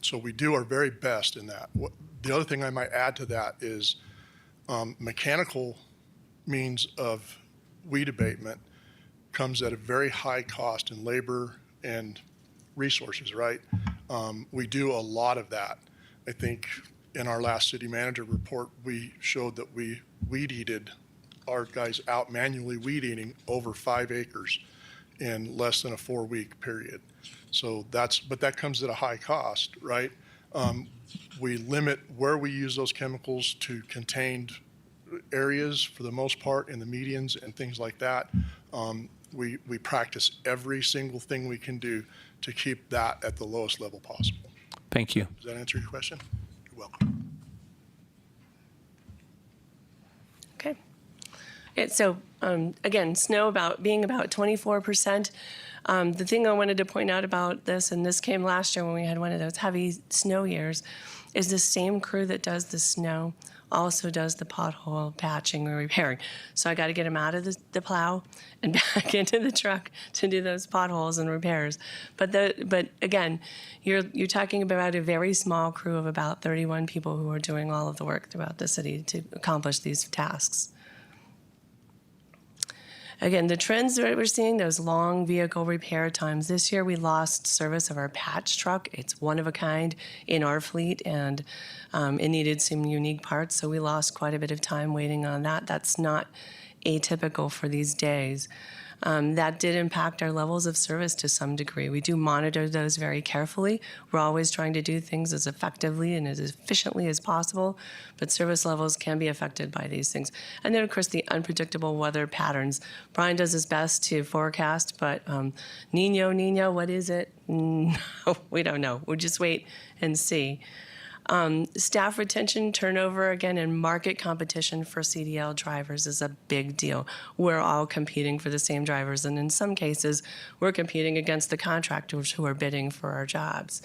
So we do our very best in that. The other thing I might add to that is mechanical means of weed abatement comes at a very high cost in labor and resources, right? We do a lot of that. I think in our last city manager report, we showed that we weed-eated, our guys out manually weed-eating over 5 acres in less than a 4-week period. So but that comes at a high cost, right? We limit where we use those chemicals to contained areas for the most part, in the medians and things like that, we practice every single thing we can do to keep that at the lowest level possible. Thank you. Does that answer your question? You're welcome. Okay. So again, snow being about 24%. The thing I wanted to point out about this, and this came last year when we had one of those heavy snow years, is the same crew that does the snow also does the pothole patching or repairing. So I got to get them out of the plow and back into the truck to do those potholes and repairs. But again, you're talking about a very small crew of about 31 people who are doing all of the work throughout the city to accomplish these tasks. Again, the trends that we're seeing, those long vehicle repair times. This year we lost service of our patch truck. It's one of a kind in our fleet, and it needed some unique parts, so we lost quite a bit of time waiting on that. That's not atypical for these days. That did impact our levels of service to some degree. We do monitor those very carefully. We're always trying to do things as effectively and as efficiently as possible, but service levels can be affected by these things. And then, of course, the unpredictable weather patterns. Brian does his best to forecast, but Nino, what is it? No, we don't know. We'll just wait and see. Staff retention, turnover, again, and market competition for CDL drivers is a big deal. We're all competing for the same drivers, and in some cases, we're competing against the contractors who are bidding for our jobs.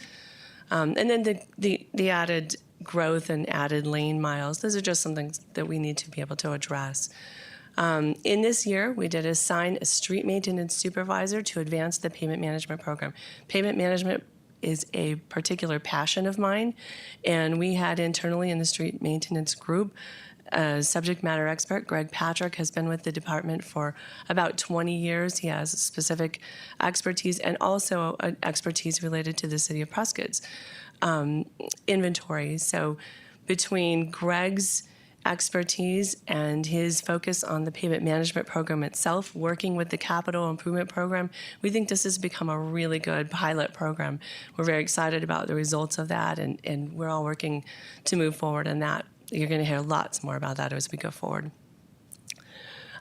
And then the added growth and added lane miles, those are just some things that we need to be able to address. In this year, we did assign a street maintenance supervisor to advance the payment management program. Payment management is a particular passion of mine, and we had internally in the street maintenance group a subject matter expert. Greg Patrick has been with the department for about 20 years. He has specific expertise and also expertise related to the city of Prescott's inventory. So between Greg's expertise and his focus on the payment management program itself, working with the capital improvement program, we think this has become a really good pilot program. We're very excited about the results of that, and we're all working to move forward in that. You're going to hear lots more about that as we go forward.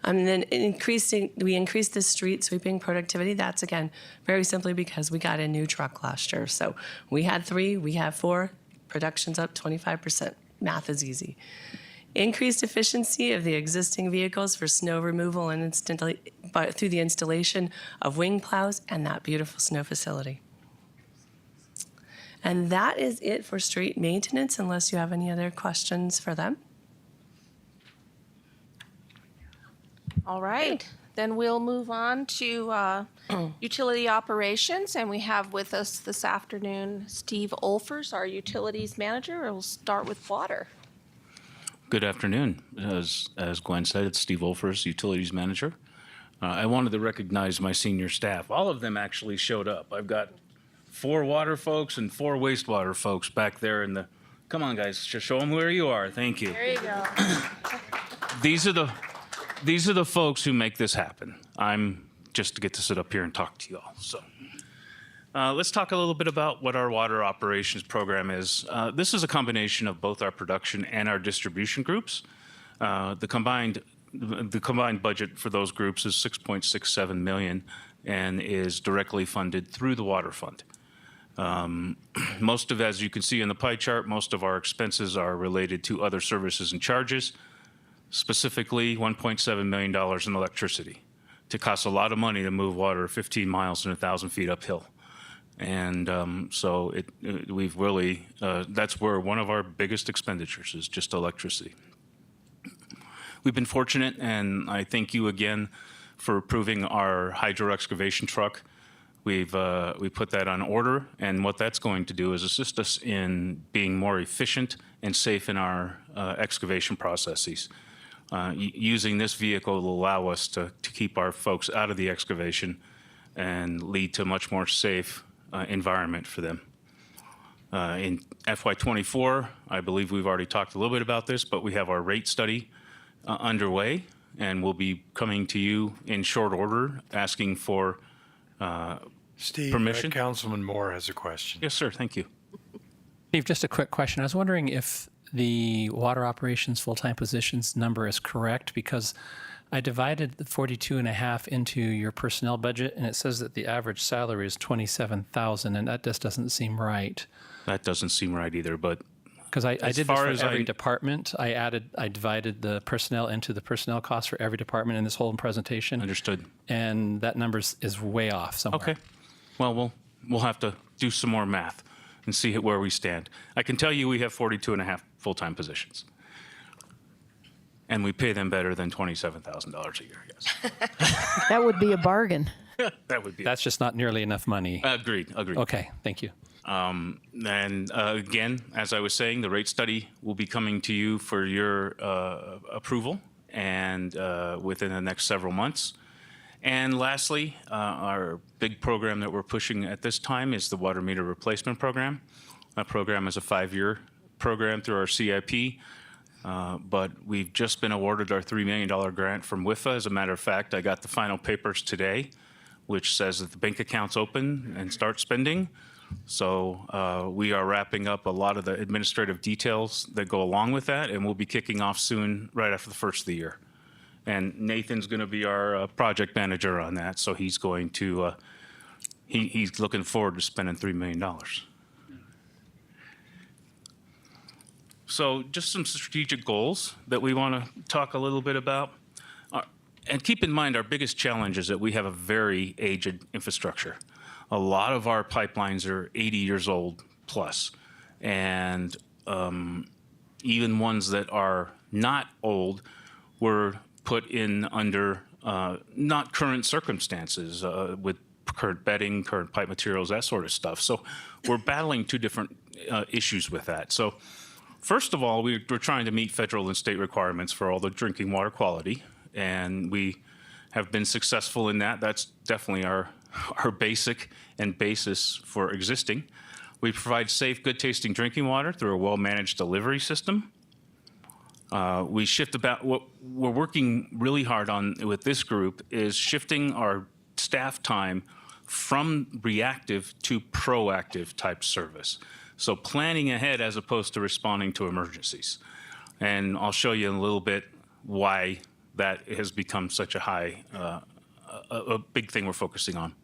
And then we increased the street sweeping productivity. That's, again, very simply because we got a new truck last year. So we had 3, we have 4, production's up 25%. Math is easy. Increased efficiency of the existing vehicles for snow removal and through the installation of wing plows and that beautiful snow facility. And that is it for street maintenance, unless you have any other questions for them. All right, then we'll move on to utility operations, and we have with us this afternoon Steve Olfers, our utilities manager. We'll start with water. Good afternoon. As Gwen said, it's Steve Olfers, Utilities Manager. I wanted to recognize my senior staff. All of them actually showed up. I've got 4 water folks and 4 wastewater folks back there in the, come on guys, just show them where you are. Thank you. There you go. These are the folks who make this happen. I'm just to get to sit up here and talk to you all. So let's talk a little bit about what our water operations program is. This is a combination of both our production and our distribution groups. The combined budget for those groups is $6.67 million and is directly funded through the water fund. Most of, as you can see in the pie chart, most of our expenses are related to other services and charges, specifically $1.7 million in electricity. It costs a lot of money to move water 15 miles and 1,000 feet uphill. And so we've really, that's where one of our biggest expenditures is just electricity. We've been fortunate, and I thank you again for approving our hydro excavation truck. We put that on order, and what that's going to do is assist us in being more efficient and safe in our excavation processes. Using this vehicle will allow us to keep our folks out of the excavation and lead to a much more safe environment for them. In FY24, I believe we've already talked a little bit about this, but we have our rate study underway, and we'll be coming to you in short order asking for Steve, permission. Councilman Moore has a question. Yes, sir. Thank you. Steve, just a quick question. I was wondering if the water operations full-time positions number is correct, because I divided the 42.5 into your personnel budget, and it says that the average salary is 27,000, and that just doesn't seem right. That doesn't seem right either, but Because I As did this far for as every I- department. I divided the personnel into the personnel costs for every department in this whole presentation. Understood. And that number is way off somewhere. Okay. Well, we'll have to do some more math and see where we stand. I can tell you we have 42.5 full-time positions. And we pay them better than $27,000 a year, yes. That would be a bargain. That would be. That's just not nearly enough money. Agreed. Okay, thank you. And again, as I was saying, the rate study will be coming to you for your approval and within the next several months. And lastly, our big program that we're pushing at this time is the water meter replacement program. That program is a 5-year program through our CIP. But we've just been awarded our $3 million grant from WIFA. As a matter of fact, I got the final papers today, which says that the bank account's open and start spending. So we are wrapping up a lot of the administrative details that go along with that, and we'll be kicking off soon, right after the first of the year. And Nathan's going to be our project manager on that, so he's going to, he's looking forward to spending $3 million. So just some strategic goals that we want to talk a little bit about. And keep in mind, our biggest challenge is that we have a very aged infrastructure. A lot of our pipelines are 80 years old plus. And even ones that are not old were put in under not current circumstances with current bedding, current pipe materials, that sort of stuff. So we're battling two different issues with that. So first of all, we're trying to meet federal and state requirements for all the drinking water quality, and we have been successful in that. That's definitely our basic and basis for existing. We provide safe, good-tasting drinking water through a well-managed delivery system. We shift about what we're working really hard on with this group is shifting our staff time from reactive to proactive type service. So planning ahead as opposed to responding to emergencies. And I'll show you in a little bit why that has become such a high, a big thing we're focusing on.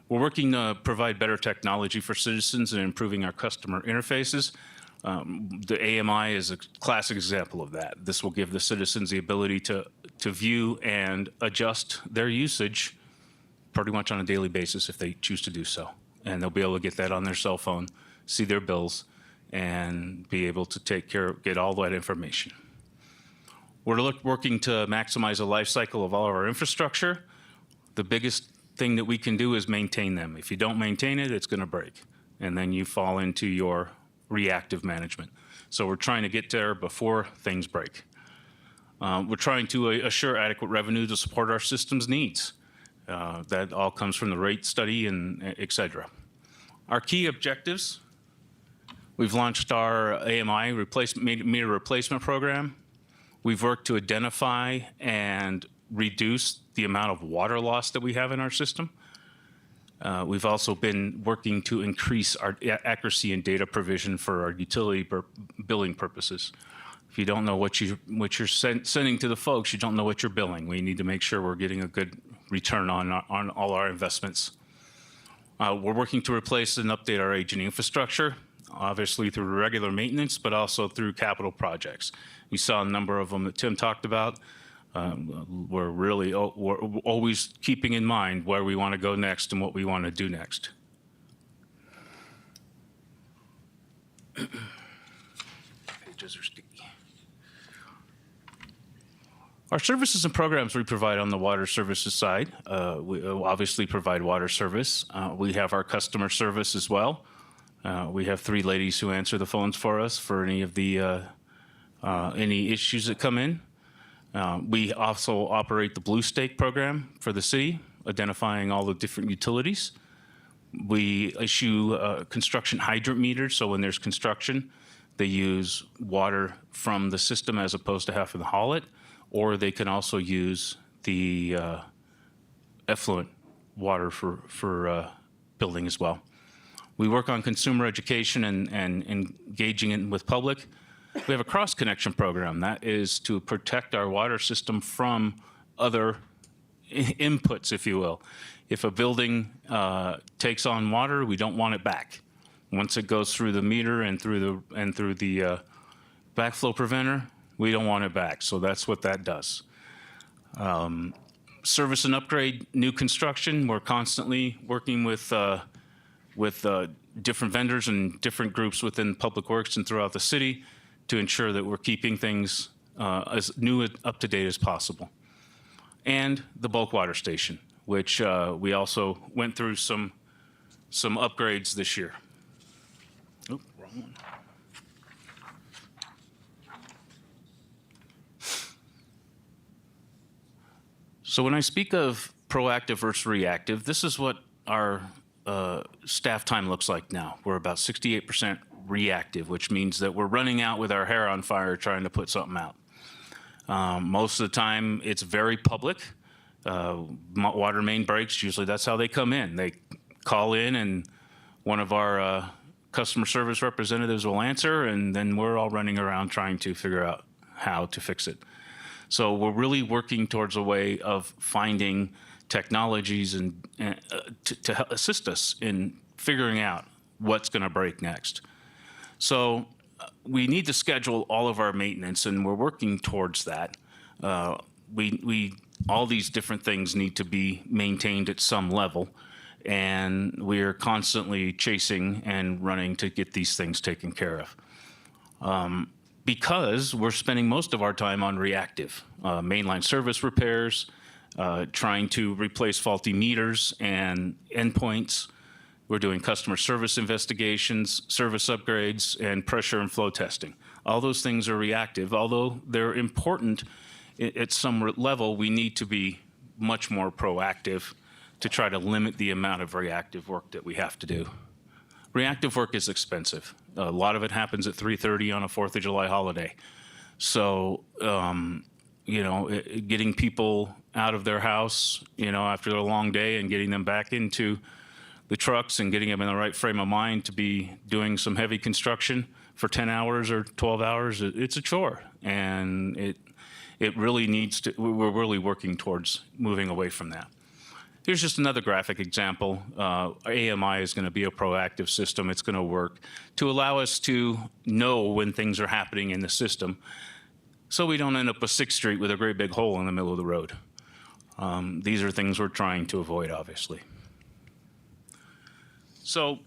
We're working to provide better technology for citizens and improving our customer interfaces. The AMI is a classic example of that. This will give the citizens the ability to view and adjust their usage pretty much on a daily basis if they choose to do so. And they'll be able to get that on their cell phone, see their bills, and be able to get all that information. We're working to maximize the life cycle of all of our infrastructure. The biggest thing that we can do is maintain them. If you don't maintain it, it's going to break. And then you fall into your reactive management. So we're trying to get there before things break. We're trying to assure adequate revenue to support our system's needs. That all comes from the rate study and et cetera. Our key objectives, we've launched our AMI meter replacement program. We've worked to identify and reduce the amount of water loss that we have in our system. We've also been working to increase our accuracy and data provision for our utility billing purposes. If you don't know what you're sending to the folks, you don't know what you're billing. We need to make sure we're getting a good return on all our investments. We're working to replace and update our aging infrastructure, obviously through regular maintenance, but also through capital projects. We saw a number of them that Tim talked about. We're always keeping in mind where we want to go next and what we want to do next. Pages are sticky. Our services and programs we provide on the water services side, we obviously provide water service. We have our customer service as well. We have 3 ladies who answer the phones for us for any of the any issues that come in. We also operate the Blue Stake program for the city, identifying all the different utilities. We issue construction hydrant meters, so when there's construction, they use water from the system as opposed to having to haul it, or they can also use the effluent water for building as well. We work on consumer education and engaging in with public. We have a cross-connection program. That is to protect our water system from other inputs, if you will. If a building takes on water, we don't want it back. Once it goes through the meter and through the backflow preventer, we don't want it back. So that's what that does. Service and upgrade new construction. We're constantly working with different vendors and different groups within Public Works and throughout the city to ensure that we're keeping things as new and up to date as possible. And the bulk water station, which we also went through some upgrades this year. Oh, wrong one. So when I speak of proactive versus reactive, this is what our staff time looks like now. We're about 68% reactive, which means that we're running out with our hair on fire trying to put something out. Most of the time, it's very public. Water main breaks, usually that's how they come in. They call in and one of our customer service representatives will answer, and then we're all running around trying to figure out how to fix it. So we're really working towards a way of finding technologies and to assist us in figuring out what's going to break next. So we need to schedule all of our maintenance, and we're working towards that. All these different things need to be maintained at some level, and we're constantly chasing and running to get these things taken care of. Because we're spending most of our time on reactive, mainline service repairs, trying to replace faulty meters and endpoints. We're doing customer service investigations, service upgrades, and pressure and flow testing. All those things are reactive. Although they're important at some level, we need to be much more proactive to try to limit the amount of reactive work that we have to do. Reactive work is expensive. A lot of it happens at 3:30 on a 4th of July holiday. So, getting people out of their house, after a long day and getting them back into the trucks and getting them in the right frame of mind to be doing some heavy construction for 10 hours or 12 hours, it's a chore. And it really needs to, we're really working towards moving away from that. Here's just another graphic example. AMI is going to be a proactive system. It's going to work to allow us to know when things are happening in the system so we don't end up with 6th Street with a great big hole in the middle of the road. These are things we're trying to avoid, obviously. So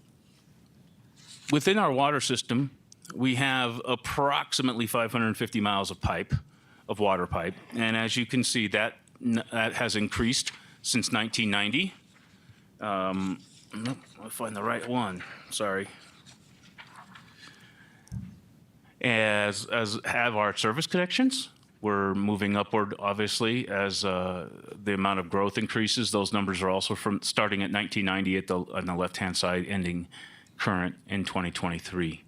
within our water system, we have approximately 550 miles of water pipe. And as you can see, that has increased since 1990. Nope, I'll find the right one. Sorry. As have our service connections. We're moving upward, obviously, as the amount of growth increases. Those numbers are also from starting at 1990 on the left-hand side, ending current in 2023.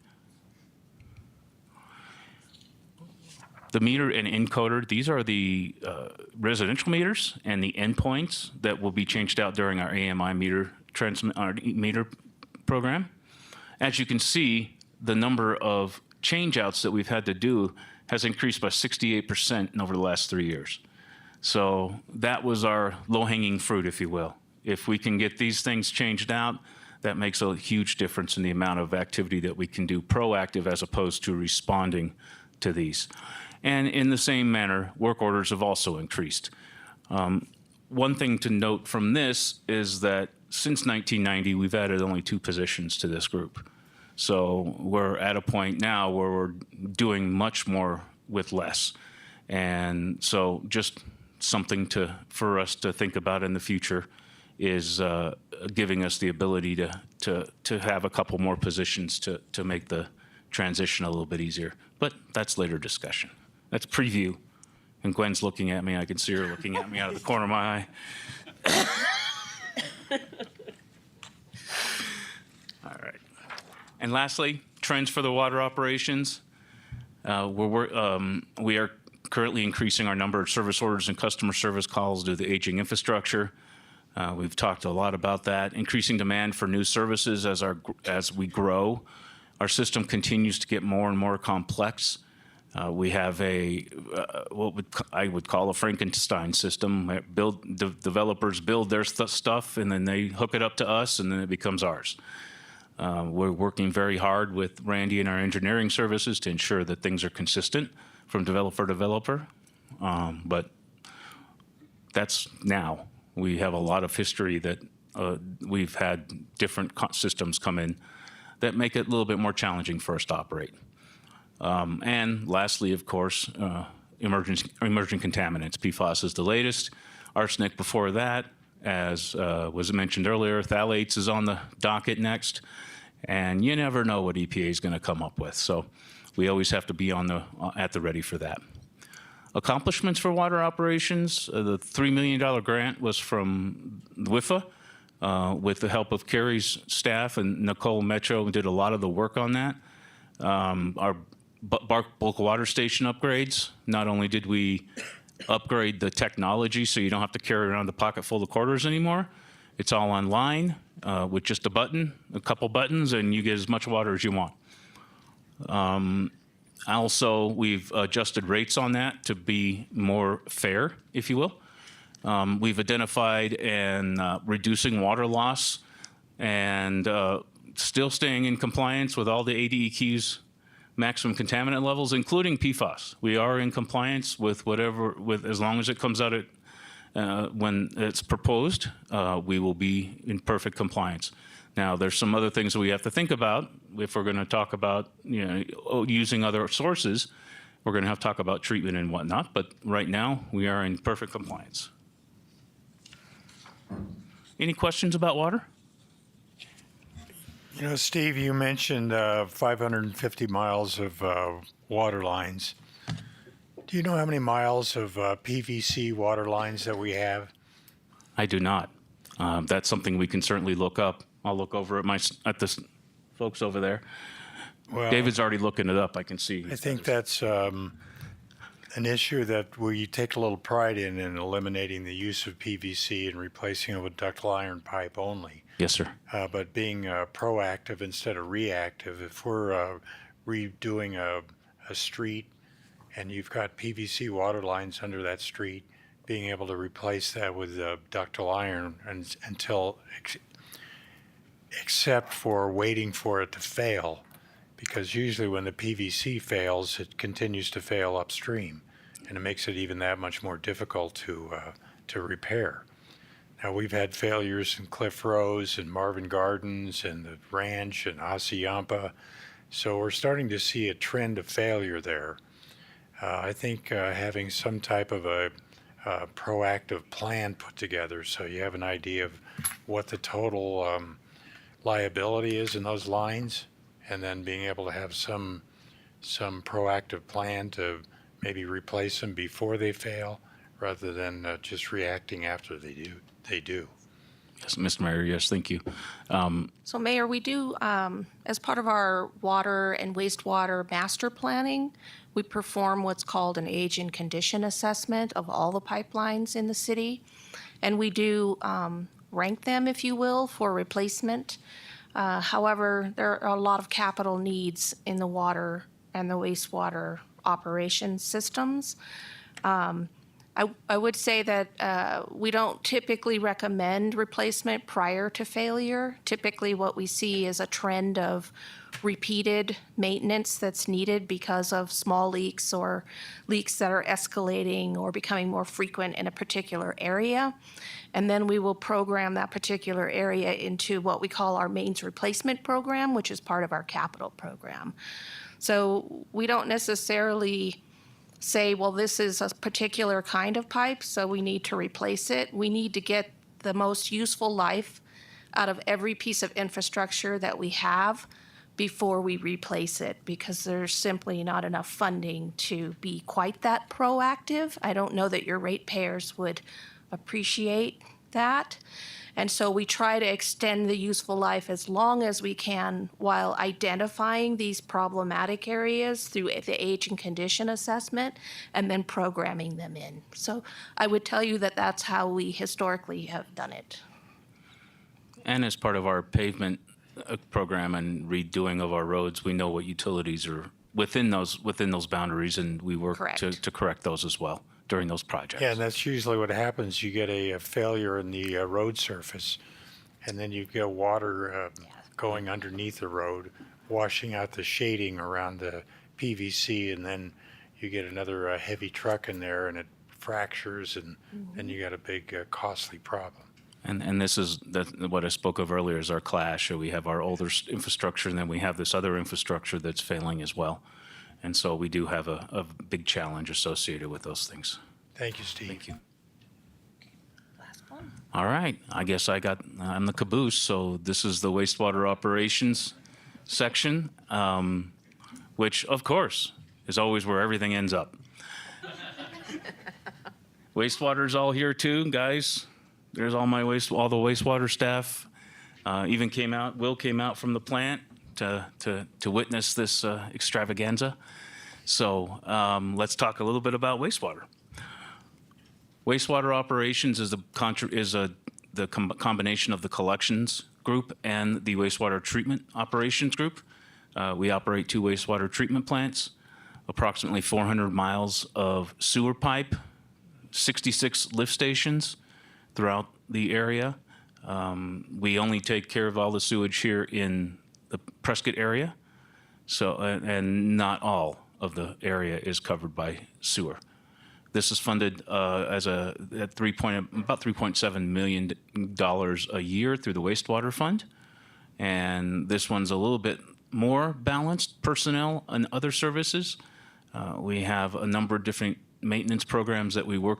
The meter and encoder, these are the residential meters and the endpoints that will be changed out during our AMI meter program. As you can see, the number of changeouts that we've had to do has increased by 68% over the last 3 years. So that was our low-hanging fruit, if you will. If we can get these things changed out, that makes a huge difference in the amount of activity that we can do proactive as opposed to responding to these. And in the same manner, work orders have also increased. One thing to note from this is that since 1990, we've added only 2 positions to this group. So we're at a point now where we're doing much more with less. And so just something for us to think about in the future is giving us the ability to have a couple more positions to make the transition a little bit easier. But that's later discussion. That's preview. And Gwen's looking at me. I can see her looking at me out of the corner of my eye. All right. And lastly, trends for the water operations. We are currently increasing our number of service orders and customer service calls due to the aging infrastructure. We've talked a lot about that. Increasing demand for new services as we grow. Our system continues to get more and more complex, We have I would call a Frankenstein system. Developers build their stuff, and then they hook it up to us, and then it becomes ours. We're working very hard with Randy and our engineering services to ensure that things are consistent from developer to developer. But that's now. We have a lot of history that we've had different systems come in that make it a little bit more challenging for us to operate. And lastly, of course, emerging contaminants. PFAS is the latest. Arsenic before that, as was mentioned earlier, phthalates is on the docket next. And you never know what EPA is going to come up with. So we always have to be at the ready for that. Accomplishments for water operations, the $3 million grant was from WIFA with the help of Carrie's staff, and Nicole Metro did a lot of the work on that. Our bulk water station upgrades, not only did we upgrade the technology so you don't have to carry around a pocket full of quarters anymore, it's all online with just a couple buttons, and you get as much water as you want. Also, we've adjusted rates on that to be more fair, if you will. We've identified and reducing water loss and still staying in compliance with all the ADEQ's maximum contaminant levels, including PFAS. We are in compliance with as long as it comes out when it's proposed, we will be in perfect compliance. Now, there's some other things that we have to think about if we're going to talk about using other sources. We're going to have to talk about treatment and whatnot, but right now we are in perfect compliance. Any questions about water? Steve, you mentioned 550 miles of water lines. Do you know how many miles of PVC water lines that we have? I do not. That's something we can certainly look up. I'll look over at the folks over there. Well, David's already looking it up. I can see. I think that's an issue that we take a little pride in eliminating the use of PVC and replacing it with ductile iron pipe only. Yes, sir. But being proactive instead of reactive, if we're redoing a street and you've got PVC water lines under that street, being able to replace that with ductile iron except for waiting for it to fail, because usually when the PVC fails, it continues to fail upstream, and it makes it even that much more difficult to repair. Now, we've had failures in Cliff Rose and Marvin Gardens and the Ranch and Hassayampa, so we're starting to see a trend of failure there. I think having some type of a proactive plan put together so you have an idea of what the total liability is in those lines, and then being able to have some proactive plan to maybe replace them before they fail rather than just reacting after they do. Yes, Mr. Mayor, yes, thank you. So Mayor, we do, as part of our water and wastewater master planning, we perform what's called an age and condition assessment of all the pipelines in the city. And we do rank them, if you will, for replacement. However, there are a lot of capital needs in the water and the wastewater operation systems. I would say that we don't typically recommend replacement prior to failure. Typically what we see is a trend of repeated maintenance that's needed because of small leaks or leaks that are escalating or becoming more frequent in a particular area. And then we will program that particular area into what we call our mains replacement program, which is part of our capital program. So we don't necessarily say, well, this is a particular kind of pipe, so we need to replace it. We need to get the most useful life out of every piece of infrastructure that we have before we replace it, because there's simply not enough funding to be quite that proactive. I don't know that your ratepayers would appreciate that. And so we try to extend the useful life as long as we can while identifying these problematic areas through the age and condition assessment and then programming them in. So I would tell you that that's how we historically have done it. And as part of our pavement program and redoing of our roads, we know what utilities are within those boundaries, and we work Correct. to correct those as well during those projects. Yeah, and that's usually what happens. You get a failure in the road surface, and then you get water going underneath the road, washing out the shading around the PVC, and then you get another heavy truck in there, and it fractures, and then you got a big costly problem. And this is what I spoke of earlier is our clash. We have our older infrastructure, and then we have this other infrastructure that's failing as well. And so we do have a big challenge associated with those things. Thank you, Steve. Thank you. All right, I guess I'm the caboose, so this is the wastewater operations section, which of course is always where everything ends up. Wastewater's all here too, guys. There's all the wastewater staff. Will came out from the plant to witness this extravaganza. So let's talk a little bit about wastewater. Wastewater operations is the combination of the collections group and the wastewater treatment operations group. We operate 2 wastewater treatment plants, approximately 400 miles of sewer pipe, 66 lift stations throughout the area. We only take care of all the sewage here in the Prescott area, so and not all of the area is covered by sewer. This is funded at about $3.7 million a year through the wastewater fund, and this one's a little bit more balanced personnel and other services. We have a number of different maintenance programs that we work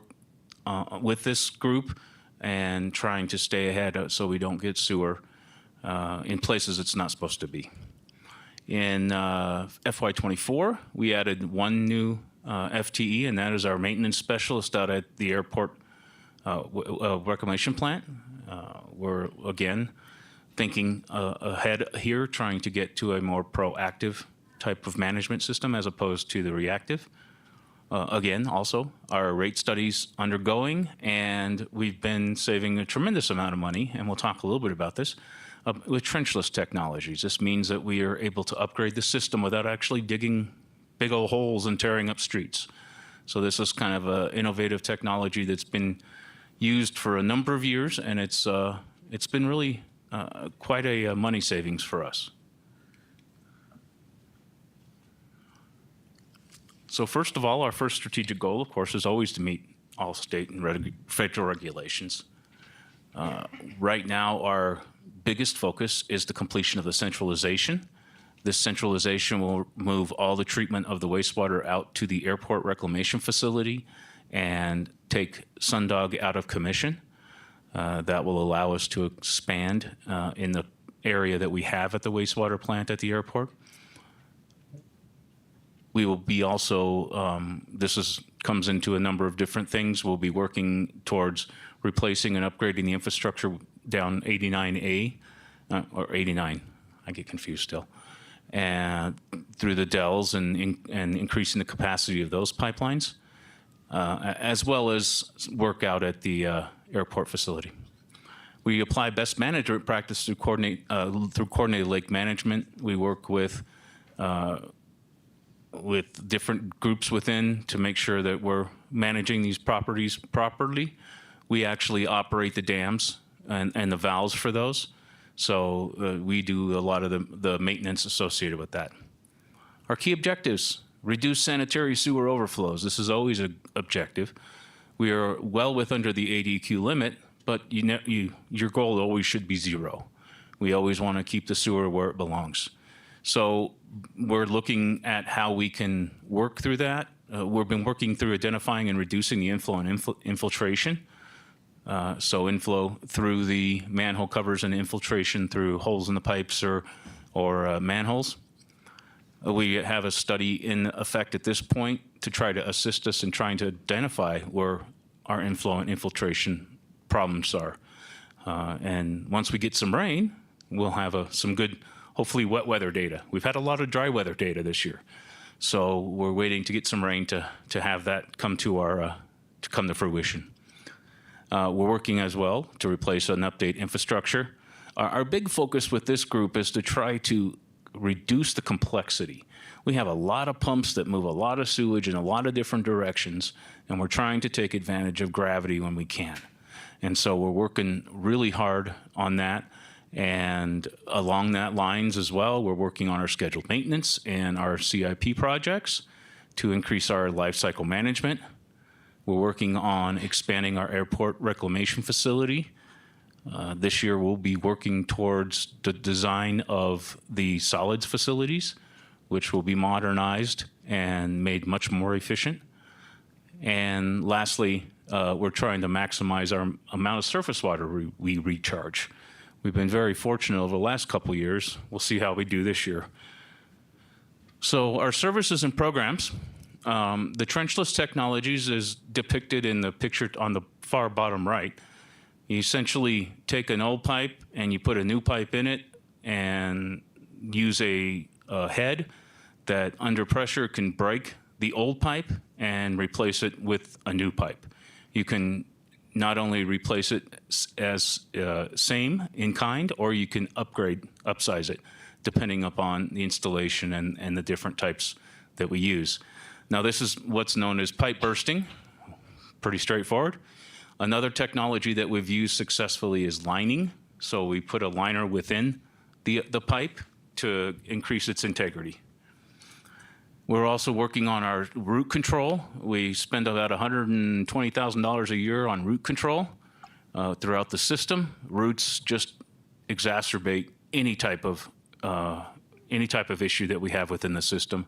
with this group and trying to stay ahead so we don't get sewer in places it's not supposed to be. In FY24, we added 1 new FTE, and that is our maintenance specialist out at the airport reclamation plant. We're, again, thinking ahead here, trying to get to a more proactive type of management system as opposed to the reactive. Again, also, our rate study's undergoing, and we've been saving a tremendous amount of money, and we'll talk a little bit about this, with trenchless technologies. This means that we are able to upgrade the system without actually digging big old holes and tearing up streets. So this is kind of an innovative technology that's been used for a number of years, and it's been really quite a money savings for us. So first of all, our first strategic goal, of course, is always to meet all state and federal regulations. Right now, our biggest focus is the completion of the centralization. This centralization will move all the treatment of the wastewater out to the airport reclamation facility and take Sundog out of commission. That will allow us to expand in the area that we have at the wastewater plant at the airport. We will be also, comes into a number of different things. We'll be working towards replacing and upgrading the infrastructure down 89A, or 89, I get confused still, and through the Dells and increasing the capacity of those pipelines, as well as work out at the airport facility. We apply best management practice through coordinated lake management. We work with different groups within to make sure that we're managing these properties properly. We actually operate the dams and the valves for those. So we do a lot of the maintenance associated with that. Our key objectives: reduce sanitary sewer overflows. This is always an objective. We are well under the ADQ limit, but your goal always should be 0. We always want to keep the sewer where it belongs. So we're looking at how we can work through that. We've been working through identifying and reducing the inflow and infiltration. So inflow through the manhole covers and infiltration through holes in the pipes or manholes. We have a study in effect at this point to try to assist us in trying to identify where our inflow and infiltration problems are. And once we get some rain, we'll have some good, hopefully wet weather data. We've had a lot of dry weather data this year. So we're waiting to get some rain to have that come to fruition. We're working as well to replace and update infrastructure. Our big focus with this group is to try to reduce the complexity. We have a lot of pumps that move a lot of sewage in a lot of different directions, and we're trying to take advantage of gravity when we can. And so we're working really hard on that. And along that lines as well, we're working on our scheduled maintenance and our CIP projects to increase our life cycle management. We're working on expanding our airport reclamation facility. This year, we'll be working towards the design of the solids facilities, which will be modernized and made much more efficient. And lastly, we're trying to maximize our amount of surface water we recharge. We've been very fortunate over the last couple of years. We'll see how we do this year. So our services and programs, the trenchless technologies is depicted in the picture on the far bottom right. You essentially take an old pipe and you put a new pipe in it and use a head that under pressure can break the old pipe and replace it with a new pipe. You can not only replace it as same in kind, or you can upsize it, depending upon the installation and the different types that we use. Now, this is what's known as pipe bursting, pretty straightforward. Another technology that we've used successfully is lining. So we put a liner within the pipe to increase its integrity. We're also working on our root control. We spend about $120,000 a year on root control throughout the system. Roots just exacerbate any type of issue that we have within the system.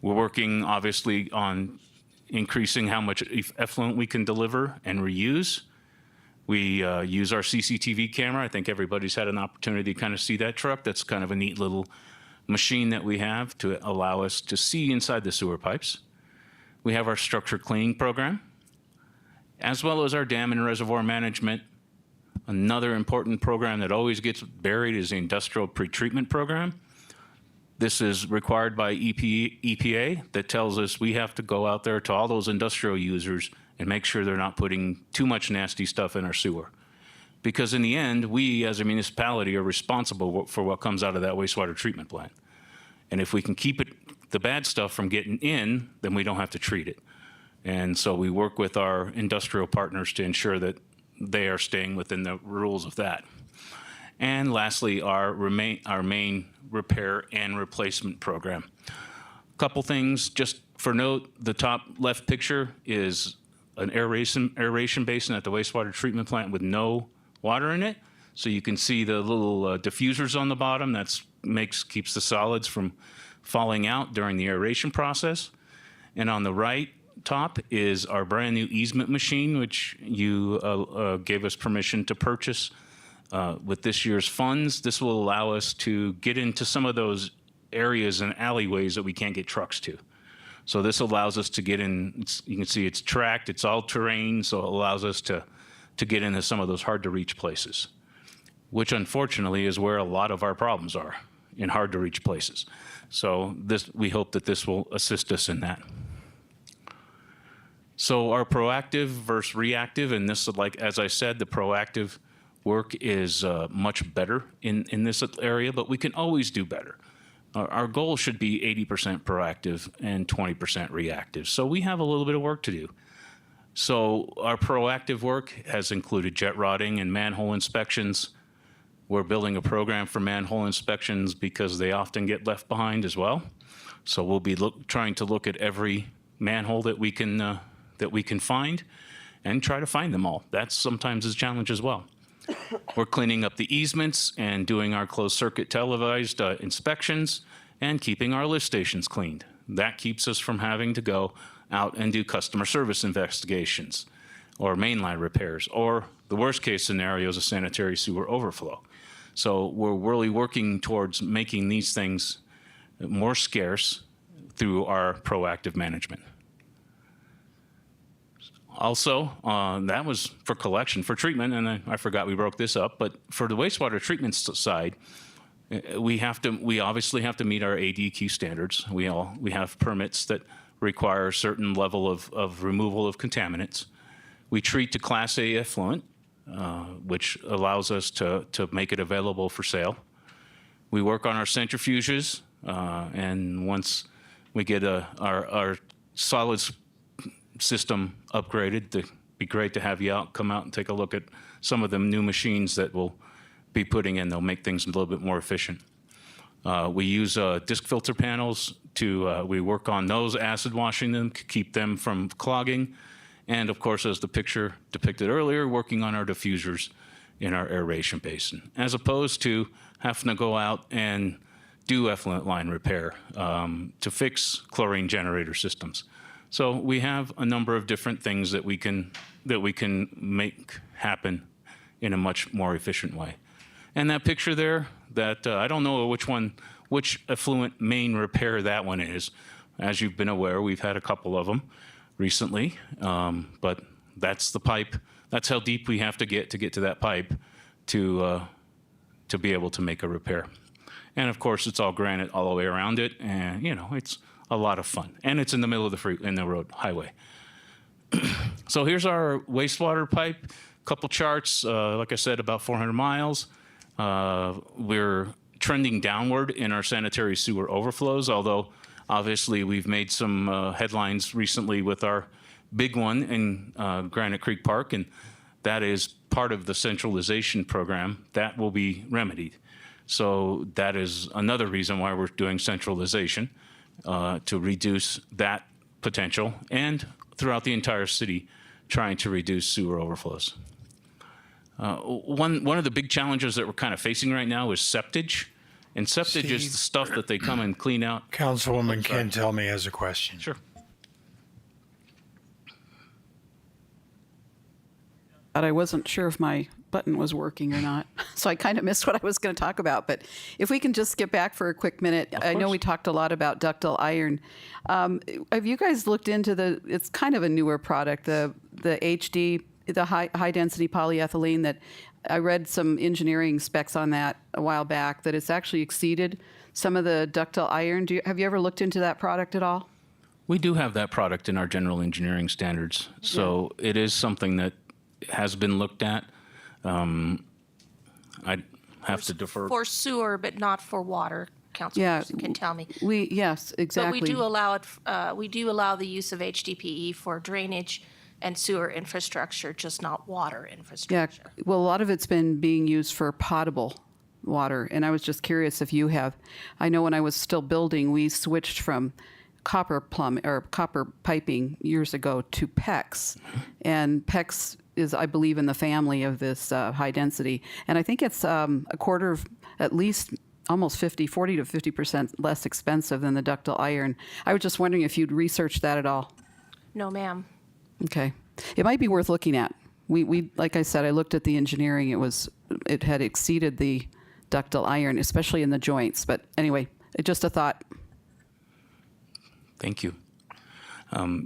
We're working obviously on increasing how much effluent we can deliver and reuse. We use our CCTV camera. I think everybody's had an opportunity to kind of see that truck. That's kind of a neat little machine that we have to allow us to see inside the sewer pipes. We have our structure cleaning program, as well as our dam and reservoir management. Another important program that always gets buried is the industrial pretreatment program. This is required by EPA that tells us we have to go out there to all those industrial users and make sure they're not putting too much nasty stuff in our sewer. Because in the end, we as a municipality are responsible for what comes out of that wastewater treatment plant. And if we can keep the bad stuff from getting in, then we don't have to treat it. And so we work with our industrial partners to ensure that they are staying within the rules of that. And lastly, our main repair and replacement program. A couple things just for note, the top left picture is an aeration basin at the wastewater treatment plant with no water in it. So you can see the little diffusers on the bottom. That keeps the solids from falling out during the aeration process. And on the right top is our brand new easement machine, which you gave us permission to purchase with this year's funds. This will allow us to get into some of those areas and alleyways that we can't get trucks to. So this allows us to get in. You can see it's tracked, it's all terrain, so it allows us to get into some of those hard to reach places, which unfortunately is where a lot of our problems are, in hard to reach places. So we hope that this will assist us in that. So our proactive versus reactive, and this is like, as I said, the proactive work is much better in this area, but we can always do better. Our goal should be 80% proactive and 20% reactive. So we have a little bit of work to do. So our proactive work has included jet rotting and manhole inspections. We're building a program for manhole inspections because they often get left behind as well. So we'll be trying to look at every manhole that we can find and try to find them all. That's sometimes a challenge as well. We're cleaning up the easements and doing our closed circuit televised inspections and keeping our lift stations cleaned. That keeps us from having to go out and do customer service investigations or mainline repairs, or the worst case scenario is a sanitary sewer overflow. So we're really working towards making these things more scarce through our proactive management. Also, that was for collection. For treatment, and I forgot we broke this up, but for the wastewater treatment side, we obviously have to meet our ADQ standards. We have permits that require a certain level of removal of contaminants. We treat to Class A effluent, which allows us to make it available for sale. We work on our centrifuges, and once we get our solids system upgraded, it'd be great to have you come out and take a look at some of the new machines that we'll be putting in. They'll make things a little bit more efficient. We use disc filter panels we work on those, acid washing them, keep them from clogging. And of course, as the picture depicted earlier, working on our diffusers in our aeration basin, as opposed to having to go out and do effluent line repair to fix chlorine generator systems. So we have a number of different things that we can make happen in a much more efficient way. And that picture there, that I don't know which effluent main repair that one is. As you've been aware, we've had a couple of them recently, but that's the pipe. That's how deep we have to get to that pipe to be able to make a repair. And of course, it's all granite all the way around it, and it's a lot of fun. And it's in the middle of the road highway. So here's our wastewater pipe. Couple charts, like I said, about 400 miles. We're trending downward in our sanitary sewer overflows, although obviously we've made some headlines recently with our big one in Granite Creek Park, and that is part of the centralization program. That will be remedied. So that is another reason why we're doing centralization, to reduce that potential, and throughout the entire city, trying to reduce sewer overflows. One of the big challenges that we're kind of facing right now is septage. And septage is the stuff that they come and clean out. Councilwoman Ken Tell me has a question. Sure. But I wasn't sure if my button was working or not. So I kind of missed what I was going to talk about. But if we can just skip back for a quick minute. I know we talked a lot about ductile iron. Have you guys looked into it's kind of a newer product, the HD, the high density polyethylene, that I read some engineering specs on that a while back, that it's actually exceeded some of the ductile iron. Have you ever looked into that product at all? We do have that product in our general engineering standards. So it is something that has been looked at. I'd have to defer. For sewer, but not for water, Councilperson can tell me. Yes, exactly. But we do allow it. We do allow the use of HDPE for drainage and sewer infrastructure, just not water infrastructure. Yeah, well, a lot of it's been being used for potable water, and I was just curious if you have. I know when I was still building, we switched from copper piping years ago to PEX, and PEX is, I believe, in the family of this high density, and I think it's a quarter of, at least almost 40 to 50% less expensive than the ductile iron. I was just wondering if you'd researched that at all. No, ma'am. Okay. It might be worth looking at. We like I said, I looked at the engineering. It had exceeded the ductile iron, especially in the joints. But anyway, just a thought. Thank you.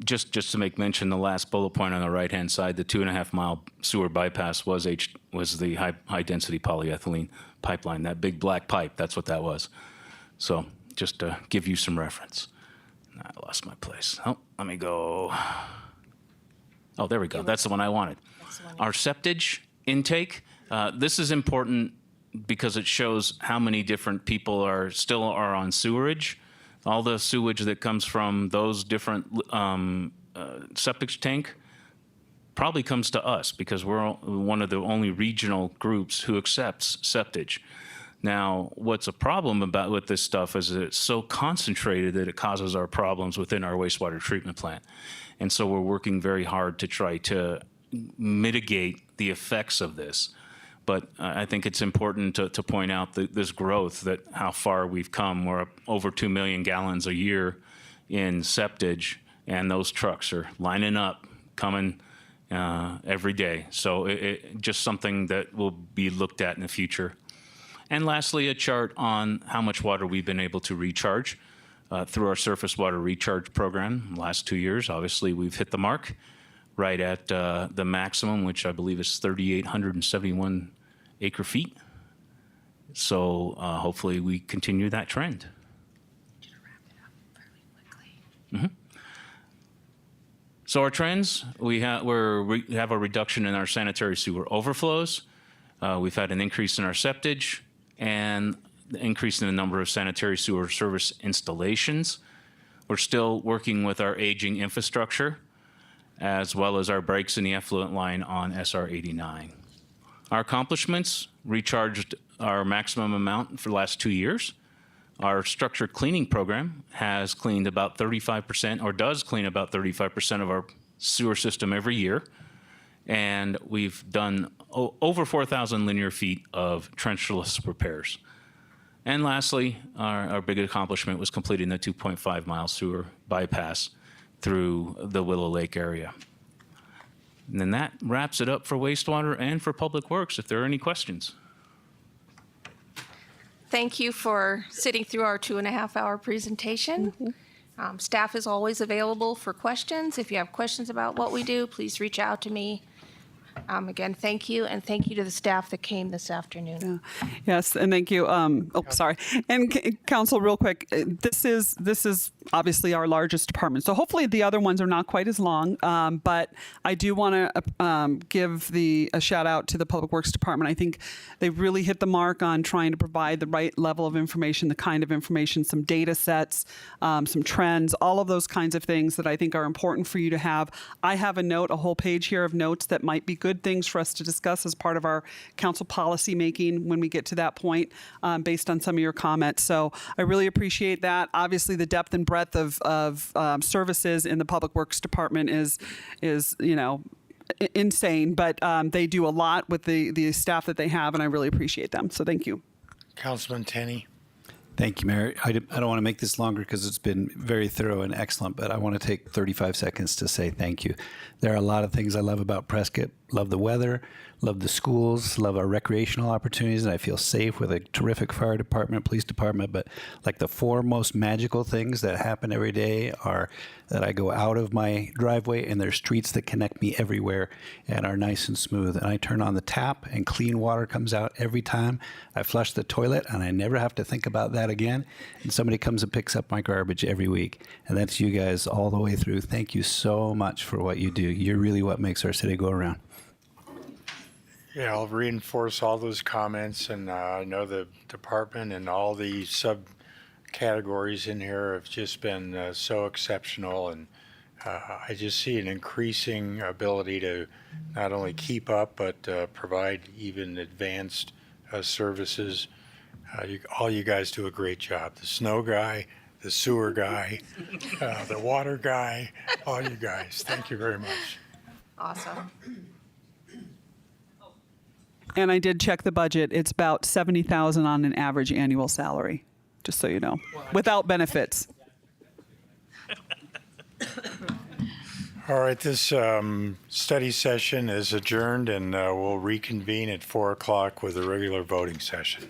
Just to make mention, the last bullet point on the right-hand side, the 2.5 mile sewer bypass was the high density polyethylene pipeline. That big black pipe, that's what that was. So just to give you some reference. I lost my place. Oh, let me go. Oh, there we go. That's the one I wanted. Our septage intake. This is important because it shows how many different people are on sewerage. All the sewage that comes from those different septic tank probably comes to us because we're one of the only regional groups who accepts septage. Now, what's a problem with this stuff is that it's so concentrated that it causes our problems within our wastewater treatment plant. And so we're working very hard to try to mitigate the effects of this. But I think it's important to point out this growth, that how far we've come. We're up over 2 million gallons a year in septage, and those trucks are lining up, coming every day. So it just something that will be looked at in the future. And lastly, a chart on how much water we've been able to recharge through our surface water recharge program. Last 2 years, obviously, we've hit the mark right at the maximum, which I believe is 3,871 acre feet. So hopefully we continue that trend. So our trends, we have a reduction in our sanitary sewer overflows. We've had an increase in our septage, and the increase in the number of sanitary sewer service installations. We're still working with our aging infrastructure, as well as our breaks in the effluent line on SR 89. Our accomplishments: recharged our maximum amount for the last 2 years. Our structured cleaning program has cleaned about 35%, or does clean about 35% of our sewer system every year. And we've done over 4,000 linear feet of trenchless repairs. And lastly, our big accomplishment was completing the 2.5 mile sewer bypass through the Willow Lake area. And then that wraps it up for wastewater and for Public Works, if there are any questions. Thank you for sitting through our 2.5-hour presentation. Staff is always available for questions. If you have questions about what we do, please reach out to me. Again, thank you, and thank you to the staff that came this afternoon. Yes, and thank you. Sorry. And Council, real quick, this is obviously our largest department, so hopefully the other ones are not quite as long. But I do want to give a shout out to the Public Works Department. I think they really hit the mark on trying to provide the right level of information, the kind of information, some data sets, some trends, all of those kinds of things that I think are important for you to have. I have a whole page here of notes that might be good things for us to discuss as part of our council policy making when we get to that point, based on some of your comments. So I really appreciate that. Obviously, the depth and breadth of services in the Public Works Department is insane, but they do a lot with the staff that they have, and I really appreciate them. So thank you. Councilman Tenney. Thank you, Mayor. I don't want to make this longer because it's been very thorough and excellent, but I want to take 35 seconds to say thank you. There are a lot of things I love about Prescott. Love the weather, love the schools, love our recreational opportunities, and I feel safe with a terrific fire department, police department. But like the four most magical things that happen every day are that I go out of my driveway and there's streets that connect me everywhere and are nice and smooth. And I turn on the tap and clean water comes out every time. I flush the toilet and I never have to think about that again. And somebody comes and picks up my garbage every week. And that's you guys all the way through. Thank you so much for what you do. You're really what makes our city go around. Yeah, I'll reinforce all those comments, and I know the department and all the subcategories in here have just been so exceptional, and I just see an increasing ability to not only keep up but provide even advanced services. All you guys do a great job. The snow guy, the sewer guy, the water guy, all you guys. Thank you very much. Awesome. And I did check the budget. It's about $70,000 on an average annual salary, just so you know, without benefits. All right, this study session is adjourned, and we'll reconvene at 4 o'clock with a regular voting session.